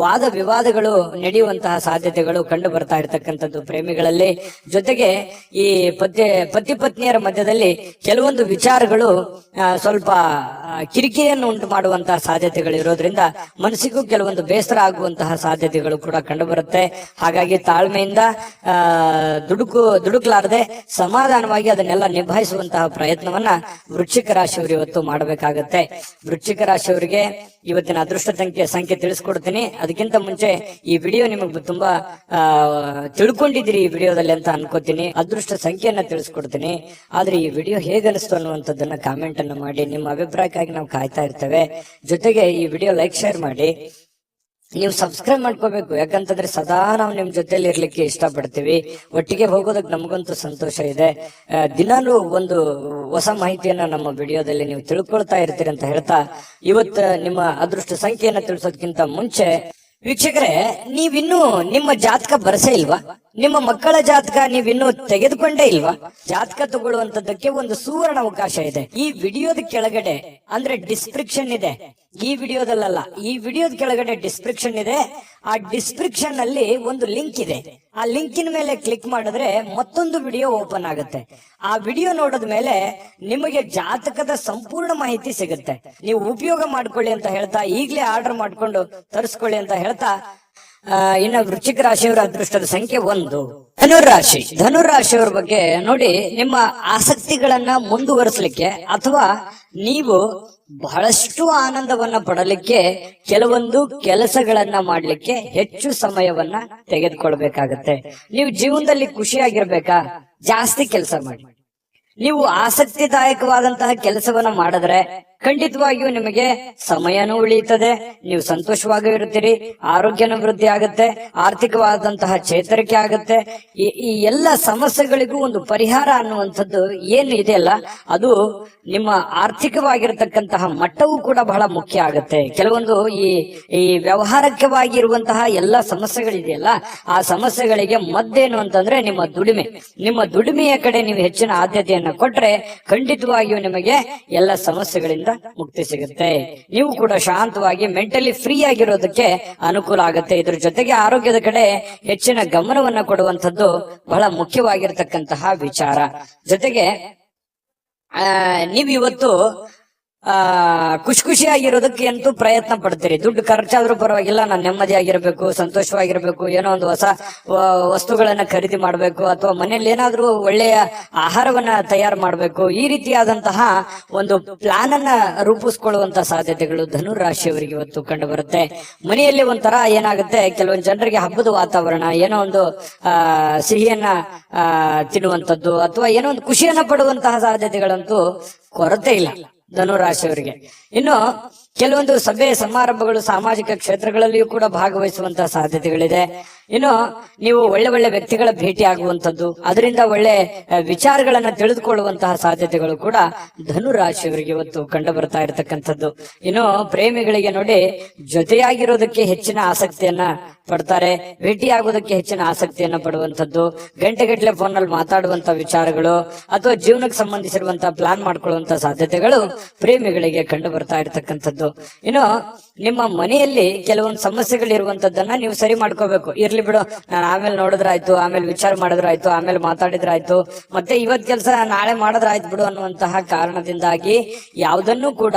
ವಾದ ವಿವಾದಗಳು ನಡೆಯುವಂತಹ ಸಾಧ್ಯತೆಗಳು ಕಂಡು ಬರ್ತಾ ಇರತಕ್ಕಂಥದ್ದು ಪ್ರೇಮಿಗಳಲ್ಲಿ. ಜೊತೆಗೆ ಈ ಪತಿ ಪತ್ನಿಯರ ಮಧ್ಯದಲ್ಲಿ ಕೆಲವೊಂದು ವಿಚಾರಗಳು ಸ್ವಲ್ಪ ಕಿರಿಕಿರಿಯನ್ನು ಉಂಟು ಮಾಡುವಂತಹ ಸಾಧ್ಯತೆಗಳು ಇರೋದ್ರಿಂದ ಮನಸ್ಸಿಗೂ ಕೆಲವೊಂದು ಬೇಸರ ಆಗುವಂತಹ ಸಾಧ್ಯತೆಗಳು ಕೂಡ ಕಂಡು ಬರುತ್ತೆ. ಹಾಗಾಗಿ ತಾಳ್ಮೆಯಿಂದ ದುಡುಕ್ಲಾರದೆ ಸಮಾಧಾನವಾಗಿ ಅದನ್ನೆಲ್ಲ ನಿಭಾಯಿಸುವಂತಹ ಪ್ರಯತ್ನವನ್ನ ವೃಶ್ಚಿಕ ರಾಶಿಯವರು ಇವತ್ತು ಮಾಡಬೇಕಾಗತ್ತೆ. ವೃಶ್ಚಿಕ ರಾಶಿಯವರಿಗೆ ಇವತ್ತಿನ ಅದೃಷ್ಟ ಸಂಖ್ಯೆ ತಿಳಿಸ್ಕೊಡ್ತೀನಿ. ಅದಕ್ಕಿಂತ ಮುಂಚೆ ಈ ವಿಡಿಯೋ ನಿಮಗೆ ತುಂಬಾ ತಿಳ್ಕೊಂಡಿದ್ದೀರಿ ಈ ವಿಡಿಯೋದಲ್ಲಿ ಅಂತ ಅನ್ಕೋತೀನಿ. ಅದೃಷ್ಟ ಸಂಖ್ಯೆಯನ್ನ ತಿಳಿಸ್ಕೊಡ್ತೀನಿ. ಆದ್ರೆ ಈ ವಿಡಿಯೋ ಹೇಗನಿಸ್ತು ಅನ್ನುವಂಥದ್ದನ್ನ ಕಾಮೆಂಟ್ ಅನ್ನು ಮಾಡಿ. ನಿಮ್ಮ ಅಭಿಪ್ರಾಯಕ್ಕಾಗಿ ನಾವು ಕಾಯ್ತಾ ಇರ್ತೇವೆ. ಜೊತೆಗೆ ಈ ವಿಡಿಯೋ ಲೈಕ್ ಶೇರ್ ಮಾಡಿ. ನೀವು ಸಬ್ಸ್ಕ್ರೈಬ್ ಮಾಡ್ಕೋಬೇಕು, ಯಾಕಂತಂದ್ರೆ ಸದಾ ನಾವು ನಿಮ್ ಜೊತೆಲಿ ಇರ್ಲಿಕ್ಕೆ ಇಷ್ಟಪಡ್ತೀವಿ. ಒಟ್ಟಿಗೆ ಹೋಗೋದಕ್ಕೆ ನಮಗಂತೂ ಸಂತೋಷ ಇದೆ. ದಿನಾಲೂ ಒಂದು ಹೊಸ ಮಾಹಿತಿಯನ್ನ ನಮ್ಮ ವಿಡಿಯೋದಲ್ಲಿ ನೀವು ತಿಳ್ಕೊಳ್ತಾ ಇರ್ತೀರಿ ಅಂತ ಹೇಳ್ತಾ, ಇವತ್ತು ನಿಮ್ಮ ಅದೃಷ್ಟ ಸಂಖ್ಯೆಯನ್ನ ತಿಳಿಸೋದಕ್ಕಿಂತ ಮುಂಚೆ ವೀಕ್ಷಕರೇ, ನೀವಿನ್ನೂ ನಿಮ್ಮ ಜಾತಕ ಬರಸೇ ಇಲ್ವಾ? ನಿಮ್ಮ ಮಕ್ಕಳ ಜಾತಕ ನೀವಿನ್ನೂ ತೆಗೆದುಕೊಂಡೇ ಇಲ್ವಾ? ಜಾತಕ ತಗೊಳ್ಳುವಂತದ್ದಕ್ಕೆ ಒಂದು ಸುವರ್ಣ ಅವಕಾಶ ಇದೆ. ಈ ವಿಡಿಯೋದ ಕೆಳಗಡೆ ಅಂದ್ರೆ ಡಿಸ್ಕ್ರಿಪ್ಷನ್ ಇದೆ. ಈ ವಿಡಿಯೋದಲ್ಲ, ಈ ವಿಡಿಯೋದ ಕೆಳಗಡೆ ಡಿಸ್ಕ್ರಿಪ್ಷನ್ ಇದೆ. ಆ ಡಿಸ್ಕ್ರಿಪ್ಷನ್ ಅಲ್ಲಿ ಒಂದು ಲಿಂಕ್ ಇದೆ. ಆ ಲಿಂಕಿನ ಮೇಲೆ ಕ್ಲಿಕ್ ಮಾಡಿದ್ರೆ ಮತ್ತೊಂದು ವಿಡಿಯೋ ಓಪನ್ ಆಗುತ್ತೆ. ಆ ವಿಡಿಯೋ ನೋಡಿದ ಮೇಲೆ ನಿಮಗೆ ಜಾತಕದ ಸಂಪೂರ್ಣ ಮಾಹಿತಿ ಸಿಗುತ್ತೆ. ನೀವು ಉಪಯೋಗ ಮಾಡ್ಕೊಳ್ಳಿ ಅಂತ ಹೇಳ್ತಾ, ಈಗಲೇ ಆರ್ಡರ್ ಮಾಡ್ಕೊಂಡು ತರಿಸ್ಕೊಳ್ಳಿ ಅಂತ ಹೇಳ್ತಾ, ಇನ್ನು ವೃಶ್ಚಿಕ ರಾಶಿಯವರ ಅದೃಷ್ಟದ ಸಂಖ್ಯೆ 1. ಧನುರಾಶಿ. ಧನುರಾಶಿಯವರ ಬಗ್ಗೆ ನೋಡಿ, ನಿಮ್ಮ ಆಸಕ್ತಿಗಳನ್ನ ಮುಂದುವರಿಸಲಿಕ್ಕೆ ಅಥವಾ ನೀವು ಬಹಳಷ್ಟು ಆನಂದವನ್ನ ಪಡಲಿಕ್ಕೆ ಕೆಲವೊಂದು ಕೆಲಸಗಳನ್ನ ಮಾಡ್ಲಿಕ್ಕೆ ಹೆಚ್ಚು ಸಮಯವನ್ನ ತೆಗೆದುಕೊಳ್ಬೇಕಾಗತ್ತೆ. ನೀವು ಜೀವನದಲ್ಲಿ ಖುಷಿಯಾಗಿರ್ಬೇಕಾ? ಜಾಸ್ತಿ ಕೆಲಸ ಮಾಡಿ. ನೀವು ಆಸಕ್ತಿದಾಯಕವಾದಂತಹ ಕೆಲಸವನ್ನ ಮಾಡಿದ್ರೆ ಖಂಡಿತವಾಗಿಯೂ ನಿಮಗೆ ಸಮಯನೂ ಉಳಿಯುತ್ತದೆ, ನೀವು ಸಂತೋಷವಾಗಿ ಇರುತ್ತೀರಿ, ಆರೋಗ್ಯನೂ ವೃದ್ಧಿ ಆಗುತ್ತೆ, ಆರ್ಥಿಕವಾದಂತಹ ಚೇತರಿಕೆ ಆಗುತ್ತೆ. ಈ ಎಲ್ಲ ಸಮಸ್ಯೆಗಳಿಗೂ ಒಂದು ಪರಿಹಾರ ಅನ್ನುವಂಥದ್ದು ಏನು ಇದೆಯಲ್ಲ, ಅದು ನಿಮ್ಮ ಆರ್ಥಿಕವಾಗಿರತಕ್ಕಂತಹ ಮಟ್ಟವೂ ಕೂಡ ಬಹಳ ಮುಖ್ಯ ಆಗುತ್ತೆ. ಕೆಲವೊಂದು ಈ ವ್ಯವಹಾರಕವಾಗಿ ಇರುವಂತಹ ಎಲ್ಲ ಸಮಸ್ಯೆಗಳಿದೆಯಲ್ಲ, ಆ ಸಮಸ್ಯೆಗಳಿಗೆ ಮದ್ದೇನು ಅಂತಂದ್ರೆ ನಿಮ್ಮ ದುಡಿಮೆಯ ಕಡೆ ನೀವು ಹೆಚ್ಚಿನ ಆದ್ಯತೆಯನ್ನ ಕೊಟ್ರೆ ಖಂಡಿತವಾಗಿಯೂ ನಿಮಗೆ ಎಲ್ಲ ಸಮಸ್ಯೆಗಳಿಂದ ಮುಕ್ತಿ ಸಿಗುತ್ತೆ. ನೀವು ಕೂಡ ಶಾಂತವಾಗಿ ಮೆಂಟಲಿ ಫ್ರೀ ಆಗಿರೋದಕ್ಕೆ ಅನುಕೂಲ ಆಗುತ್ತೆ. ಇದ್ರ ಜೊತೆಗೆ ಆರೋಗ್ಯದ ಕಡೆ ಹೆಚ್ಚಿನ ಗಮನವನ್ನ ಕೊಡುವಂಥದ್ದು ಬಹಳ ಮುಖ್ಯವಾಗಿರ್ತಕ್ಕಂತಹ ವಿಚಾರ. ಜೊತೆಗೆ ನೀವು ಇವತ್ತು ಖುಷಿಯಾಗಿರೋದಕ್ಕೆ ಅಂತೂ ಪ್ರಯತ್ನ ಪಡ್ತೀರಿ. ದುಡ್ಡು ಖರ್ಚಾದ್ರೂ ಪರವಾಗಿಲ್ಲ, ನಾನು ನೆಮ್ಮದಿಯಾಗಿರ್ಬೇಕು, ಸಂತೋಷವಾಗಿರ್ಬೇಕು, ಏನೋ ಒಂದು ಹೊಸ ವಸ್ತುಗಳನ್ನ ಖರೀದಿ ಮಾಡ್ಬೇಕು, ಅಥವಾ ಮನೆಯಲ್ಲಿ ಏನಾದ್ರೂ ಒಳ್ಳೆಯ ಆಹಾರವನ್ನ ತಯಾರು ಮಾಡ್ಬೇಕು. ಈ ರೀತಿಯಾದಂತಹ ಒಂದು ಪ್ಲಾನ್ ಅನ್ನ ರೂಪಿಸ್ಕೊಳ್ಳುವಂತಹ ಸಾಧ್ಯತೆಗಳು ಧನುರಾಶಿಯವರಿಗೆ ಇವತ್ತು ಕಂಡು ಬರುತ್ತೆ. ಮನೆಯಲ್ಲಿ ಒಂಥರ ಏನಾಗುತ್ತೆ, ಕೆಲವೊಂದು ಜನರಿಗೆ ಹಬ್ಬದ ವಾತಾವರಣ, ಏನೋ ಒಂದು ಸಿಹಿಯನ್ನ ತಿನ್ನುವಂಥದ್ದು ಅಥವಾ ಏನೋ ಒಂದು ಖುಷಿಯನ್ನ ಪಡುವಂತಹ ಸಾಧ್ಯತೆಗಳಂತೂ ಕೊರತೆ ಇಲ್ಲ ಧನುರಾಶಿಯವರಿಗೆ. ಇನ್ನು ಕೆಲವೊಂದು ಸಭೆ ಸಮಾರಂಭಗಳು, ಸಾಮಾಜಿಕ ಕ್ಷೇತ್ರಗಳಲ್ಲಿಯೂ ಕೂಡ ಭಾಗವಹಿಸುವಂತಹ ಸಾಧ್ಯತೆಗಳಿದೆ. ಇನ್ನು ನೀವು ಒಳ್ಳೆ ವ್ಯಕ್ತಿಗಳ ಭೇಟಿ ಆಗುವಂತದ್ದು, ಅದರಿಂದ ಒಳ್ಳೆ ವಿಚಾರಗಳನ್ನ ತಿಳಿದುಕೊಳ್ಳುವಂತಹ ಸಾಧ್ಯತೆಗಳು ಕೂಡ ಧನುರಾಶಿಯವರಿಗೆ ಇವತ್ತು ಕಂಡು ಬರ್ತಾ ಇರತಕ್ಕಂಥದ್ದು. ಇನ್ನು ಪ್ರೇಮಿಗಳಿಗೆ ನೋಡಿ, ಜೊತೆಯಾಗಿರೋದಕ್ಕೆ ಹೆಚ್ಚಿನ ಆಸಕ್ತಿಯನ್ನ ಪಡ್ತಾರೆ, ಭೇಟಿಯಾಗೋದಕ್ಕೆ ಹೆಚ್ಚಿನ ಆಸಕ್ತಿಯನ್ನ ಪಡುವಂತದ್ದು, ಗಂಟೆಗಟ್ಟಲೆ ಫೋನ್ ನಲ್ಲಿ ಮಾತಾಡುವಂತ ವಿಚಾರಗಳು ಅಥವಾ ಜೀವನಕ್ಕೆ ಸಂಬಂಧಿಸಿರುವಂತಹ ಪ್ಲಾನ್ ಮಾಡ್ಕೊಳ್ಳುವಂತ ಸಾಧ್ಯತೆಗಳು ಪ್ರೇಮಿಗಳಿಗೆ ಕಂಡು ಬರ್ತಾ ಇರತಕ್ಕಂಥದ್ದು. ಇನ್ನು ನಿಮ್ಮ ಮನೆಯಲ್ಲಿ ಕೆಲವೊಂದು ಸಮಸ್ಯೆಗಳಿರುವಂತದ್ದನ್ನ ನೀವು ಸರಿ ಮಾಡ್ಕೋಬೇಕು. ಇರ್ಲಿ ಬಿಡು, ನಾನು ಆಮೇಲೆ ನೋಡಿದ್ರಾಯ್ತು, ಆಮೇಲೆ ವಿಚಾರ ಮಾಡಿದ್ರಾಯ್ತು, ಆಮೇಲೆ ಮಾತಾಡಿದ್ರಾಯ್ತು, ಮತ್ತೆ ಇವತ್ ಕೆಲಸ ನಾಳೆ ಮಾಡಿದ್ರಾಯ್ತು ಬಿಡು ಅನ್ನುವಂತಹ ಕಾರಣದಿಂದಾಗಿ ಯಾವುದನ್ನು ಕೂಡ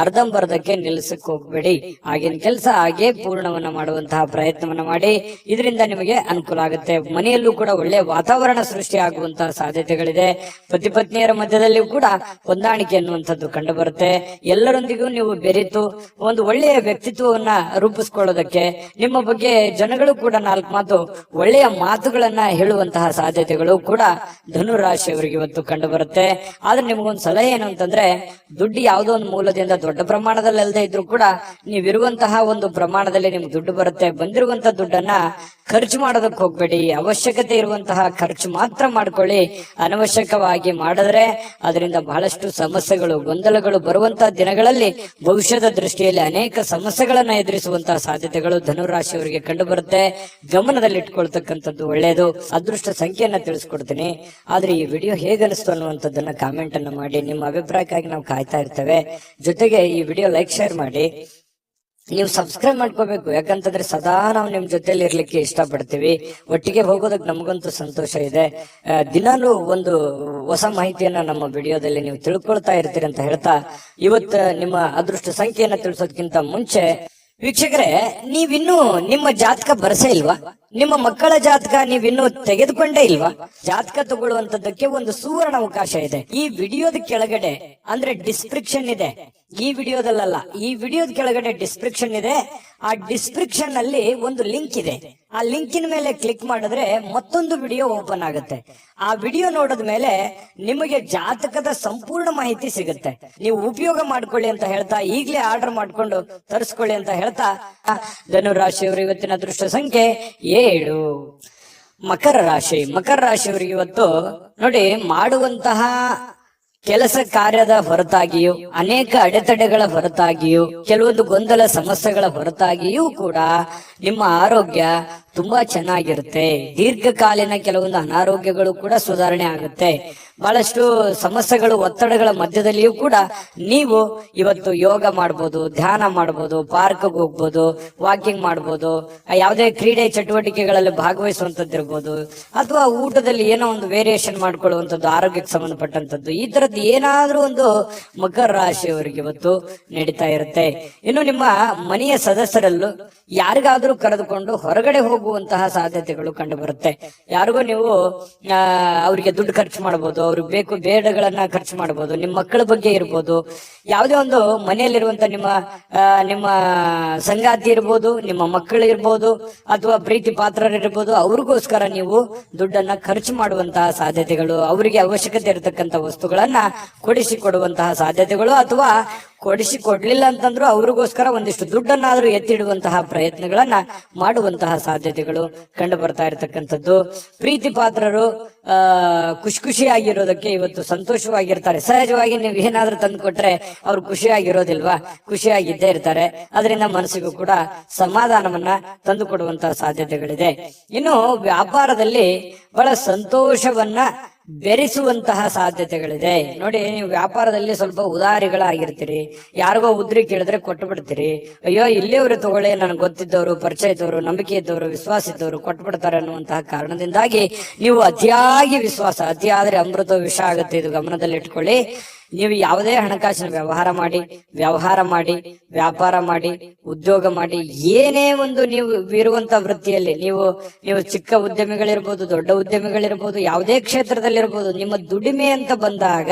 ಅರ್ಧಂಬರ್ಧಕ್ಕೆ ನಿಲ್ಲಿಸಕ್ ಹೋಗ್ಬೇಡಿ. ಆಗಿನ ಕೆಲಸ ಹಾಗೆ ಪೂರ್ಣವನ್ನ ಮಾಡುವಂತಹ ಪ್ರಯತ್ನವನ್ನ ಮಾಡಿ. ಇದರಿಂದ ನಿಮಗೆ ಅನುಕೂಲ ಆಗುತ್ತೆ. ಮನೆಯಲ್ಲೂ ಕೂಡ ಒಳ್ಳೆಯ ವಾತಾವರಣ ಸೃಷ್ಟಿ ಆಗುವಂತಹ ಸಾಧ್ಯತೆಗಳಿದೆ. ಪತಿ ಪತ್ನಿಯರ ಮಧ್ಯದಲ್ಲಿಯೂ ಕೂಡ ಹೊಂದಾಣಿಕೆ ಅನ್ನುವಂಥದ್ದು ಕಂಡು ಬರುತ್ತೆ. ಎಲ್ಲರೊಂದಿಗೂ ನೀವು ಬೆರೆತು ಒಂದು ಒಳ್ಳೆಯ ವ್ಯಕ್ತಿತ್ವವನ್ನ ರೂಪಿಸ್ಕೊಳ್ಳೋದಕ್ಕೆ, ನಿಮ್ಮ ಬಗ್ಗೆ ಜನಗಳು ಕೂಡ 4 ಮಾತು ಒಳ್ಳೆಯ ಮಾತುಗಳನ್ನ ಹೇಳುವಂತಹ ಸಾಧ್ಯತೆಗಳು ಕೂಡ ಧನುರಾಶಿಯವರಿಗೆ ಇವತ್ತು ಕಂಡು ಬರುತ್ತೆ. ಆದ್ರೆ ನಿಮಗೊಂದು ಸಲಹೆ ಏನು ಅಂತಂದ್ರೆ, ದುಡ್ಡು ಯಾವುದೋ ಒಂದು ಮೂಲದಿಂದ ದೊಡ್ಡ ಪ್ರಮಾಣದಲ್ಲಿ ಅಲ್ಲದೆ ಇದ್ರೂ ಕೂಡ ನೀವಿರುವಂತಹ ಒಂದು ಪ್ರಮಾಣದಲ್ಲಿ ನಿಮ್ಗೆ ದುಡ್ಡು ಬರುತ್ತೆ. ಬಂದಿರುವಂತಹ ದುಡ್ಡನ್ನ ಖರ್ಚು ಮಾಡೋದಕ್ಕೆ ಹೋಗ್ಬೇಡಿ. ಅವಶ್ಯಕತೆ ಇರುವಂತಹ ಖರ್ಚು ಮಾತ್ರ ಮಾಡ್ಕೊಳ್ಳಿ. ಅನವಶ್ಯಕವಾಗಿ ಮಾಡಿದ್ರೆ ಅದರಿಂದ ಬಹಳಷ್ಟು ಸಮಸ್ಯೆಗಳು, ಗೊಂದಲಗಳು ಬರುವಂತಹ ದಿನಗಳಲ್ಲಿ ಭವಿಷ್ಯದ ದೃಷ್ಟಿಯಲ್ಲಿ ಅನೇಕ ಸಮಸ್ಯೆಗಳನ್ನ ಎದುರಿಸುವಂತಹ ಸಾಧ್ಯತೆಗಳು ಧನುರಾಶಿಯವರಿಗೆ ಕಂಡು ಬರುತ್ತೆ. ಗಮನದಲ್ಲಿಟ್ಕೊಳ್ತಕ್ಕಂಥದ್ದು ಒಳ್ಳೆಯದು. ಅದೃಷ್ಟ ಸಂಖ್ಯೆಯನ್ನ ತಿಳಿಸ್ಕೊಡ್ತೀನಿ. ಆದ್ರೆ ಈ ವಿಡಿಯೋ ಹೇಗನಿಸ್ತು ಅನ್ನುವಂಥದ್ದನ್ನ ಕಾಮೆಂಟ್ ಅನ್ನ ಮಾಡಿ. ನಿಮ್ಮ ಅಭಿಪ್ರಾಯಕ್ಕಾಗಿ ನಾವು ಕಾಯ್ತಾ ಇರ್ತೇವೆ. ಜೊತೆಗೆ ಈ ವಿಡಿಯೋ ಲೈಕ್ ಶೇರ್ ಮಾಡಿ. ನೀವು ಸಬ್ಸ್ಕ್ರೈಬ್ ಮಾಡ್ಕೋಬೇಕು. ಯಾಕಂತಂದ್ರೆ ಸದಾ ನಾವು ನಿಮ್ ಜೊತೆಲಿ ಇರ್ಲಿಕ್ಕೆ ಇಷ್ಟಪಡ್ತೀವಿ. ಒಟ್ಟಿಗೆ ಹೋಗೋದಕ್ಕೆ ನಮಗಂತೂ ಸಂತೋಷ ಇದೆ. ದಿನಾಲೂ ಒಂದು ಹೊಸ ಮಾಹಿತಿಯನ್ನ ನಮ್ಮ ವಿಡಿಯೋದಲ್ಲಿ ನೀವು ತಿಳ್ಕೊಳ್ತಾ ಇರ್ತೀರಿ ಅಂತ ಹೇಳ್ತಾ, ಇವತ್ತು ನಿಮ್ಮ ಅದೃಷ್ಟ ಸಂಖ್ಯೆಯನ್ನ ತಿಳಿಸೋದಕ್ಕಿಂತ ಮುಂಚೆ ವೀಕ್ಷಕರೇ, ನೀವಿನ್ನೂ ನಿಮ್ಮ ಜಾತಕ ಬರಸೇ ಇಲ್ವಾ? ನಿಮ್ಮ ಮಕ್ಕಳ ಜಾತಕ ನೀವಿನ್ನೂ ತೆಗೆದುಕೊಂಡೇ ಇಲ್ವಾ? ಜಾತಕ ತಗೊಳ್ಳುವಂತದ್ದಕ್ಕೆ ಒಂದು ಸುವರ್ಣ ಅವಕಾಶ ಇದೆ. ಈ ವಿಡಿಯೋದ ಕೆಳಗಡೆ ಅಂದ್ರೆ ಡಿಸ್ಕ್ರಿಪ್ಷನ್ ಇದೆ. ಈ ವಿಡಿಯೋದಲ್ಲ, ಈ ವಿಡಿಯೋದ ಕೆಳಗಡೆ ಡಿಸ್ಕ್ರಿಪ್ಷನ್ ಇದೆ. ಆ ಡಿಸ್ಕ್ರಿಪ್ಷನ್ ಅಲ್ಲಿ ಒಂದು ಲಿಂಕ್ ಇದೆ. ಆ ಲಿಂಕಿನ ಮೇಲೆ ಕ್ಲಿಕ್ ಮಾಡಿದ್ರೆ ಮತ್ತೊಂದು ವಿಡಿಯೋ ಓಪನ್ ಆಗುತ್ತೆ. ಆ ವಿಡಿಯೋ ನೋಡಿದ ಮೇಲೆ ನಿಮಗೆ ಜಾತಕದ ಸಂಪೂರ್ಣ ಮಾಹಿತಿ ಸಿಗುತ್ತೆ. ನೀವು ಉಪಯೋಗ ಮಾಡ್ಕೊಳ್ಳಿ ಅಂತ ಹೇಳ್ತಾ, ಈಗಲೇ ಆರ್ಡರ್ ಮಾಡ್ಕೊಂಡು ತರಿಸ್ಕೊಳ್ಳಿ ಅಂತ ಹೇಳ್ತಾ, ಧನುರಾಶಿಯವರು ಇವತ್ತಿನ ಅದೃಷ್ಟ ಸಂಖ್ಯೆ 7. ಮಕರ ರಾಶಿ. ಮಕರ ರಾಶಿಯವರಿಗೆ ಇವತ್ತು ನೋಡಿ, ಮಾಡುವಂತಹ ಕೆಲಸ ಕಾರ್ಯದ ಹೊರತಾಗಿಯೂ, ಅನೇಕ ಅಡೆತಡೆಗಳ ಹೊರತಾಗಿಯೂ, ಕೆಲವೊಂದು ಗೊಂದಲ ಸಮಸ್ಯೆಗಳ ಹೊರತಾಗಿಯೂ ಕೂಡ ನಿಮ್ಮ ಆರೋಗ್ಯ ತುಂಬಾ ಚೆನ್ನಾಗಿರುತ್ತೆ. ದೀರ್ಘಕಾಲೀನ ಕೆಲವೊಂದು ಅನಾರೋಗ್ಯಗಳು ಕೂಡ ಸುಧಾರಣೆ ಆಗುತ್ತೆ. ಬಹಳಷ್ಟು ಸಮಸ್ಯೆಗಳು, ಒತ್ತಡಗಳ ಮಧ್ಯದಲ್ಲಿಯೂ ಕೂಡ ನೀವು ಇವತ್ತು ಯೋಗ ಮಾಡ್ಬೋದು, ಧ್ಯಾನ ಮಾಡ್ಬೋದು, ಪಾರ್ಕ್ಗೆ ಹೋಗ್ಬೋದು, ವಾಕಿಂಗ್ ಮಾಡ್ಬೋದು, ಯಾವುದೇ ಕ್ರೀಡೆ ಚಟುವಟಿಕೆಗಳಲ್ಲಿ ಭಾಗವಹಿಸುವಂತದ್ದಿರ್ಬೋದು, ಅಥವಾ ಊಟದಲ್ಲಿ ಏನೋ ಒಂದು ವೇರಿಯೇಷನ್ ಮಾಡ್ಕೊಳ್ಳುವಂಥದ್ದು, ಆರೋಗ್ಯಕ್ಕೆ ಸಂಬಂಧಪಟ್ಟಂತದ್ದು, ಈ ತರದ್ದು ಏನಾದ್ರೂ ಒಂದು ಮಕರ ರಾಶಿಯವರಿಗೆ ಇವತ್ತು ನಡೀತಾ ಇರುತ್ತೆ. ಇನ್ನು ನಿಮ್ಮ ಮನೆಯ ಸದಸ್ಯರಲ್ಲೂ ಯಾರಿಗಾದ್ರೂ ಕರೆದುಕೊಂಡು ಹೊರಗಡೆ ಹೋಗುವಂತಹ ಸಾಧ್ಯತೆಗಳು ಕಂಡು ಬರುತ್ತೆ. ಯಾರಿಗೋ ನೀವು ಅವರಿಗೆ ದುಡ್ಡು ಖರ್ಚು ಮಾಡಬಹುದು, ಅವ್ರಿಗೆ ಬೇಕು ಬೇಡಗಳನ್ನ ಖರ್ಚು ಮಾಡಬಹುದು, ನಿಮ್ಮ ಮಕ್ಕಳ ಬಗ್ಗೆ ಇರ್ಬೋದು, ಯಾವುದೇ ಒಂದು ಮನೆಯಲ್ಲಿರುವಂತ ನಿಮ್ಮ ಸಂಗಾತಿ ಇರ್ಬೋದು, ನಿಮ್ಮ ಮಕ್ಕಳು ಇರ್ಬೋದು, ಅಥವಾ ಪ್ರೀತಿ ಪಾತ್ರರಿರ್ಬೋದು, ಅವ್ರಿಗೋಸ್ಕರ ನೀವು ದುಡ್ಡನ್ನ ಖರ್ಚು ಮಾಡುವಂತಹ ಸಾಧ್ಯತೆಗಳು, ಅವರಿಗೆ ಅವಶ್ಯಕತೆ ಇರತಕ್ಕಂತ ವಸ್ತುಗಳನ್ನ ಕೊಡಿಸಿಕೊಡುವಂತಹ ಸಾಧ್ಯತೆಗಳು, ಅಥವಾ ಕೊಡಿಸಿಕೊಡ್ಲಿಲ್ಲ ಅಂತಂದ್ರೂ ಅವ್ರಿಗೋಸ್ಕರ ಒಂದಿಷ್ಟು ದುಡ್ಡನ್ನಾದ್ರೂ ಎತ್ತಿಡುವಂತಹ ಪ್ರಯತ್ನಗಳನ್ನ ಮಾಡುವಂತಹ ಸಾಧ್ಯತೆಗಳು ಕಂಡು ಬರ್ತಾ ಇರತಕ್ಕಂಥದ್ದು. ಪ್ರೀತಿ ಪಾತ್ರರು ಖುಷಿಯಾಗಿರೋದಕ್ಕೆ ಇವತ್ತು ಸಂತೋಷವಾಗಿರ್ತಾರೆ. ಸಹಜವಾಗಿ ನೀವು ಏನಾದ್ರೂ ತಂದು ಕೊಟ್ರೆ ಅವ್ರು ಖುಷಿಯಾಗಿರೋದಿಲ್ವಾ? ಖುಷಿಯಾಗಿದ್ದೇ ಇರ್ತಾರೆ. ಅದರಿಂದ ಮನಸ್ಸಿಗೂ ಕೂಡ ಸಮಾಧಾನವನ್ನ ತಂದು ಕೊಡುವಂತಹ ಸಾಧ್ಯತೆಗಳಿದೆ. ಇನ್ನು ವ್ಯಾಪಾರದಲ್ಲಿ ಬಹಳ ಸಂತೋಷವನ್ನ ಬೆರೆಸುವಂತಹ ಸಾಧ್ಯತೆಗಳಿದೆ. ನೋಡಿ, ನೀವು ವ್ಯಾಪಾರದಲ್ಲಿ ಸ್ವಲ್ಪ ಉದಾರಿಗಳಾಗಿರ್ತೀರಿ. ಯಾರಿಗೋ ಉದ್ರಿ ಕೇಳಿದ್ರೆ ಕೊಟ್ಟು ಬಿಡ್ತೀರಿ. ಅಯ್ಯೋ, ಇಲ್ಲಿಯವರು ತಗೊಳ್ಳಿ, ನನಗೆ ಗೊತ್ತಿದ್ದವರು, ಪರಿಚಯ ಇದ್ದವರು, ನಂಬಿಕೆ ಇದ್ದವರು, ವಿಶ್ವಾಸ ಇದ್ದವರು ಕೊಟ್ಟು ಬಿಡ್ತಾರೆ ಅನ್ನುವಂತಹ ಕಾರಣದಿಂದಾಗಿ ನೀವು ಅತಿಯಾಗಿ ವಿಶ್ವಾಸ, ಅತಿಯಾದ್ರೆ ಅಮೃತ ವಿಷ ಆಗುತ್ತೆ. ಇದು ಗಮನದಲ್ಲಿ ಇಟ್ಕೊಳ್ಳಿ. ನೀವು ಯಾವುದೇ ಹಣಕಾಸಿನ ವ್ಯವಹಾರ ಮಾಡಿ, ವ್ಯಾಪಾರ ಮಾಡಿ, ಉದ್ಯೋಗ ಮಾಡಿ, ಏನೇ ಒಂದು ನೀವು ಇರುವಂತ ವೃತ್ತಿಯಲ್ಲಿ ನೀವು ಚಿಕ್ಕ ಉದ್ಯಮಿಗಳಿರ್ಬೋದು, ದೊಡ್ಡ ಉದ್ಯಮಿಗಳಿರ್ಬೋದು, ಯಾವುದೇ ಕ್ಷೇತ್ರದಲ್ಲಿರ್ಬೋದು, ನಿಮ್ಮ ದುಡಿಮೆ ಅಂತ ಬಂದಾಗ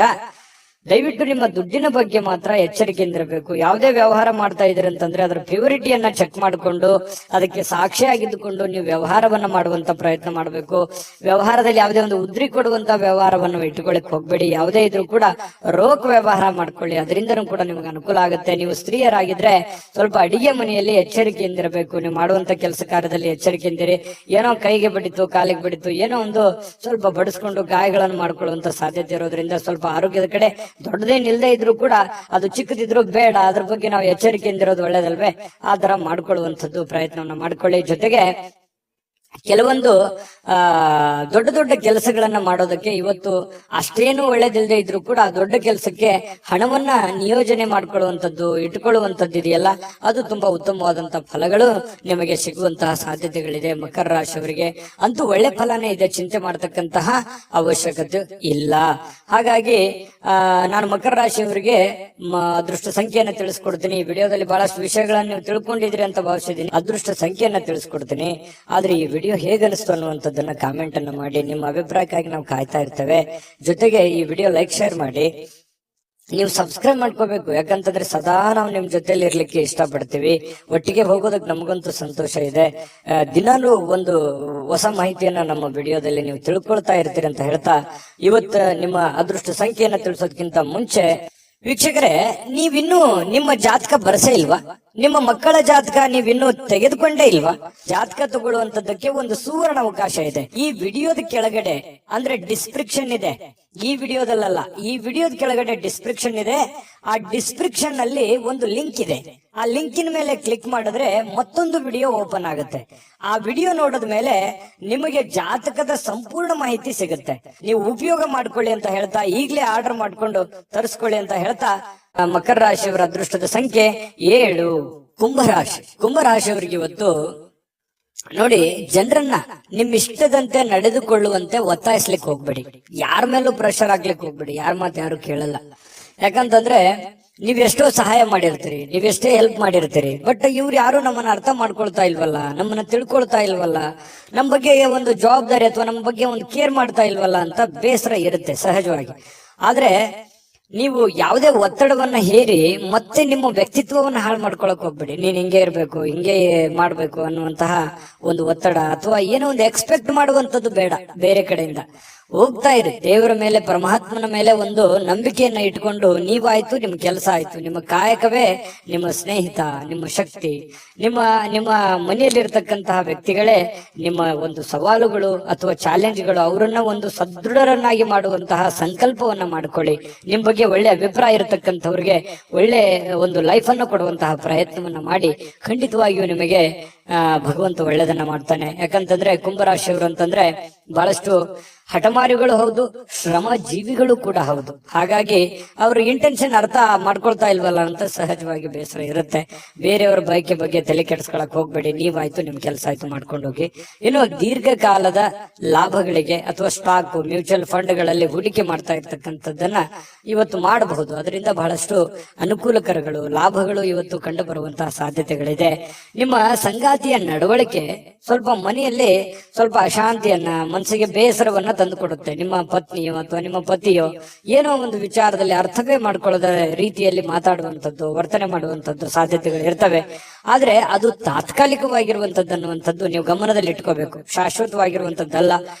ದಯವಿಟ್ಟು ನಿಮ್ಮ ದುಡ್ಡಿನ ಬಗ್ಗೆ ಮಾತ್ರ ಎಚ್ಚರಿಕೆಯಿಂದಿರಬೇಕು. ಯಾವುದೇ ವ್ಯವಹಾರ ಮಾಡ್ತಾ ಇದ್ರಿ ಅಂತಂದ್ರೆ ಅದರ ಪ್ಯೂರಿಟಿಯನ್ನ ಚೆಕ್ ಮಾಡಿಕೊಂಡು ಅದಕ್ಕೆ ಸಾಕ್ಷಿಯಾಗಿದ್ದುಕೊಂಡು ನೀವು ವ್ಯವಹಾರವನ್ನ ಮಾಡುವಂತ ಪ್ರಯತ್ನ ಮಾಡಬೇಕು. ವ್ಯವಹಾರದಲ್ಲಿ ಯಾವುದೇ ಒಂದು ಉದ್ರಿ ಕೊಡುವಂತ ವ್ಯವಹಾರವನ್ನು ಇಟ್ಟುಕೊಳ್ಳಿಕ್ ಹೋಗ್ಬೇಡಿ. ಯಾವುದೇ ಇದ್ರೂ ಕೂಡ ರೋಕ್ ವ್ಯವಹಾರ ಮಾಡ್ಕೊಳ್ಳಿ, ಅದರಿಂದನೂ ಕೂಡ ನಿಮ್ಗೆ ಅನುಕೂಲ ಆಗುತ್ತೆ. ನೀವು ಸ್ತ್ರೀಯರಾಗಿದ್ರೆ ಸ್ವಲ್ಪ ಅಡಿಗೆ ಮನೆಯಲ್ಲಿ ಎಚ್ಚರಿಕೆಯಿಂದಿರಬೇಕು. ನೀವು ಮಾಡುವಂತ ಕೆಲಸ ಕಾರ್ಯದಲ್ಲಿ ಎಚ್ಚರಿಕೆಯಿಂದಿರಿ. ಏನೋ ಕೈಗೆ ಬಡಿತು, ಕಾಲಿಗೆ ಬಡಿತು, ಏನೋ ಒಂದು ಸ್ವಲ್ಪ ಬಡಿಸ್ಕೊಂಡು ಗಾಯಗಳನ್ನು ಮಾಡ್ಕೊಳ್ಳುವಂತ ಸಾಧ್ಯತೆ ಇರೋದ್ರಿಂದ ಸ್ವಲ್ಪ ಆರೋಗ್ಯದ ಕಡೆ ದೊಡ್ಡದೇನಿಲ್ಲದೆ ಇದ್ರು ಕೂಡ ಅದು ಚಿಕ್ಕದಿದ್ರು ಬೇಡ, ಅದ್ರ ಬಗ್ಗೆ ನಾವು ಎಚ್ಚರಿಕೆಯಿಂದಿರೋದು ಒಳ್ಳೇದಲ್ವೇ? ಆ ತರ ಮಾಡ್ಕೊಳ್ಳುವಂಥದ್ದು ಪ್ರಯತ್ನವನ್ನ ಮಾಡ್ಕೊಳ್ಳಿ. ಜೊತೆಗೆ ಕೆಲವೊಂದು ದೊಡ್ಡ ದೊಡ್ಡ ಕೆಲಸಗಳನ್ನ ಮಾಡೋದಕ್ಕೆ ಇವತ್ತು ಅಷ್ಟೇನು ಒಳ್ಳೇದಿಲ್ಲದೆ ಇದ್ರು ಕೂಡ ದೊಡ್ಡ ಕೆಲಸಕ್ಕೆ ಹಣವನ್ನ ನಿಯೋಜನೆ ಮಾಡ್ಕೊಳ್ಳುವಂಥದ್ದು, ಇಟ್ಕೊಳ್ಳುವಂಥದ್ದು ಇದೆಯಲ್ಲ, ಅದು ತುಂಬಾ ಉತ್ತಮವಾದಂತಹ ಫಲಗಳು ನಿಮಗೆ ಸಿಗುವಂತಹ ಸಾಧ್ಯತೆಗಳಿದೆ. ಮಕರ ರಾಶಿಯವರಿಗೆ ಅಂತೂ ಒಳ್ಳೆ ಫಲನೇ ಇದೆ, ಚಿಂತೆ ಮಾಡತಕ್ಕಂತಹ ಅವಶ್ಯಕತೆ ಇಲ್ಲ. ಹಾಗಾಗಿ ನಾನು ಮಕರ ರಾಶಿಯವರಿಗೆ ಅದೃಷ್ಟ ಸಂಖ್ಯೆಯನ್ನ ತಿಳಿಸ್ಕೊಡ್ತೀನಿ. ಈ ವಿಡಿಯೋದಲ್ಲಿ ಬಹಳಷ್ಟು ವಿಷಯಗಳನ್ನ ನೀವು ತಿಳ್ಕೊಂಡಿದ್ರಿ ಅಂತ ಭಾವಿಸಿದ್ದೀನಿ. ಅದೃಷ್ಟ ಸಂಖ್ಯೆಯನ್ನ ತಿಳಿಸ್ಕೊಡ್ತೀನಿ. ಆದ್ರೆ ಈ ವಿಡಿಯೋ ಹೇಗನಿಸ್ತು ಅನ್ನುವಂಥದ್ದನ್ನ ಕಾಮೆಂಟ್ ಅನ್ನು ಮಾಡಿ. ನಿಮ್ಮ ಅಭಿಪ್ರಾಯಕ್ಕಾಗಿ ನಾವು ಕಾಯ್ತಾ ಇರ್ತೇವೆ. ಜೊತೆಗೆ ಈ ವಿಡಿಯೋ ಲೈಕ್, ಶೇರ್ ಮಾಡಿ. ನೀವು ಸಬ್ಸ್ಕ್ರೈಬ್ ಮಾಡ್ಕೋಬೇಕು. ಯಾಕಂತಂದ್ರೆ ಸದಾ ನಾವು ನಿಮ್ ಜೊತೆಲಿ ಇರ್ಲಿಕ್ಕೆ ಇಷ್ಟಪಡ್ತೀವಿ. ಒಟ್ಟಿಗೆ ಹೋಗೋದಕ್ಕೆ ನಮಗಂತೂ ಸಂತೋಷ ಇದೆ. ದಿನಾಲೂ ಒಂದು ಹೊಸ ಮಾಹಿತಿಯನ್ನ ನಮ್ಮ ವಿಡಿಯೋದಲ್ಲಿ ನೀವು ತಿಳ್ಕೊಳ್ತಾ ಇರ್ತೀರಿ ಅಂತ ಹೇಳ್ತಾ, ಇವತ್ತು ನಿಮ್ಮ ಅದೃಷ್ಟ ಸಂಖ್ಯೆಯನ್ನ ತಿಳಿಸೋದಕ್ಕಿಂತ ಮುಂಚೆ ವೀಕ್ಷಕರೇ, ನೀವಿನ್ನೂ ನಿಮ್ಮ ಜಾತಕ ಬರಸೇ ಇಲ್ವಾ? ನಿಮ್ಮ ಮಕ್ಕಳ ಜಾತಕ ನೀವಿನ್ನೂ ತೆಗೆದುಕೊಂಡೇ ಇಲ್ವಾ? ಜಾತಕ ತಗೊಳ್ಳುವಂತದ್ದಕ್ಕೆ ಒಂದು ಸುವರ್ಣ ಅವಕಾಶ ಇದೆ. ಈ ವಿಡಿಯೋದ ಕೆಳಗಡೆ ಅಂದ್ರೆ ಡಿಸ್ಕ್ರಿಪ್ಷನ್ ಇದೆ. ಈ ವಿಡಿಯೋದಲ್ಲ, ಈ ವಿಡಿಯೋದ ಕೆಳಗಡೆ ಡಿಸ್ಕ್ರಿಪ್ಷನ್ ಇದೆ. ಆ ಡಿಸ್ಕ್ರಿಪ್ಷನ್ ಅಲ್ಲಿ ಒಂದು ಲಿಂಕ್ ಇದೆ. ಆ ಲಿಂಕಿನ ಮೇಲೆ ಕ್ಲಿಕ್ ಮಾಡಿದ್ರೆ ಮತ್ತೊಂದು ವಿಡಿಯೋ ಓಪನ್ ಆಗುತ್ತೆ. ಆ ವಿಡಿಯೋ ನೋಡಿದ ಮೇಲೆ ನಿಮಗೆ ಜಾತಕದ ಸಂಪೂರ್ಣ ಮಾಹಿತಿ ಸಿಗುತ್ತೆ. ನೀವು ಉಪಯೋಗ ಮಾಡ್ಕೊಳ್ಳಿ ಅಂತ ಹೇಳ್ತಾ, ಈಗಲೇ ಆರ್ಡರ್ ಮಾಡ್ಕೊಂಡು ತರಿಸ್ಕೊಳ್ಳಿ ಅಂತ ಹೇಳ್ತಾ, ಮಕರ ರಾಶಿಯವರ ಅದೃಷ್ಟದ ಸಂಖ್ಯೆ 7. ಕುಂಭರಾಶಿಯವರಿಗೆ ಇವತ್ತು ನೋಡಿ, ಜನರನ್ನ ನಿಮ್ ಇಷ್ಟದಂತೆ ನಡೆದುಕೊಳ್ಳುವಂತೆ ಒತ್ತಾಯಿಸ್ಲಿಕ್ಕೆ ಹೋಗ್ಬೇಡಿ. ಯಾರ ಮೇಲೂ ಪ್ರೆಷರ್ ಆಗ್ಲಿಕ್ಕೆ ಹೋಗ್ಬೇಡಿ. ಯಾರ ಮಾತು ಯಾರು ಕೇಳಲ್ಲ. ಯಾಕಂತಂದ್ರೆ ನೀವೆಷ್ಟೋ ಸಹಾಯ ಮಾಡಿರ್ತೀರಿ, ನೀವೆಷ್ಟೇ ಹೆಲ್ಪ್ ಮಾಡಿರ್ತೀರಿ, ಬಟ್ ಇವ್ರು ಯಾರು ನಮ್ಮನ್ನ ಅರ್ಥ ಮಾಡ್ಕೊಳ್ತಾ ಇಲ್ವಲ್ಲ, ನಮ್ಮನ್ನ ತಿಳ್ಕೊಳ್ತಾ ಇಲ್ವಲ್ಲ, ನಮ್ಮ ಬಗ್ಗೆ ಒಂದು ಜವಾಬ್ದಾರಿ ಅಥವಾ ನಮ್ಮ ಬಗ್ಗೆ ಒಂದು ಕೇರ್ ಮಾಡ್ತಾ ಇಲ್ವಲ್ಲ ಅಂತ ಬೇಸರ ಇರುತ್ತೆ ಸಹಜವಾಗಿ. ಆದ್ರೆ ನೀವು ಯಾವುದೇ ಒತ್ತಡವನ್ನ ಹೇರಿ ಮತ್ತೆ ನಿಮ್ಮ ವ್ಯಕ್ತಿತ್ವವನ್ನ ಹಾಳು ಮಾಡ್ಕೊಳಕ್ ಹೋಗ್ಬೇಡಿ. ನೀನ್ ಹಿಂಗೆ ಇರ್ಬೇಕು, ಹಿಂಗೆ ಮಾಡ್ಬೇಕು ಅನ್ನುವಂತಹ ಒಂದು ಒತ್ತಡ ಅಥವಾ ಏನೋ ಒಂದು ಎಕ್ಸ್ಪೆಕ್ಟ್ ಮಾಡುವಂತದ್ದು ಬೇಡ. ಬೇರೆ ಕಡೆಯಿಂದ ಹೋಗ್ತಾ ಇರಿ. ದೇವರ ಮೇಲೆ, ಪರಮಾತ್ಮನ ಮೇಲೆ ಒಂದು ನಂಬಿಕೆಯನ್ನ ಇಟ್ಕೊಂಡು ನೀವಾಯ್ತು, ನಿಮ್ ಕೆಲಸ ಆಯ್ತು, ನಿಮ್ಮ ಕಾಯಕವೇ ನಿಮ್ಮ ಸ್ನೇಹಿತ, ನಿಮ್ಮ ಶಕ್ತಿ, ನಿಮ್ಮ ಮನೆಯಲ್ಲಿರ್ತಕ್ಕಂತಹ ವ್ಯಕ್ತಿಗಳೇ ನಿಮ್ಮ ಒಂದು ಸವಾಲುಗಳು ಅಥವಾ ಚಾಲೆಂಜ್ಗಳು. ಅವರನ್ನ ಒಂದು ಸದೃಢರನ್ನಾಗಿ ಮಾಡುವಂತಹ ಸಂಕಲ್ಪವನ್ನ ಮಾಡ್ಕೊಳ್ಳಿ. ನಿಮ್ ಬಗ್ಗೆ ಒಳ್ಳೆ ಅಭಿಪ್ರಾಯ ಇರತಕ್ಕಂಥವ್ರಿಗೆ ಒಳ್ಳೆ ಒಂದು ಲೈಫ್ ಅನ್ನು ಕೊಡುವಂತಹ ಪ್ರಯತ್ನವನ್ನ ಮಾಡಿ. ಖಂಡಿತವಾಗಿಯೂ ನಿಮಗೆ ಭಗವಂತ ಒಳ್ಳೆದನ್ನ ಮಾಡ್ತಾನೆ. ಯಾಕಂತಂದ್ರೆ ಕುಂಭರಾಶಿಯವರು ಅಂತಂದ್ರೆ ಬಹಳಷ್ಟು ಹಠಮಾರಿಗಳು ಹೌದು, ಶ್ರಮ ಜೀವಿಗಳು ಕೂಡ ಹೌದು. ಹಾಗಾಗಿ ಅವ್ರ ಇಂಟೆನ್ಷನ್ ಅರ್ಥ ಮಾಡ್ಕೊಳ್ತಾ ಇಲ್ವಲ್ಲ ಅಂತ ಸಹಜವಾಗಿ ಬೇಸರ ಇರುತ್ತೆ. ಬೇರೆಯವರ ಬಯಕೆ ಬಗ್ಗೆ ತಲೆ ಕೆಡಿಸ್ಕೊಳಕ್ ಹೋಗ್ಬೇಡಿ. ನೀವಾಯ್ತು, ನಿಮ್ ಕೆಲಸ ಆಯ್ತು, ಮಾಡ್ಕೊಂಡು ಹೋಗಿ. ಇನ್ನು ದೀರ್ಘಕಾಲದ ಲಾಭಗಳಿಗೆ ಅಥವಾ ಸ್ಟಾಕ್, ಮ್ಯೂಚುವಲ್ ಫಂಡ್ಗಳಲ್ಲಿ ಹೂಡಿಕೆ ಮಾಡ್ತಾ ಇರ್ತಕ್ಕಂಥದ್ದನ್ನ ಇವತ್ತು ಮಾಡಬಹುದು. ಅದರಿಂದ ಬಹಳಷ್ಟು ಅನುಕೂಲಕರಗಳು, ಲಾಭಗಳು ಇವತ್ತು ಕಂಡು ಬರುವಂತಹ ಸಾಧ್ಯತೆಗಳಿದೆ. ನಿಮ್ಮ ಸಂಗಾತಿಯ ನಡವಳಿಕೆ ಸ್ವಲ್ಪ ಮನೆಯಲ್ಲಿ ಸ್ವಲ್ಪ ಅಶಾಂತಿಯನ್ನ, ಮನಸ್ಸಿಗೆ ಬೇಸರವನ್ನ ತಂದು ಕೊಡುತ್ತೆ. ನಿಮ್ಮ ಪತ್ನಿಯೋ ಅಥವಾ ನಿಮ್ಮ ಪತಿಯೋ ಏನೋ ಒಂದು ವಿಚಾರದಲ್ಲಿ ಅರ್ಥವೇ ಮಾಡ್ಕೊಳ್ಳದ ರೀತಿಯಲ್ಲಿ ಮಾತಾಡುವಂಥದ್ದು, ವರ್ತನೆ ಮಾಡುವಂಥದ್ದು ಸಾಧ್ಯತೆಗಳು ಇರ್ತವೆ. ಆದ್ರೆ ಅದು ತಾತ್ಕಾಲಿಕವಾಗಿರುವಂತದ್ದು ಅನ್ನುವಂಥದ್ದು ನೀವು ಗಮನದಲ್ಲಿ ಇಟ್ಕೋಬೇಕು. ಶಾಶ್ವತವಾಗಿರುವಂತದ್ದಲ್ಲ,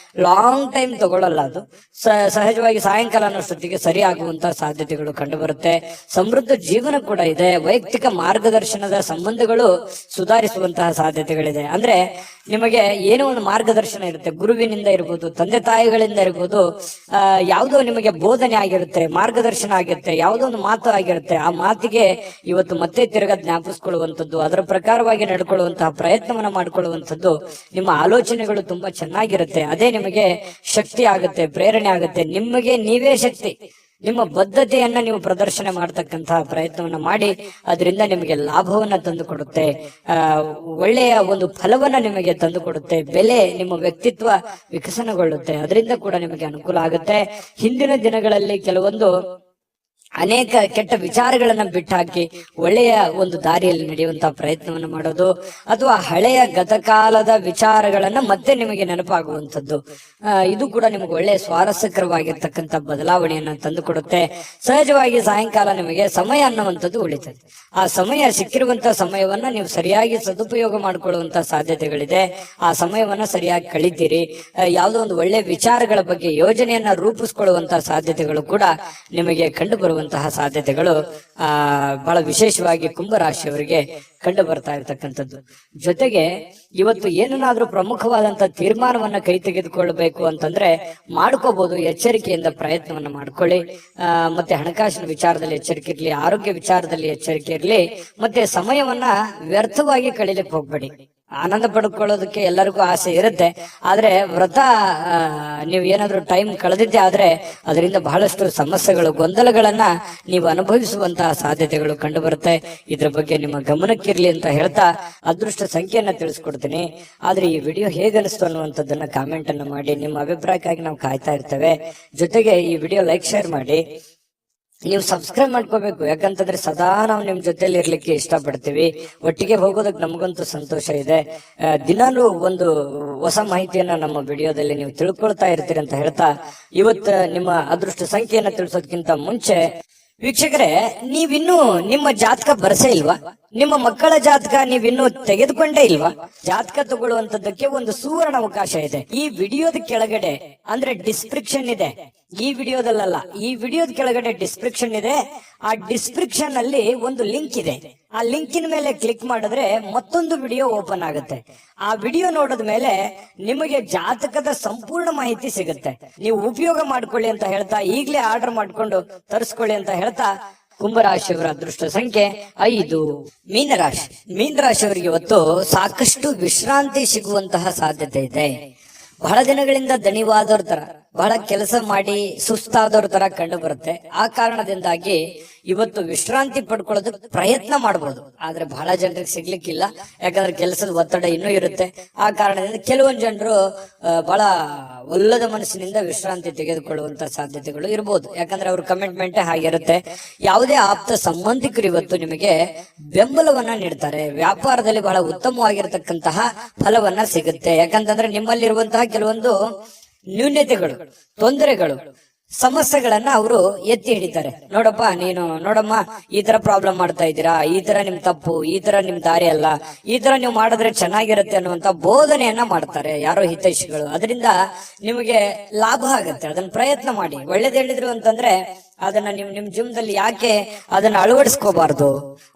ಲಾಂಗ್ ಟೈಮ್ ತಗೊಳ್ಳಲ್ಲ. ಅದು ಸಹಜವಾಗಿ ಸಾಯಂಕಾಲ ಅನ್ನೋಷ್ಟೊತ್ತಿಗೆ ಸರಿ ಆಗುವಂತಹ ಸಾಧ್ಯತೆಗಳು ಕಂಡು ಬರುತ್ತೆ. ಸಮೃದ್ಧ ಜೀವನ ಕೂಡ ಇದೆ. ವೈಯಕ್ತಿಕ ಮಾರ್ಗದರ್ಶನದ ಸಂಬಂಧಗಳು ಸುಧಾರಿಸುವಂತಹ ಸಾಧ್ಯತೆಗಳಿದೆ. ಅಂದ್ರೆ ನಿಮಗೆ ಏನೋ ಒಂದು ಮಾರ್ಗದರ್ಶನ ಇರುತ್ತೆ, ಗುರುವಿನಿಂದ ಇರ್ಬೋದು, ತಂದೆ ತಾಯಿಗಳಿಂದ ಇರ್ಬೋದು, ಯಾವುದೋ ನಿಮಗೆ ಬೋಧನೆ ಆಗಿರುತ್ತೆ, ಮಾರ್ಗದರ್ಶನ ಆಗಿರುತ್ತೆ, ಯಾವುದೋ ಒಂದು ಮಾತು ಆಗಿರುತ್ತೆ. ಆ ಮಾತಿಗೆ ಇವತ್ತು ಮತ್ತೆ ತಿರುಗಾ ಜ್ಞಾಪಿಸ್ಕೊಳ್ಳುವಂಥದ್ದು, ಅದರ ಪ್ರಕಾರವಾಗಿ ನಡ್ಕೊಳ್ಳುವಂತಹ ಪ್ರಯತ್ನವನ್ನ ಮಾಡ್ಕೊಳ್ಳುವಂಥದ್ದು, ನಿಮ್ಮ ಆಲೋಚನೆಗಳು ತುಂಬಾ ಚೆನ್ನಾಗಿರುತ್ತೆ. ಅದೇ ನಿಮಗೆ ಶಕ್ತಿ ಆಗುತ್ತೆ, ಪ್ರೇರಣೆ ಆಗುತ್ತೆ. ನಿಮಗೆ ನೀವೇ ಶಕ್ತಿ. ನಿಮ್ಮ ಬದ್ಧತೆಯನ್ನ ನೀವು ಪ್ರದರ್ಶನ ಮಾಡತಕ್ಕಂತಹ ಪ್ರಯತ್ನವನ್ನ ಮಾಡಿ. ಅದರಿಂದ ನಿಮಗೆ ಲಾಭವನ್ನ ತಂದು ಕೊಡುತ್ತೆ, ಒಳ್ಳೆಯ ಒಂದು ಫಲವನ್ನ ನಿಮಗೆ ತಂದು ಕೊಡುತ್ತೆ. ಬೆಲೆ, ನಿಮ್ಮ ವ್ಯಕ್ತಿತ್ವ ವಿಕಸನಗೊಳ್ಳುತ್ತೆ. ಅದರಿಂದ ಕೂಡ ನಿಮಗೆ ಅನುಕೂಲ ಆಗುತ್ತೆ. ಹಿಂದಿನ ದಿನಗಳಲ್ಲಿ ಕೆಲವೊಂದು ಅನೇಕ ಕೆಟ್ಟ ವಿಚಾರಗಳನ್ನ ಬಿಟ್ಟಾಕಿ ಒಳ್ಳೆಯ ಒಂದು ದಾರಿಯಲ್ಲಿ ನಡೆಯುವಂತಹ ಪ್ರಯತ್ನವನ್ನು ಮಾಡೋದು, ಅಥವಾ ಹಳೆಯ ಗತಕಾಲದ ವಿಚಾರಗಳನ್ನ ಮತ್ತೆ ನಿಮಗೆ ನೆನಪಾಗುವಂಥದ್ದು, ಇದು ಕೂಡ ನಿಮಗೆ ಒಳ್ಳೆಯ ಸ್ವಾರಸ್ಯಕರವಾಗಿರ್ತಕ್ಕಂಥ ಬದಲಾವಣೆಯನ್ನ ತಂದುಕೊಡುತ್ತೆ. ಸಹಜವಾಗಿ ಸಾಯಂಕಾಲ ನಿಮಗೆ ಸಮಯ ಅನ್ನುವಂಥದ್ದು ಉಳಿತದೆ. ಆ ಸಮಯ, ಸಿಕ್ಕಿರುವಂತಹ ಸಮಯವನ್ನ ನೀವು ಸರಿಯಾಗಿ ಸದುಪಯೋಗ ಮಾಡಿಕೊಳ್ಳುವಂತಹ ಸಾಧ್ಯತೆಗಳಿದೆ. ಆ ಸಮಯವನ್ನ ಸರಿಯಾಗಿ ಕಳಿತೀರಿ. ಯಾವುದೋ ಒಂದು ಒಳ್ಳೆಯ ವಿಚಾರಗಳ ಬಗ್ಗೆ ಯೋಜನೆಯನ್ನ ರೂಪಿಸ್ಕೊಳ್ಳುವಂತಹ ಸಾಧ್ಯತೆಗಳು ಕೂಡ ನಿಮಗೆ ಕಂಡು ಬರುವಂತಹ ಸಾಧ್ಯತೆಗಳು ಬಹಳ ವಿಶೇಷವಾಗಿ ಕುಂಭರಾಶಿಯವರಿಗೆ ಕಂಡು ಬರ್ತಾ ಇರತಕ್ಕಂಥದ್ದು. ಜೊತೆಗೆ ಇವತ್ತು ಏನನ್ನಾದ್ರೂ ಪ್ರಮುಖವಾದಂತಹ ತೀರ್ಮಾನವನ್ನ ಕೈ ತೆಗೆದುಕೊಳ್ಳಬೇಕು ಅಂತಂದ್ರೆ ಮಾಡ್ಕೋಬಹುದು. ಎಚ್ಚರಿಕೆಯಿಂದ ಪ್ರಯತ್ನವನ್ನ ಮಾಡ್ಕೊಳ್ಳಿ. ಮತ್ತೆ ಹಣಕಾಸಿನ ವಿಚಾರದಲ್ಲಿ ಎಚ್ಚರಿಕೆ ಇರ್ಲಿ, ಆರೋಗ್ಯ ವಿಚಾರದಲ್ಲಿ ಎಚ್ಚರಿಕೆ ಇರ್ಲಿ, ಮತ್ತೆ ಸಮಯವನ್ನ ವ್ಯರ್ಥವಾಗಿ ಕಳೀಲಿಕ್ಕೆ ಹೋಗ್ಬೇಡಿ. ಆನಂದ ಪಡ್ಕೊಳ್ಳೋದಕ್ಕೆ ಎಲ್ಲರಿಗೂ ಆಸೆ ಇರುತ್ತೆ. ಆದ್ರೆ ವ್ರತ ನೀವು ಏನಾದ್ರೂ ಟೈಮ್ ಕಳೆದಿದ್ದೆ ಆದ್ರೆ ಅದರಿಂದ ಬಹಳಷ್ಟು ಸಮಸ್ಯೆಗಳು, ಗೊಂದಲಗಳನ್ನ ನೀವು ಅನುಭವಿಸುವಂತಹ ಸಾಧ್ಯತೆಗಳು ಕಂಡು ಬರುತ್ತೆ. ಇದ್ರ ಬಗ್ಗೆ ನಿಮ್ಮ ಗಮನಕ್ಕಿರ್ಲಿ ಅಂತ ಹೇಳ್ತಾ ಅದೃಷ್ಟ ಸಂಖ್ಯೆಯನ್ನ ತಿಳಿಸ್ಕೊಡ್ತೀನಿ. ಆದ್ರೆ ಈ ವಿಡಿಯೋ ಹೇಗನಿಸ್ತು ಅನ್ನುವಂಥದ್ದನ್ನ ಕಾಮೆಂಟ್ ಅನ್ನು ಮಾಡಿ. ನಿಮ್ಮ ಅಭಿಪ್ರಾಯಕ್ಕಾಗಿ ನಾವು ಕಾಯ್ತಾ ಇರ್ತೇವೆ. ಜೊತೆಗೆ ಈ ವಿಡಿಯೋ ಲೈಕ್, ಶೇರ್ ಮಾಡಿ. ನೀವು ಸಬ್ಸ್ಕ್ರೈಬ್ ಮಾಡ್ಕೋಬೇಕು. ಯಾಕಂತಂದ್ರೆ ಸದಾ ನಾವು ನಿಮ್ ಜೊತೆಲಿ ಇರ್ಲಿಕ್ಕೆ ಇಷ್ಟಪಡ್ತೀವಿ. ಒಟ್ಟಿಗೆ ಹೋಗೋದಕ್ಕೆ ನಮಗಂತೂ ಸಂತೋಷ ಇದೆ. ದಿನಾಲೂ ಒಂದು ಹೊಸ ಮಾಹಿತಿಯನ್ನ ನಮ್ಮ ವಿಡಿಯೋದಲ್ಲಿ ನೀವು ತಿಳ್ಕೊಳ್ತಾ ಇರ್ತೀರಿ ಅಂತ ಹೇಳ್ತಾ, ಇವತ್ತು ನಿಮ್ಮ ಅದೃಷ್ಟ ಸಂಖ್ಯೆಯನ್ನ ತಿಳಿಸೋದಕ್ಕಿಂತ ಮುಂಚೆ ವೀಕ್ಷಕರೇ, ನೀವಿನ್ನೂ ನಿಮ್ಮ ಜಾತಕ ಬರಸೇ ಇಲ್ವಾ? ನಿಮ್ಮ ಮಕ್ಕಳ ಜಾತಕ ನೀವಿನ್ನೂ ತೆಗೆದುಕೊಂಡೇ ಇಲ್ವಾ? ಜಾತಕ ತಗೊಳ್ಳುವಂತದ್ದಕ್ಕೆ ಒಂದು ಸುವರ್ಣ ಅವಕಾಶ ಇದೆ. ಈ ವಿಡಿಯೋದ ಕೆಳಗಡೆ ಅಂದ್ರೆ ಡಿಸ್ಕ್ರಿಪ್ಷನ್ ಇದೆ. ಈ ವಿಡಿಯೋದಲ್ಲ, ಈ ವಿಡಿಯೋದ ಕೆಳಗಡೆ ಡಿಸ್ಕ್ರಿಪ್ಷನ್ ಇದೆ. ಆ ಡಿಸ್ಕ್ರಿಪ್ಷನ್ ಅಲ್ಲಿ ಒಂದು ಲಿಂಕ್ ಇದೆ. ಆ ಲಿಂಕಿನ ಮೇಲೆ ಕ್ಲಿಕ್ ಮಾಡಿದ್ರೆ ಮತ್ತೊಂದು ವಿಡಿಯೋ ಓಪನ್ ಆಗುತ್ತೆ. ಆ ವಿಡಿಯೋ ನೋಡಿದ ಮೇಲೆ ನಿಮಗೆ ಜಾತಕದ ಸಂಪೂರ್ಣ ಮಾಹಿತಿ ಸಿಗುತ್ತೆ. ನೀವು ಉಪಯೋಗ ಮಾಡ್ಕೊಳ್ಳಿ ಅಂತ ಹೇಳ್ತಾ, ಈಗಲೇ ಆರ್ಡರ್ ಮಾಡ್ಕೊಂಡು ತರಿಸ್ಕೊಳ್ಳಿ ಅಂತ ಹೇಳ್ತಾ, ಕುಂಭರಾಶಿಯವರ ಅದೃಷ್ಟ ಸಂಖ್ಯೆ 5. ಮೀನರಾಶಿಯವರಿಗೆ ಇವತ್ತು ಸಾಕಷ್ಟು ವಿಶ್ರಾಂತಿ ಸಿಗುವಂತಹ ಸಾಧ್ಯತೆ ಇದೆ. ಬಹಳ ದಿನಗಳಿಂದ ದಣಿವಾದವ್ರ ತರ, ಬಹಳ ಕೆಲಸ ಮಾಡಿ ಸುಸ್ತಾದವ್ರ ತರ ಕಂಡು ಬರುತ್ತೆ. ಆ ಕಾರಣದಿಂದಾಗಿ ಇವತ್ತು ವಿಶ್ರಾಂತಿ ಪಡ್ಕೊಳ್ಳೋದಕ್ಕೆ ಪ್ರಯತ್ನ ಮಾಡಬಹುದು. ಆದ್ರೆ ಬಹಳ ಜನರಿಗೆ ಸಿಗ್ಲಿಕ್ಕಿಲ್ಲ, ಯಾಕಂದ್ರೆ ಕೆಲಸದ ಒತ್ತಡ ಇನ್ನೂ ಇರುತ್ತೆ. ಆ ಕಾರಣದಿಂದ ಕೆಲವೊಂದು ಜನರು ಬಹಳ ಒಲ್ಲದ ಮನಸ್ಸಿನಿಂದ ವಿಶ್ರಾಂತಿ ತೆಗೆದುಕೊಳ್ಳುವಂತ ಸಾಧ್ಯತೆಗಳು ಇರಬಹುದು. ಯಾಕಂದ್ರೆ ಅವ್ರ ಕಮಿಟ್ಮೆಂಟ್ ಹಾಗಿರುತ್ತೆ. ಯಾವುದೇ ಆಪ್ತ ಸಂಬಂಧಿಕರು ಇವತ್ತು ನಿಮಗೆ ಬೆಂಬಲವನ್ನ ನೀಡ್ತಾರೆ. ವ್ಯಾಪಾರದಲ್ಲಿ ಬಹಳ ಉತ್ತಮವಾಗಿರತಕ್ಕಂತಹ ಫಲವನ್ನ ಸಿಗುತ್ತೆ. ಯಾಕಂತಂದ್ರೆ ನಿಮ್ಮಲ್ಲಿರುವಂತಹ ಕೆಲವೊಂದು ನ್ಯೂನ್ಯತೆಗಳು, ತೊಂದರೆಗಳು, ಸಮಸ್ಯೆಗಳನ್ನ ಅವರು ಎತ್ತಿ ಹಿಡಿತಾರೆ. ನೋಡಮ್ಮ, ಈ ತರ ಪ್ರಾಬ್ಲಮ್ ಮಾಡ್ತಾ ಇದ್ದೀರಾ, ಈ ತರ ನಿಮ್ ತಪ್ಪು, ಈ ತರ ನಿಮ್ ದಾರಿ ಅಲ್ಲ, ಈ ತರ ನೀವು ಮಾಡಿದ್ರೆ ಚೆನ್ನಾಗಿರುತ್ತೆ ಅನ್ನುವಂತ ಬೋಧನೆಯನ್ನ ಮಾಡ್ತಾರೆ ಯಾರೋ ಹಿತೈಷಿಗಳು. ಅದರಿಂದ ನಿಮಗೆ ಲಾಭ ಆಗುತ್ತೆ. ಅದನ್ನ ಪ್ರಯತ್ನ ಮಾಡಿ. ಒಳ್ಳೇದ್ ಹೇಳಿದ್ರು ಅಂತಂದ್ರೆ ಅದನ್ನ ನಿಮ್ ಜೀವನದಲ್ಲಿ ಯಾಕೆ ಅದನ್ನ ಅಳವಡಿಸ್ಕೋಬಾರ್ದು?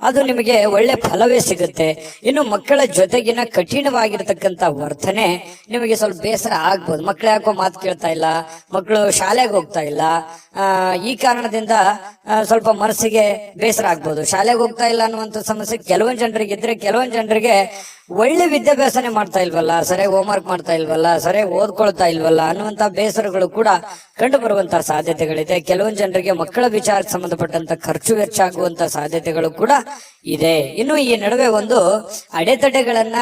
ಅದು ನಿಮಗೆ ಒಳ್ಳೆ ಫಲವೇ ಸಿಗುತ್ತೆ. ಇನ್ನು ಮಕ್ಕಳ ಜೊತೆಗಿನ ಕಠಿಣವಾಗಿರ್ತಕ್ಕಂಥ ವರ್ತನೆ ನಿಮಗೆ ಸ್ವಲ್ಪ ಬೇಸರ ಆಗ್ಬೋದು. ಮಕ್ಳು ಯಾಕೋ ಮಾತು ಕೇಳ್ತಾ ಇಲ್ಲ, ಮಕ್ಕಳು ಶಾಲೆಗೆ ಹೋಗ್ತಾ ಇಲ್ಲ, ಈ ಕಾರಣದಿಂದ ಸ್ವಲ್ಪ ಮನಸ್ಸಿಗೆ ಬೇಸರ ಆಗ್ಬೋದು. ಶಾಲೆಗೆ ಹೋಗ್ತಾ ಇಲ್ಲ ಅನ್ನುವಂಥ ಸಮಸ್ಯೆ ಕೆಲವೊಂದು ಜನರಿಗೆ ಇದ್ರೆ, ಕೆಲವೊಂದು ಜನರಿಗೆ ಒಳ್ಳೆ ವಿದ್ಯಾಭ್ಯಾಸನೆ ಮಾಡ್ತಾ ಇಲ್ವಲ್ಲ, ಸರಿಯಾಗಿ ಹೋಮ್ವರ್ಕ್ ಮಾಡ್ತಾ ಇಲ್ವಲ್ಲ, ಸರಿಯಾಗಿ ಓದ್ಕೊಳ್ತಾ ಇಲ್ವಲ್ಲ ಅನ್ನುವಂತ ಬೇಸರಗಳು ಕೂಡ ಕಂಡು ಬರುವಂತಹ ಸಾಧ್ಯತೆಗಳಿದೆ. ಕೆಲವೊಂದು ಜನರಿಗೆ ಮಕ್ಕಳ ವಿಚಾರಕ್ಕೆ ಸಂಬಂಧಪಟ್ಟಂತ ಖರ್ಚು ವೆಚ್ಚ ಆಗುವಂತ ಸಾಧ್ಯತೆಗಳು ಕೂಡ ಇದೆ. ಇನ್ನು ಈ ನಡುವೆ ಒಂದು ಅಡೆತಡೆಗಳನ್ನ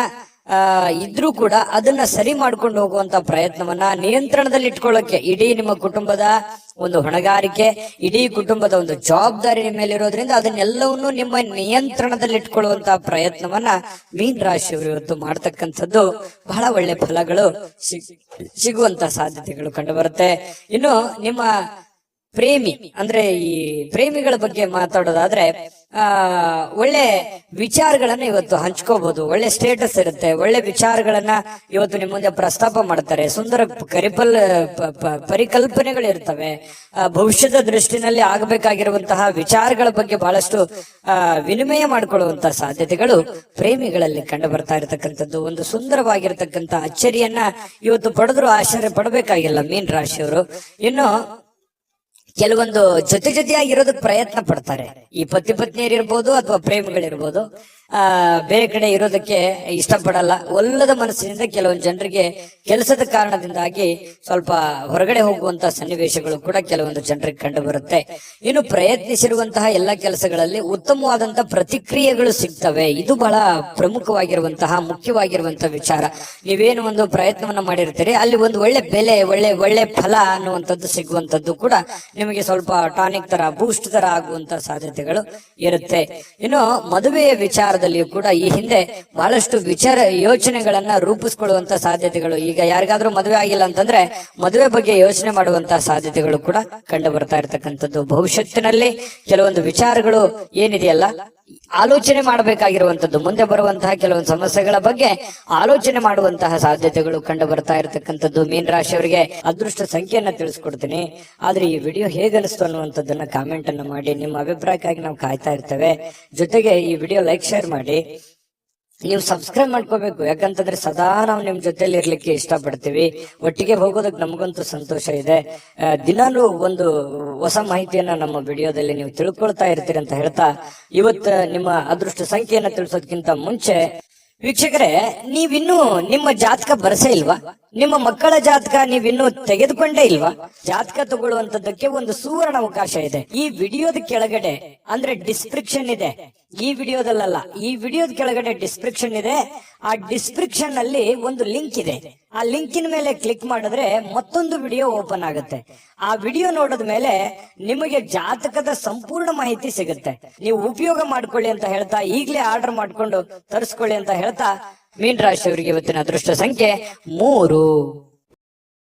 ಇದ್ರೂ ಕೂಡ ಅದನ್ನ ಸರಿ ಮಾಡ್ಕೊಂಡು ಹೋಗುವಂತ ಪ್ರಯತ್ನವನ್ನ ನಿಯಂತ್ರಣದಲ್ಲಿ ಇಟ್ಕೊಳ್ಳೋಕೆ ಇಡೀ ನಿಮ್ಮ ಕುಟುಂಬದ ಒಂದು ಹೊಣೆಗಾರಿಕೆ, ಇಡೀ ಕುಟುಂಬದ ಒಂದು ಜವಾಬ್ದಾರಿ ನಿಮ್ಮ ಮೇಲೆ ಇರೋದ್ರಿಂದ ಅದನ್ನೆಲ್ಲವನ್ನು ನಿಮ್ಮ ನಿಯಂತ್ರಣದಲ್ಲಿ ಇಟ್ಕೊಳ್ಳುವಂತ ಪ್ರಯತ್ನವನ್ನ ಮೀನ ರಾಶಿಯವರು ಇವತ್ತು ಮಾಡ್ತಕ್ಕಂಥದ್ದು ಬಹಳ ಒಳ್ಳೆ ಫಲಗಳು ಸಿಗುವಂತ ಸಾಧ್ಯತೆಗಳು ಕಂಡು ಬರುತ್ತೆ. ಇನ್ನು ನಿಮ್ಮ ಪ್ರೇಮಿ ಅಂದ್ರೆ ಈ ಪ್ರೇಮಿಗಳ ಬಗ್ಗೆ ಮಾತಾಡೋದಾದ್ರೆ ಒಳ್ಳೆ ವಿಚಾರಗಳನ್ನ ಇವತ್ತು ಹಂಚ್ಕೋಬಹುದು. ಒಳ್ಳೆ ಸ್ಟೇಟಸ್ ಇರುತ್ತೆ, ಒಳ್ಳೆ ವಿಚಾರಗಳನ್ನ ಇವತ್ತು ನಿಮ್ಮ ಮುಂದೆ ಪ್ರಸ್ತಾಪ ಮಾಡ್ತಾರೆ. ಸುಂದರ ಪರಿಕಲ್ಪನೆಗಳು ಇರ್ತವೆ. ಭವಿಷ್ಯದ ದೃಷ್ಟಿನಲ್ಲಿ ಆಗಬೇಕಾಗಿರುವಂತಹ ವಿಚಾರಗಳ ಬಗ್ಗೆ ಬಹಳಷ್ಟು ವಿನಿಮಯ ಮಾಡಿಕೊಳ್ಳುವಂತಹ ಸಾಧ್ಯತೆಗಳು ಪ್ರೇಮಿಗಳಲ್ಲಿ ಕಂಡು ಬರ್ತಾ ಇರತಕ್ಕಂಥದ್ದು. ಒಂದು ಸುಂದರವಾಗಿರ್ತಕ್ಕಂಥ ಅಚ್ಚರಿಯನ್ನ ಇವತ್ತು ಪಡೆದ್ರು ಆಶ್ಚರ್ಯ ಪಡಬೇಕಾಗಿಲ್ಲ ಮೀನ ರಾಶಿಯವರು. ಇನ್ನು ಕೆಲವೊಂದು ಜೊತೆಯಾಗಿರೋದಕ್ಕೆ ಪ್ರಯತ್ನ ಪಡ್ತಾರೆ. ಈ ಪತಿ ಪತ್ನಿಯರಿರ್ಬೋದು ಅಥವಾ ಪ್ರೇಮಿಗಳಿರ್ಬೋದು, ಬೇರೆ ಕಡೆ ಇರೋದಕ್ಕೆ ಇಷ್ಟಪಡಲ್ಲ. ಒಲ್ಲದ ಮನಸ್ಸಿನಿಂದ ಕೆಲವೊಂದು ಜನರಿಗೆ ಕೆಲಸದ ಕಾರಣದಿಂದಾಗಿ ಸ್ವಲ್ಪ ಹೊರಗಡೆ ಹೋಗುವಂತ ಸನ್ನಿವೇಶಗಳು ಕೂಡ ಕೆಲವೊಂದು ಜನರಿಗೆ ಕಂಡು ಬರುತ್ತೆ. ಇನ್ನು ಪ್ರಯತ್ನಿಸಿರುವಂತಹ ಎಲ್ಲ ಕೆಲಸಗಳಲ್ಲಿ ಉತ್ತಮವಾದಂತಹ ಪ್ರತಿಕ್ರಿಯೆಗಳು ಸಿಗ್ತವೆ. ಇದು ಬಹಳ ಪ್ರಮುಖವಾಗಿರುವಂತಹ ಮುಖ್ಯವಾಗಿರುವಂತಹ ವಿಚಾರ. ನೀವೇನು ಒಂದು ಪ್ರಯತ್ನವನ್ನ ಮಾಡಿರ್ತೀರಿ, ಅಲ್ಲಿ ಒಂದು ಒಳ್ಳೆ ಬೆಲೆ, ಒಳ್ಳೆ ಫಲ ಅನ್ನುವಂಥದ್ದು ಸಿಗುವಂತದ್ದು ಕೂಡ ನಿಮಗೆ ಸ್ವಲ್ಪ ಟಾನಿಕ್ ತರ, ಬೂಸ್ಟ್ ತರ ಆಗುವಂತ ಸಾಧ್ಯತೆಗಳು ಇರುತ್ತೆ. ಇನ್ನು ಮದುವೆಯ ವಿಚಾರದಲ್ಲಿಯೂ ಕೂಡ ಈ ಹಿಂದೆ ಬಹಳಷ್ಟು ಯೋಚನೆಗಳನ್ನ ರೂಪಿಸ್ಕೊಳ್ಳುವಂತ ಸಾಧ್ಯತೆಗಳು, ಈಗ ಯಾರಿಗಾದ್ರೂ ಮದುವೆ ಆಗಿಲ್ಲ ಅಂತಂದ್ರೆ ಮದುವೆ ಬಗ್ಗೆ ಯೋಚನೆ ಮಾಡುವಂತಹ ಸಾಧ್ಯತೆಗಳು ಕೂಡ ಕಂಡು ಬರ್ತಾ ಇರತಕ್ಕಂಥದ್ದು. ಭವಿಷ್ಯತ್ತಿನಲ್ಲಿ ಕೆಲವೊಂದು ವಿಚಾರಗಳು ಏನಿದೆಯಲ್ಲ, ಆಲೋಚನೆ ಮಾಡಬೇಕಾಗಿರುವಂತದ್ದು, ಮುಂದೆ ಬರುವಂತಹ ಕೆಲವೊಂದು ಸಮಸ್ಯೆಗಳ ಬಗ್ಗೆ ಆಲೋಚನೆ ಮಾಡುವಂತಹ ಸಾಧ್ಯತೆಗಳು ಕಂಡು ಬರ್ತಾ ಇರತಕ್ಕಂಥದ್ದು. ಮೀನ ರಾಶಿಯವರಿಗೆ ಅದೃಷ್ಟ ಸಂಖ್ಯೆಯನ್ನ ತಿಳಿಸ್ಕೊಡ್ತೀನಿ. ಆದ್ರೆ ಈ ವಿಡಿಯೋ ಹೇಗನಿಸ್ತು ಅನ್ನುವಂಥದ್ದನ್ನ ಕಾಮೆಂಟ್ ಅನ್ನ ಮಾಡಿ. ನಿಮ್ಮ ಅಭಿಪ್ರಾಯಕ್ಕಾಗಿ ನಾವು ಕಾಯ್ತಾ ಇರ್ತೇವೆ. ಜೊತೆಗೆ ಈ ವಿಡಿಯೋ ಲೈಕ್, ಶೇರ್ ಮಾಡಿ. ನೀವು ಸಬ್ಸ್ಕ್ರೈಬ್ ಮಾಡ್ಕೋಬೇಕು. ಯಾಕಂತಂದ್ರೆ ಸದಾ ನಾವು ನಿಮ್ ಜೊತೆಲಿ ಇರ್ಲಿಕ್ಕೆ ಇಷ್ಟಪಡ್ತೀವಿ. ಒಟ್ಟಿಗೆ ಹೋಗೋದಕ್ಕೆ ನಮಗಂತೂ ಸಂತೋಷ ಇದೆ. ದಿನಾಲೂ ಒಂದು ಹೊಸ ಮಾಹಿತಿಯನ್ನ ನಮ್ಮ ವಿಡಿಯೋದಲ್ಲಿ ನೀವು ತಿಳ್ಕೊಳ್ತಾ ಇರ್ತೀರಿ ಅಂತ ಹೇಳ್ತಾ, ಇವತ್ತು ನಿಮ್ಮ ಅದೃಷ್ಟ ಸಂಖ್ಯೆಯನ್ನ ತಿಳಿಸೋದಕ್ಕಿಂತ ಮುಂಚೆ ವೀಕ್ಷಕರೇ, ನೀವಿನ್ನೂ ನಿಮ್ಮ ಜಾತಕ ಬರಸೇ ಇಲ್ವಾ? ನಿಮ್ಮ ಮಕ್ಕಳ ಜಾತಕ ನೀವಿನ್ನೂ ತೆಗೆದುಕೊಂಡೇ ಇಲ್ವಾ? ಜಾತಕ ತಗೊಳ್ಳುವಂತದ್ದಕ್ಕೆ ಒಂದು ಸುವರ್ಣ ಅವಕಾಶ ಇದೆ. ಈ ವಿಡಿಯೋದ ಕೆಳಗಡೆ ಅಂದ್ರೆ ಡಿಸ್ಕ್ರಿಪ್ಷನ್ ಇದೆ. ಈ ವಿಡಿಯೋದಲ್ಲ, ಈ ವಿಡಿಯೋದ ಕೆಳಗಡೆ ಡಿಸ್ಕ್ರಿಪ್ಷನ್ ಇದೆ. ಆ ಡಿಸ್ಕ್ರಿಪ್ಷನ್ ಅಲ್ಲಿ ಒಂದು ಲಿಂಕ್ ಇದೆ. ಆ ಲಿಂಕಿನ ಮೇಲೆ ಕ್ಲಿಕ್ ಮಾಡಿದ್ರೆ ಮತ್ತೊಂದು ವಿಡಿಯೋ ಓಪನ್ ಆಗುತ್ತೆ. ಆ ವಿಡಿಯೋ ನೋಡಿದ ಮೇಲೆ ನಿಮಗೆ ಜಾತಕದ ಸಂಪೂರ್ಣ ಮಾಹಿತಿ ಸಿಗುತ್ತೆ. ನೀವು ಉಪಯೋಗ ಮಾಡ್ಕೊಳ್ಳಿ ಅಂತ ಹೇಳ್ತಾ, ಈಗಲೇ ಆರ್ಡರ್ ಮಾಡ್ಕೊಂಡು ತರಿಸ್ಕೊಳ್ಳಿ ಅಂತ ಹೇಳ್ತಾ, ಮೀನ ರಾಶಿಯವರಿಗೆ ಇವತ್ತಿನ ಅದೃಷ್ಟ ಸಂಖ್ಯೆ 3.